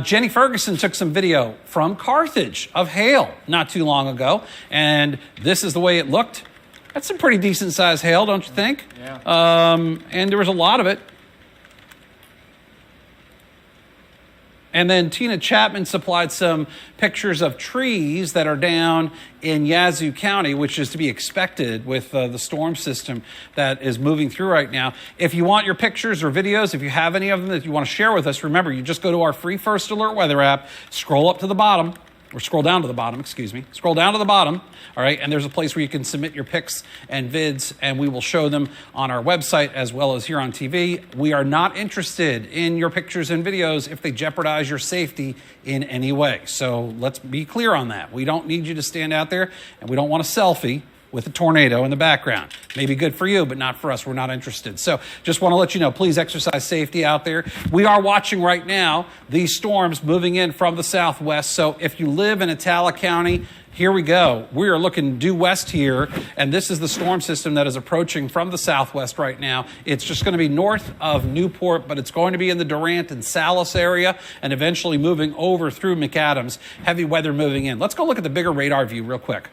Jenny Ferguson took some video from Carthage of hail not too long ago, and this is the way it looked. That's some pretty decent sized hail, don't you think? Yeah. And there was a lot of it. And then Tina Chapman supplied some pictures of trees that are down in Yazoo County, which is to be expected with the storm system that is moving through right now. If you want your pictures or videos, if you have any of them that you want to share with us, remember, you just go to our free First Alert weather app, scroll up to the bottom, or scroll down to the bottom, Scroll down to the bottom, all right? And there's a place where you can submit your pics and vids, and we will show them on our website as well as here on TV. We are not interested in your pictures and videos if they jeopardize your safety in any way. So let's be clear on that. We don't need you to stand out there, and we don't want a selfie with a tornado in the background. Maybe good for you, but not for us. We're not interested. So just want to let you know, please exercise safety out there. We are watching right now these storms moving in from the southwest. So if you live in Atala County, here we go. We are looking due west here, and this is the storm system that is approaching from the southwest right now. It's just going to be north of Newport, but it's going to be in the Durant and Salis area and eventually moving over through McAdams. Heavy weather moving in. Let's go look at the bigger radar view real quick.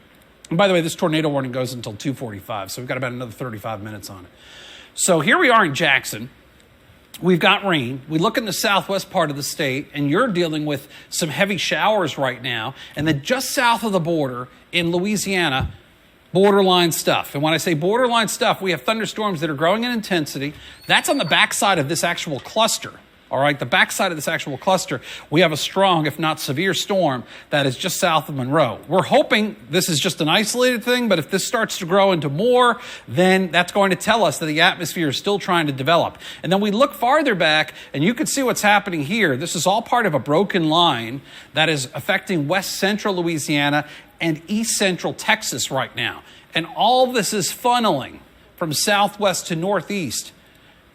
And by the way, this tornado warning goes until 2:45, so we've got about another 35 minutes on it. So here we are in Jackson. We've got rain. We look in the southwest part of the state, and you're dealing with some heavy showers right now. And then just south of the border in Louisiana, borderline stuff. And when I say borderline stuff, we have thunderstorms that are growing in intensity. That's on the backside of this actual cluster. All right, the backside of this actual cluster, we have a strong, if not severe storm that is just south of Monroe. We're hoping this is just an isolated thing, but if this starts to grow into more, then that's going to tell us that the atmosphere is still trying to develop. And then we look farther back, and you can see what's happening here. This is all part of a broken line that is affecting west central Louisiana and east central Texas right now. And all this is funneling from southwest to northeast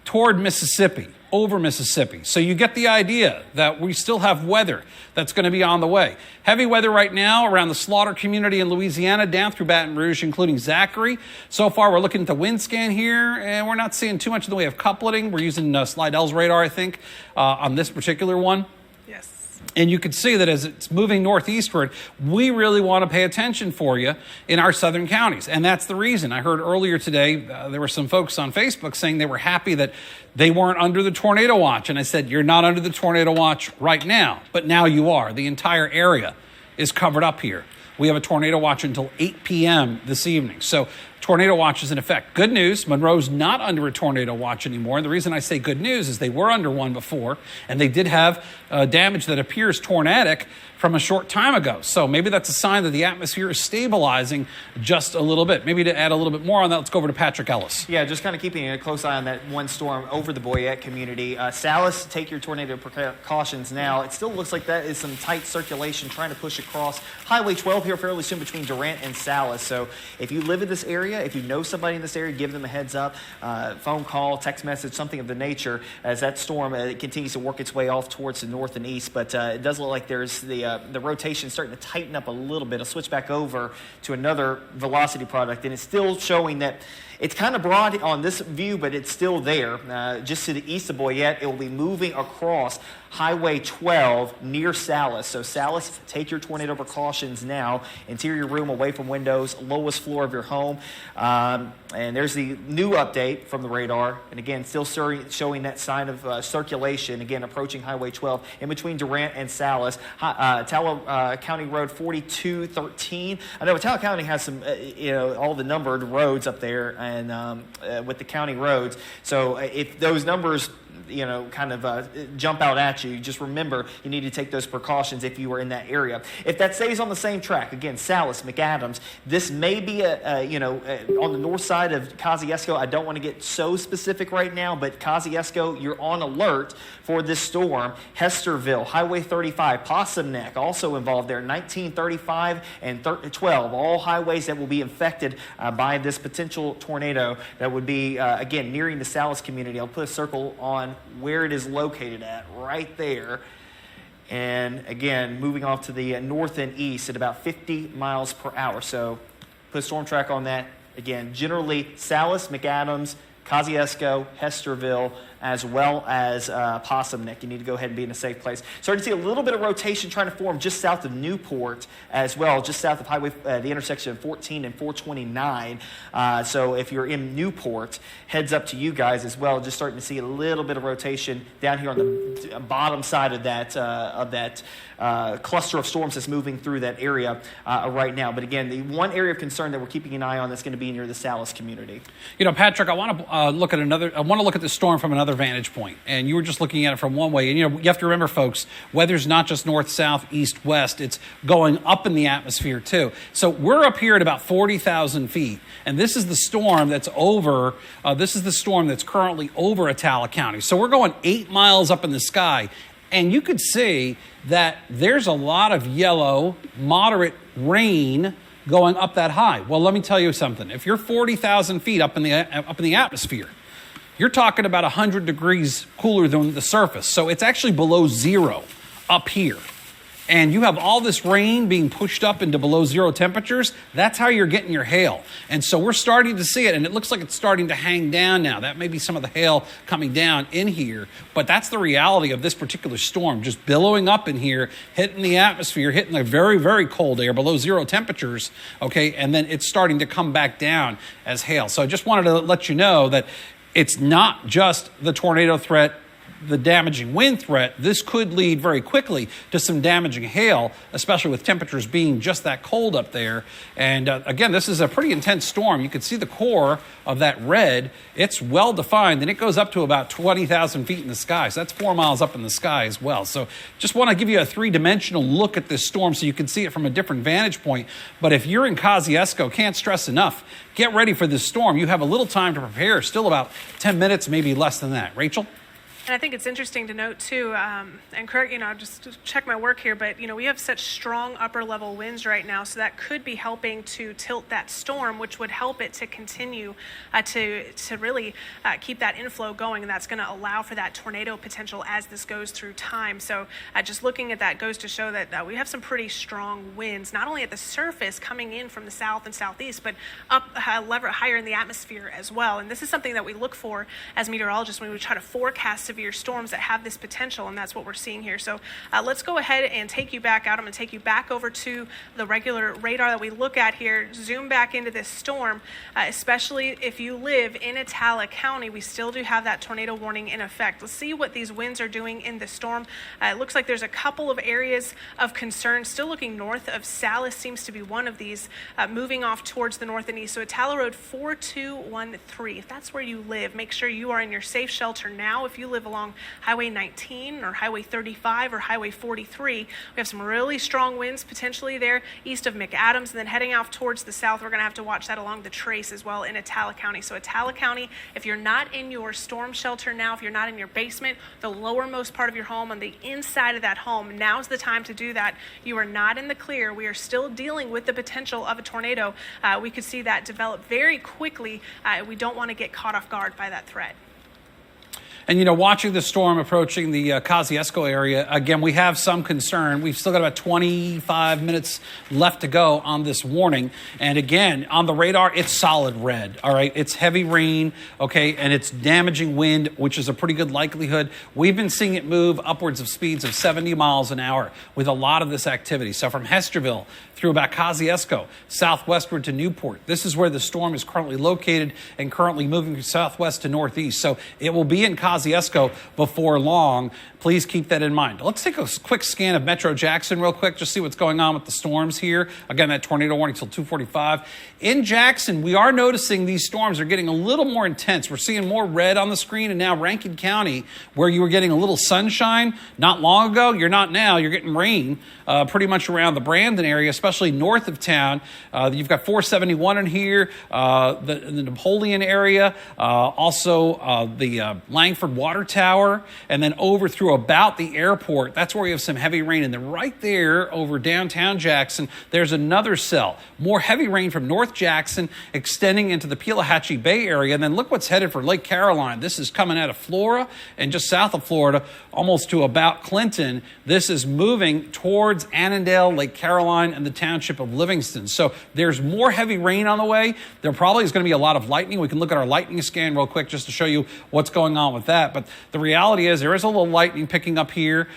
toward Mississippi, over Mississippi. So you get the idea that we still have weather that's going to be on the way. Heavy weather right now around the Slaughter community in Louisiana, down through Baton Rouge, including Zachary. So far, we're looking at the wind scan here, and we're not seeing too much in the way of coupling. We're using Slidell's radar, I think, on this particular one. Yes. And you can see that as it's moving northeastward, we really want to pay attention for you in our southern counties. And that's the reason. I heard earlier today, there were some folks on Facebook saying they were happy that they weren't under the tornado watch. And I said, you're not under the tornado watch right now, but now you are. The entire area is covered up here. We have a tornado watch until 8 p.m. this evening. So tornado watch is in effect. Good news, Monroe's not under a tornado watch anymore. And the reason I say good news is they were under one before, and they did have damage that appears tornadic from a short time ago. So maybe that's a sign that the atmosphere is stabilizing just a little bit. Maybe to add a little bit more on that, let's go over to Patrick Ellis. Yeah, just kind of keeping a close eye on that one storm over the Boyette community. Salis, take your tornado precautions now. It still looks like that is some tight circulation trying to push across Highway 12 here fairly soon between Durant and Salis. So if you live in this area, if you know somebody in this area, give them a heads up, phone call, text message, something of the nature as that storm continues to work its way off towards the north and east. But it does look like there's the rotation starting to tighten up a little bit. I'll switch back over to another velocity product, and it's still showing that it's kind of broad on this view, but it's still there. Just to the east of Boyette, it will be moving across Highway 12 near Salis. So Salis, take your tornado precautions now. Interior room away from windows, lowest floor of your home. And there's the new update from the radar. And again, still showing that sign of circulation, again, approaching Highway 12 in between Durant and Salis. Tallow County Road 4213. I know Tallow County has some, all the numbered roads up there and with the county roads. So if those numbers kind of jump out at you, just remember you need to take those precautions if you are in that area. If that stays on the same track, again, Salis, McAdams, this may be on the north side of Kosciuszko. I don't want to get so specific right now, but Kosciuszko, you're on alert for this storm. Hesterville, Highway 35, Possum Neck, also involved there. 1935 and 12, all highways that will be infected by this potential tornado that would be, again, nearing the Salis community. I'll put a circle on where it is located at, right there. And again, moving off to the north and east at about 50 miles per hour. So put a storm track on that. Again, generally Salis, McAdams, Kosciuszko, Hesterville, as well as Possum Neck. You need to go ahead and be in a safe place. Starting to see a little bit of rotation trying to form just south of Newport as well, just south of Highway, the intersection of 14 and 429. So if you're in Newport, heads up to you guys as well. Just starting to see a little bit of rotation down here on the bottom side of that cluster of storms that's moving through that area right now. But again, the one area of concern that we're keeping an eye on that's going to be near the Salis community. Patrick, I want to look at the storm from another vantage point, and you were just looking at it from one way. And you have to remember, folks, weather's not just north, south, east, west. It's going up in the atmosphere too. So we're up here at about 40,000 feet, and this is the storm that's over. This is the storm that's currently over Attala County. So we're going 8 miles up in the sky, and you could see that there's a lot of yellow, moderate rain going up that high. Well, let me tell you something. If you're 40,000 feet up in the atmosphere, you're talking about 100 degrees cooler than the surface. So it's actually below zero up here. And you have all this rain being pushed up into below zero temperatures. That's how you're getting your hail. And so we're starting to see it, and it looks like it's starting to hang down now. That may be some of the hail coming down in here, but that's the reality of this particular storm, just billowing up in here, hitting the atmosphere, hitting the very, very cold air, below zero temperatures, okay? And then it's starting to come back down as hail. So I just wanted to let you know that it's not just the tornado threat the damaging wind threat, this could lead very quickly to some damaging hail, especially with temperatures being just that cold up there. And again, this is a pretty intense storm. You can see the core of that red. It's well defined, and it goes up to about 20,000 feet in the sky. So that's 4 miles up in the sky as well. So just want to give you a three-dimensional look at this storm so you can see it from a different vantage point. But if you're in Kosciuszko, can't stress enough, get ready for this storm. You have a little time to prepare, still about 10 minutes, maybe less than that. Rachel? And I think it's interesting to note too, and Kurt, just to check my work here, but we have such strong upper level winds right now, so that could be helping to tilt that storm, which would help it to continue to really keep that inflow going, and that's going to allow for that tornado potential as this goes through time. So just looking at that goes to show that we have some pretty strong winds, not only at the surface coming in from the south and southeast, but up higher in the atmosphere as well. And this is something that we look for as meteorologists when we try to forecast severe storms that have this potential, and that's what we're seeing here. So let's go ahead and take you back out. I'm going to take you back over to the regular radar that we look at here, zoom back into this storm, especially if you live in Atala County. We still do have that tornado warning in effect. Let's see what these winds are doing in the storm. It looks like there's a couple of areas of concern. Still looking north of Salis seems to be one of these, moving off towards the north and east. So Atala Road 4213, if that's where you live, make sure you are in your safe shelter now. If you live along Highway 19 or Highway 35 or Highway 43. We have some really strong winds potentially there east of McAdams, and then heading off towards the south, we're going to have to watch that along the trace as well in Atala County. So Atala County, if you're not in your storm shelter now, if you're not in your basement, the lowermost part of your home, on the inside of that home, now's the time to do that. You are not in the clear. We are still dealing with the potential of a tornado. We could see that develop very quickly. We don't want to get caught off guard by that threat. And, watching the storm approaching the Kosciuszko area, again, we have some concern. We've still got about 25 minutes left to go on this warning. And again, on the radar, it's solid red, all right? It's heavy rain, okay, and it's damaging wind, which is a pretty good likelihood. We've been seeing it move upwards of speeds of 70 miles an hour with a lot of this activity. So from Hesterville through about Kosciuszko, southwestward to Newport. This is where the storm is currently located and currently moving from southwest to northeast. So it will be in Kosciuszko before long. Please keep that in mind. Let's take a quick scan of Metro Jackson real quick, just see what's going on with the storms here. Again, that tornado warning till 2:45. In Jackson, we are noticing these storms are getting a little more intense. We're seeing more red on the screen, and now Rankin County, where you were getting a little sunshine not long ago, you're not now. You're getting rain pretty much around the Brandon area, especially north of town. You've got 471 in here, the Napoleon area, also the Langford Water Tower, and then over through about the airport. That's where you have some heavy rain. And then right there over downtown Jackson, there's another cell. More heavy rain from North Jackson extending into the Pelahatchie Bay area. And then look what's headed for Lake Caroline. This is coming out of Flora and just south of Florida, almost to about Clinton. This is moving towards Annandale, Lake Caroline, and the township of Livingston. So there's more heavy rain on the way. There probably is going to be a lot of lightning. We can look at our lightning scan real quick just to show you what's going on with that. But the reality is there is a little lightning picking up here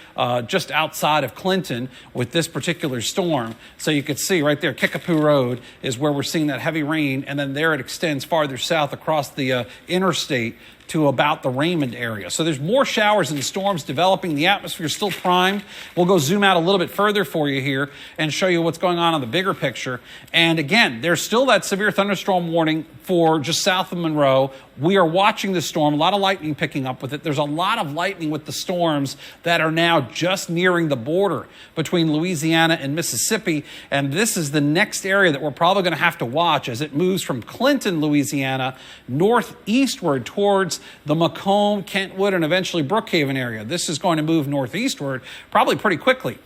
just outside of Clinton with this particular storm. So you can see right there, Kickapoo Road is where we're seeing that heavy rain. And then there it extends farther south across the interstate to about the Raymond area. So there's more showers and storms developing. The atmosphere is still primed. We'll go zoom out a little bit further for you here and show you what's going on the bigger picture. And again, there's still that severe thunderstorm warning for just south of Monroe. We are watching the storm, a lot of lightning picking up with it. There's a lot of lightning with the storms that are now just nearing the border between Louisiana and Mississippi. And this is the next area that we're probably going to have to watch as it moves from Clinton, Louisiana, northeastward towards the Macomb, Kentwood, and eventually Brookhaven area. This is going to move northeastward probably pretty quickly.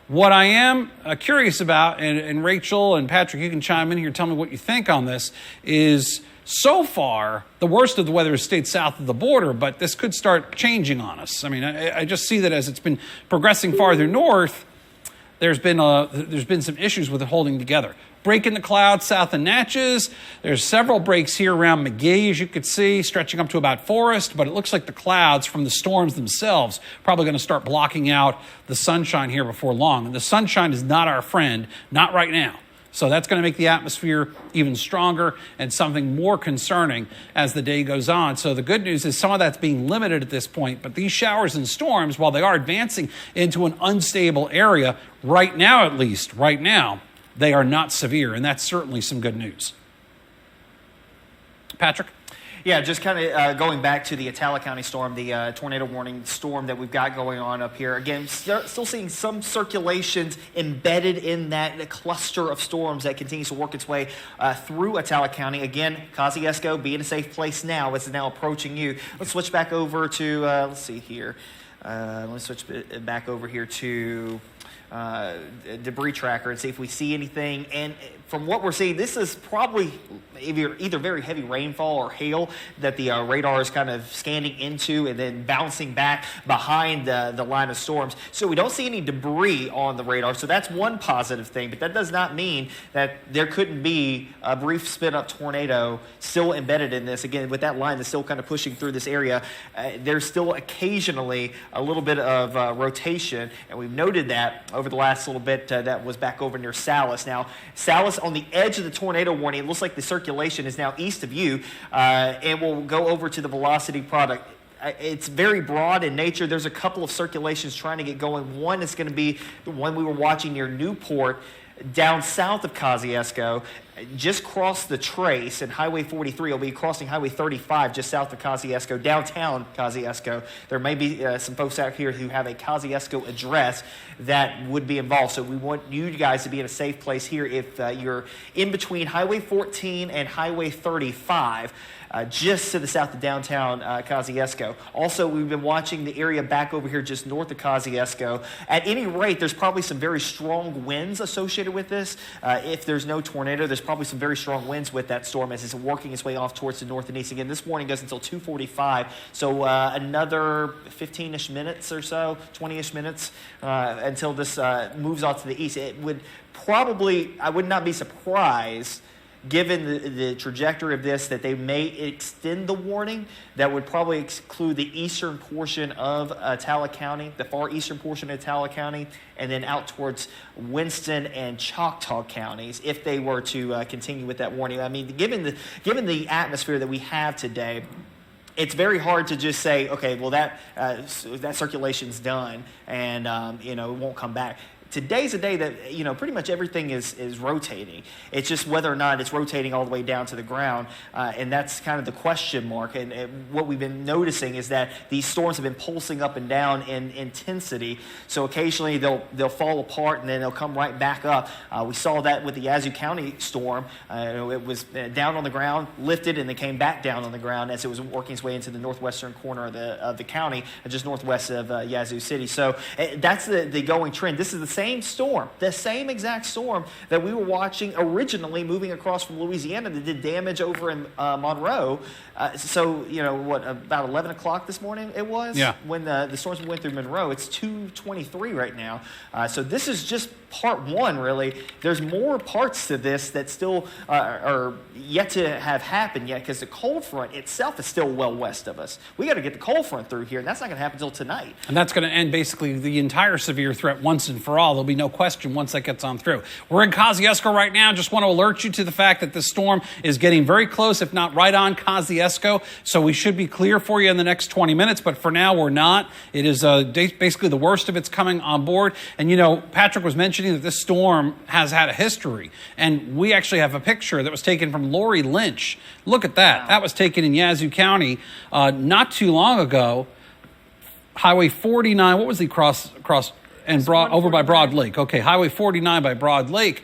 What I am curious about, and Rachel and Patrick, you can chime in here, tell me what you think on this, is so far, the worst of the weather has stayed south of the border, but this could start changing on us. I mean, I just see that as it's been progressing farther north, there's been some issues with it holding together. Break in the clouds south of Natchez. There's several breaks here around McGee, as you could see, stretching up to about Forest, but it looks like the clouds from the storms themselves probably going to start blocking out the sunshine here before long. And the sunshine is not our friend, not right now. So that's going to make the atmosphere even stronger and something more concerning as the day goes on. So the good news is some of that's being limited at this point, but these showers and storms, while they are advancing into an unstable area, right now at least, they are not severe, and that's certainly some good news. Patrick? Yeah, just kind of going back to the Attala County storm, the tornado warning storm that we've got going on up here. Again, still seeing some circulations embedded in that cluster of storms that continues to work its way through Attala County. Again, Kosciuszko being a safe place now. It's now approaching you. Let's switch back over to, let's see here. Let's switch back over here to debris tracker and see if we see anything. And from what we're seeing, this is probably either very heavy rainfall or hail that the radar is kind of scanning into and then bouncing back behind the line of storms. So we don't see any debris on the radar. So that's one positive thing, but that does not mean that there couldn't be a brief spin-up tornado still embedded in this. Again, with that line that's still kind of pushing through this area, there's still occasionally a little bit of rotation, and we've noted that over the last little bit. That was back over near Salis. Now, Salis on the edge of the tornado warning, it looks like the circulation is now east of you, and we'll go over to the velocity product. It's very broad in nature. There's a couple of circulations trying to get going. One is going to be the one we were watching near Newport, down south of Kosciuszko, just cross the trace, and Highway 43 will be crossing Highway 35 just south of Kosciuszko, downtown Kosciuszko. There may be some folks out here who have a Kosciuszko address that would be involved. So we want you guys to be in a safe place here if you're in between Highway 14 and Highway 35. Just to the south of downtown Kosciuszko. Also, we've been watching the area back over here just north of Kosciuszko. At any rate, there's probably some very strong winds associated with this. If there's no tornado, there's probably some very strong winds with that storm as it's working its way off towards the north and east. Again, this morning goes until 2:45, so another 15-ish minutes or so, 20-ish minutes until this moves off to the east. It would probably, I would not be surprised, given the trajectory of this, that they may extend the warning. That would probably exclude the eastern portion of Attala County, the far eastern portion of Attala County, and then out towards Winston and Choctaw counties if they were to continue with that warning. I mean, given the atmosphere that we have today, it's very hard to just say, okay, well, that circulation's done and it won't come back. Today's a day that, pretty much everything is rotating. It's just whether or not it's rotating all the way down to the ground, and that's kind of the question mark. And what we've been noticing is that these storms have been pulsing up and down in intensity. So occasionally they'll fall apart and then they'll come right back up. We saw that with the Yazoo County storm. It was down on the ground, lifted, and then came back down on the ground as it was working its way into the northwestern corner of the county, just northwest of Yazoo City. So that's the going trend. This is the same exact storm that we were watching originally moving across from Louisiana that did damage over in Monroe. About 11 o'clock this morning it was? Yeah. When the storms went through Monroe. It's 2:23 right now. So this is just part one, really. There's more parts to this that still are yet to have happened yet, because the cold front itself is still well west of us. We got to get the cold front through here, and that's not going to happen until tonight. And that's going to end basically the entire severe threat once and for all. There'll be no question once that gets on through. We're in Kosciuszko right now. Just want to alert you to the fact that the storm is getting very close, if not right on Kosciuszko. So we should be clear for you in the next 20 minutes, but for now we're not. It is basically the worst of it's coming on board. And Patrick was mentioning that this storm has had a history. And we actually have a picture that was taken from Lori Lynch. Look at that. Wow. That was taken in Yazoo County not too long ago. Highway 49, what was the cross and over by Broad Lake. Okay, Highway 49 by Broad Lake.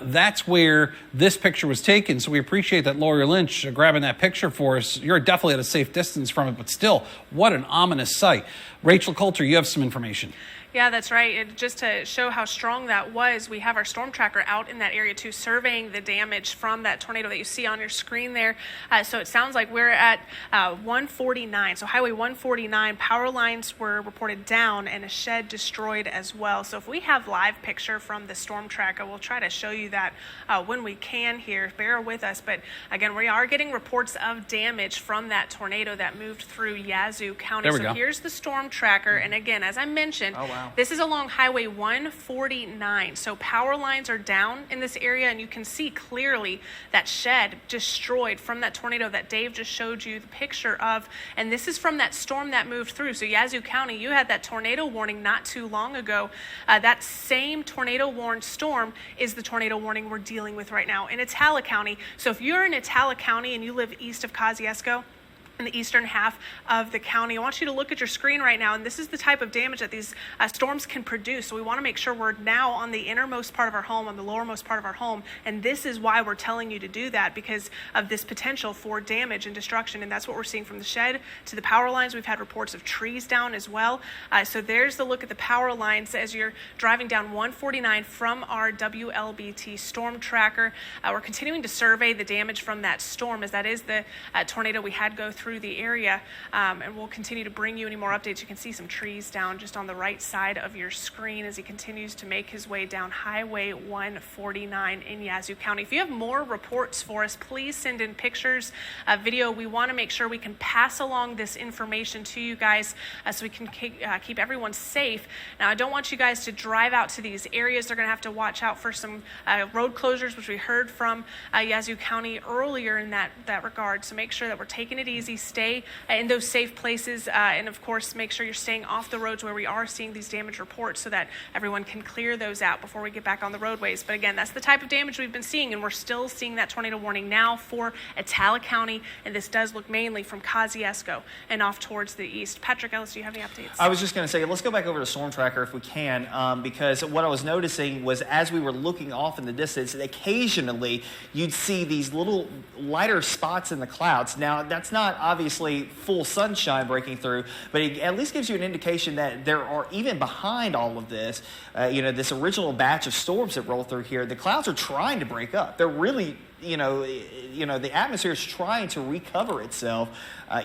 That's where this picture was taken. So we appreciate that Lori Lynch grabbing that picture for us. You're definitely at a safe distance from it, but still, what an ominous sight. Rachel Coulter, you have some information. Yeah, that's right. Just to show how strong that was, we have our storm tracker out in that area too, surveying the damage from that tornado that you see on your screen there. So it sounds like we're at 149. So Highway 149, power lines were reported down and a shed destroyed as well. So if we have live picture from the storm tracker, we'll try to show you that when we can here. Bear with us. But again, we are getting reports of damage from that tornado that moved through Yazoo County. There we go. Here's the storm tracker. And again, as I mentioned, Wow. This is along Highway 149. So power lines are down in this area, and you can see clearly that shed destroyed from that tornado that Dave just showed you the picture of. And this is from that storm that moved through. So Yazoo County, you had that tornado warning not too long ago. That same tornado warned storm is the tornado warning we're dealing with right now in Itala County. So if you're in Itala County and you live east of Kosciuszko, in the eastern half of the county, I want you to look at your screen right now, and this is the type of damage that these storms can produce. So we want to make sure we're now on the innermost part of our home, on the lowermost part of our home, and this is why we're telling you to do that, because of this potential for damage and destruction, and that's what we're seeing from the shed to the power lines. We've had reports of trees down as well. So there's the look at the power lines as you're driving down 149 from our WLBT storm tracker. We're continuing to survey the damage from that storm, as that is the tornado we had go through the area, and we'll continue to bring you any more updates. You can see some trees down just on the right side of your screen as he continues to make his way down Highway 149 in Yazoo County. If you have more reports for us, please send in pictures, video. We want to make sure we can pass along this information to you guys so we can keep everyone safe. Now, I don't want you guys to drive out to these areas. They're going to have to watch out for some road closures, which we heard from Yazoo County earlier in that regard. So make sure that we're taking it easy, stay in those safe places, and of course make sure you're staying off the roads where we are seeing these damage reports so that everyone can clear those out before we get back on the roadways. But again, that's the type of damage we've been seeing, and we're still seeing that tornado warning now for Itala County, and this does look mainly from Kosciuszko and off towards the east. Patrick Ellis, do you have any updates? I was just going to say, let's go back over to Storm Tracker if we can, because what I was noticing was as we were looking off in the distance, occasionally you'd see these little lighter spots in the clouds. Now, that's not obviously full sunshine breaking through, but it at least gives you an indication that there are, even behind all of this, this original batch of storms that roll through here, the clouds are trying to break up. They're really, the atmosphere is trying to recover itself.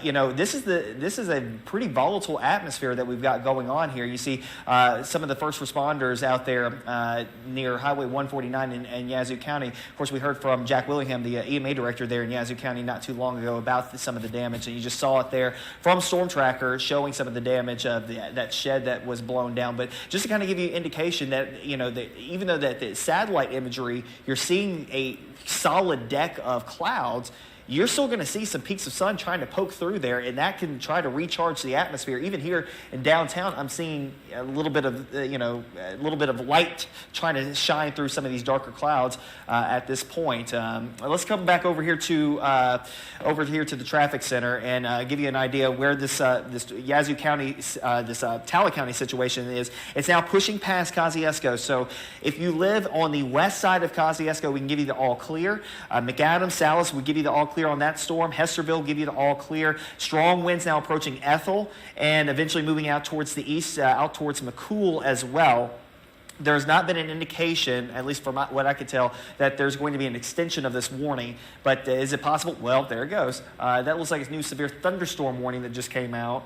This is a pretty volatile atmosphere that we've got going on here. You see some of the first responders out there near Highway 149 in Yazoo County. Of course, we heard from Jack Willingham, the EMA director there in Yazoo County not too long ago about some of the damage, and you just saw it there from Storm Tracker showing some of the damage of that shed that was blown down. But just to kind of give you an indication that, even though that the satellite imagery, you're seeing a solid deck of clouds, you're still going to see some peaks of sun trying to poke through there, and that can try to recharge the atmosphere. Even here in downtown, I'm seeing a little bit of light trying to shine through some of these darker clouds at this point. Let's come back over here to the traffic center and give you an idea where this Yazoo County, Itala County situation is. It's now pushing past Kosciuszko. So if you live on the west side of Kosciuszko, we can give you the all clear. McAdams, Salis, we give you the all clear on that storm. Hesterville, give you the all clear. Strong winds now approaching Ethel and eventually moving out towards the east, out towards McCool as well. There's not been an indication, at least from what I could tell, that there's going to be an extension of this warning. But is it possible? Well, there it goes. That looks like it's new severe thunderstorm warning that just came out.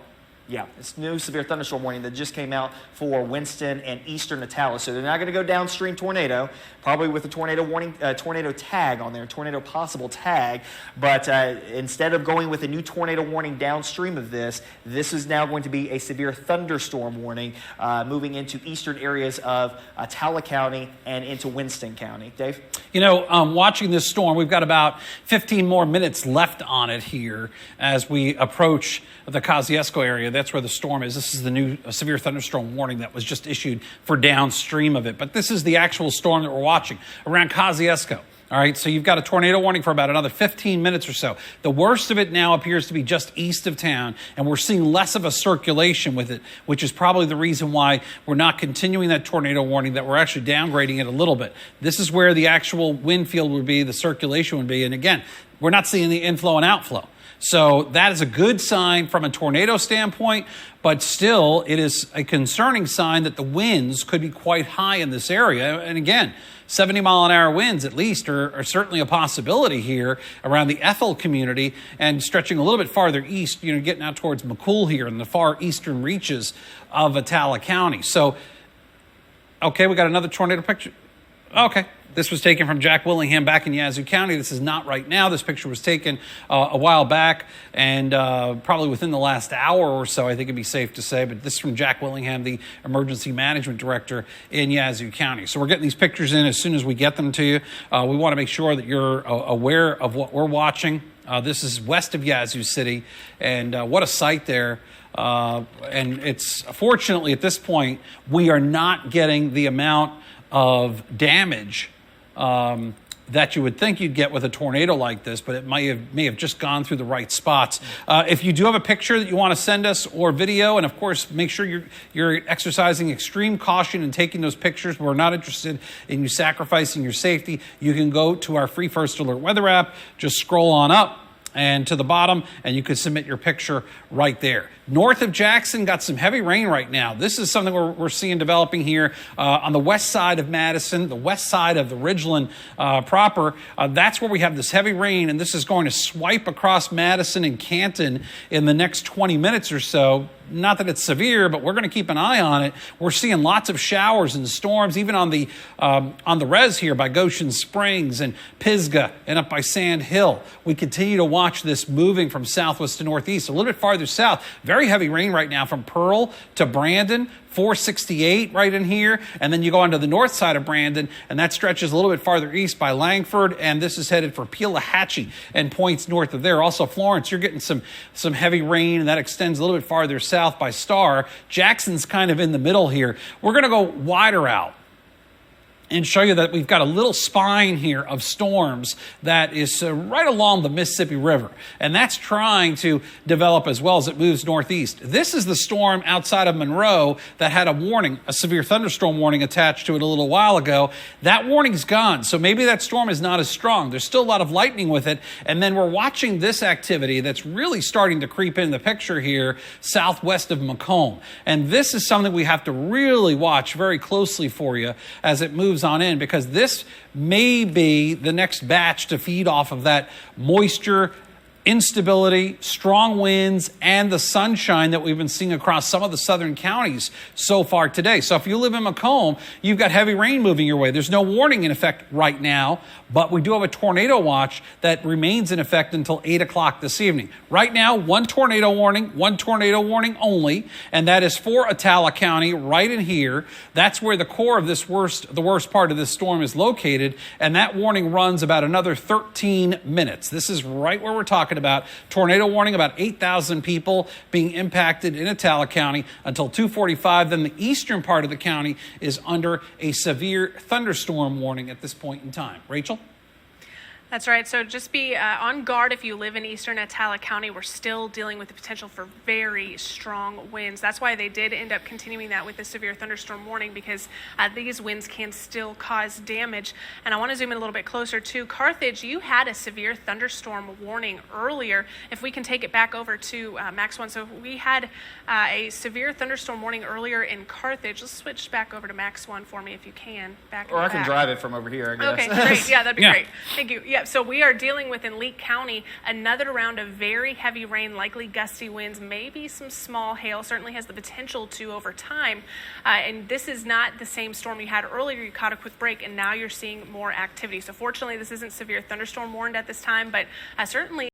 Yeah, it's new severe thunderstorm warning that just came out for Winston and eastern Itala. So they're not going to go downstream tornado, probably with a tornado warning, tornado tag on there, tornado possible tag. But instead of going with a new tornado warning downstream of this is now going to be a severe thunderstorm warning moving into eastern areas of Itala County and into Winston County. Dave? Watching this storm, we've got about 15 more minutes left on it here as we approach the Kosciuszko area. That's where the storm is. This is the new severe thunderstorm warning that was just issued for downstream of it. But this is the actual storm that we're watching around Kosciuszko. All right, so you've got a tornado warning for about another 15 minutes or so. The worst of it now appears to be just east of town, and we're seeing less of a circulation with it, which is probably the reason why we're not continuing that tornado warning, that we're actually downgrading it a little bit. This is where the actual wind field would be, the circulation would be, and again, we're not seeing the inflow and outflow. So that is a good sign from a tornado standpoint, but still it is a concerning sign that the winds could be quite high in this area. And again, 70-mile-an-hour winds at least are certainly a possibility here around the Ethel community and stretching a little bit farther east, getting out towards McCool here in the far eastern reaches of Itala County. So, okay, we got another tornado picture. Okay. This was taken from Jack Willingham back in Yazoo County. This is not right now. This picture was taken a while back and probably within the last hour or so, I think it'd be safe to say. But this is from Jack Willingham, the Emergency Management Director in Yazoo County. So we're getting these pictures in as soon as we get them to you. We want to make sure that you're aware of what we're watching. This is west of Yazoo City, and what a sight there. And it's fortunately at this point, we are not getting the amount of damage that you would think you'd get with a tornado like this, but it may have just gone through the right spots. If you do have a picture that you want to send us or video, and of course, make sure you're exercising extreme caution in taking those pictures. We're not interested in you sacrificing your safety. You can go to our free First Alert weather app, just scroll on up and to the bottom, and you can submit your picture right there. North of Jackson, got some heavy rain right now. This is something we're seeing developing here on the west side of Madison, the west side of the Ridgeland proper. That's where we have this heavy rain, and this is going to swipe across Madison and Canton in the next 20 minutes or so. Not that it's severe, but we're going to keep an eye on it. We're seeing lots of showers and storms, even on the res here by Goshen Springs and Pisgah and up by Sand Hill. We continue to watch this moving from southwest to northeast, a little bit farther south. Very heavy rain right now from Pearl to Brandon. 468 right in here, and then you go onto the north side of Brandon, and that stretches a little bit farther east by Langford, and this is headed for Pelahatchie and points north of there. Also Florence, you're getting some heavy rain, and that extends a little bit farther south by Star. Jackson's kind of in the middle here. We're going to go wider out and show you that we've got a little spine here of storms that is right along the Mississippi River. And that's trying to develop as well as it moves northeast. This is the storm outside of Monroe that had a warning, a severe thunderstorm warning attached to it a little while ago. That warning's gone, so maybe that storm is not as strong. There's still a lot of lightning with it. And then we're watching this activity that's really starting to creep in the picture here southwest of Macomb. And this is something we have to really watch very closely for you as it moves on in, because this may be the next batch to feed off of that moisture, instability, strong winds, and the sunshine that we've been seeing across some of the southern counties so far today. So if you live in Macomb, you've got heavy rain moving your way. There's no warning in effect right now, but we do have a tornado watch that remains in effect until 8 o'clock this evening. Right now, one tornado warning only, and that is for Atala County right in here. That's where the core of the worst part of this storm is located, and that warning runs about another 13 minutes. This is right where we're talking about. Tornado warning, about 8,000 people being impacted in Atala County until 2:45. Then the eastern part of the county is under a severe thunderstorm warning at this point in time. Rachel? That's right. So just be on guard if you live in eastern Atala County. We're still dealing with the potential for very strong winds. That's why they did end up continuing that with the severe thunderstorm warning, because these winds can still cause damage. And I want to zoom in a little bit closer to Carthage. You had a severe thunderstorm warning earlier. If we can take it back over to Max 1. So we had a severe thunderstorm warning earlier in Carthage. Let's switch back over to Max 1 for me if you can. Or I can drive it from over here, I guess. Okay, great. Yeah, that'd be great. Thank you. Yeah. So we are dealing with, in Leake County, another round of very heavy rain, likely gusty winds, maybe some small hail, certainly has the potential to over time. And this is not the same storm you had earlier. You caught a quick break, and now you're seeing more activity. So fortunately, this isn't severe thunderstorm warned at this time, but certainly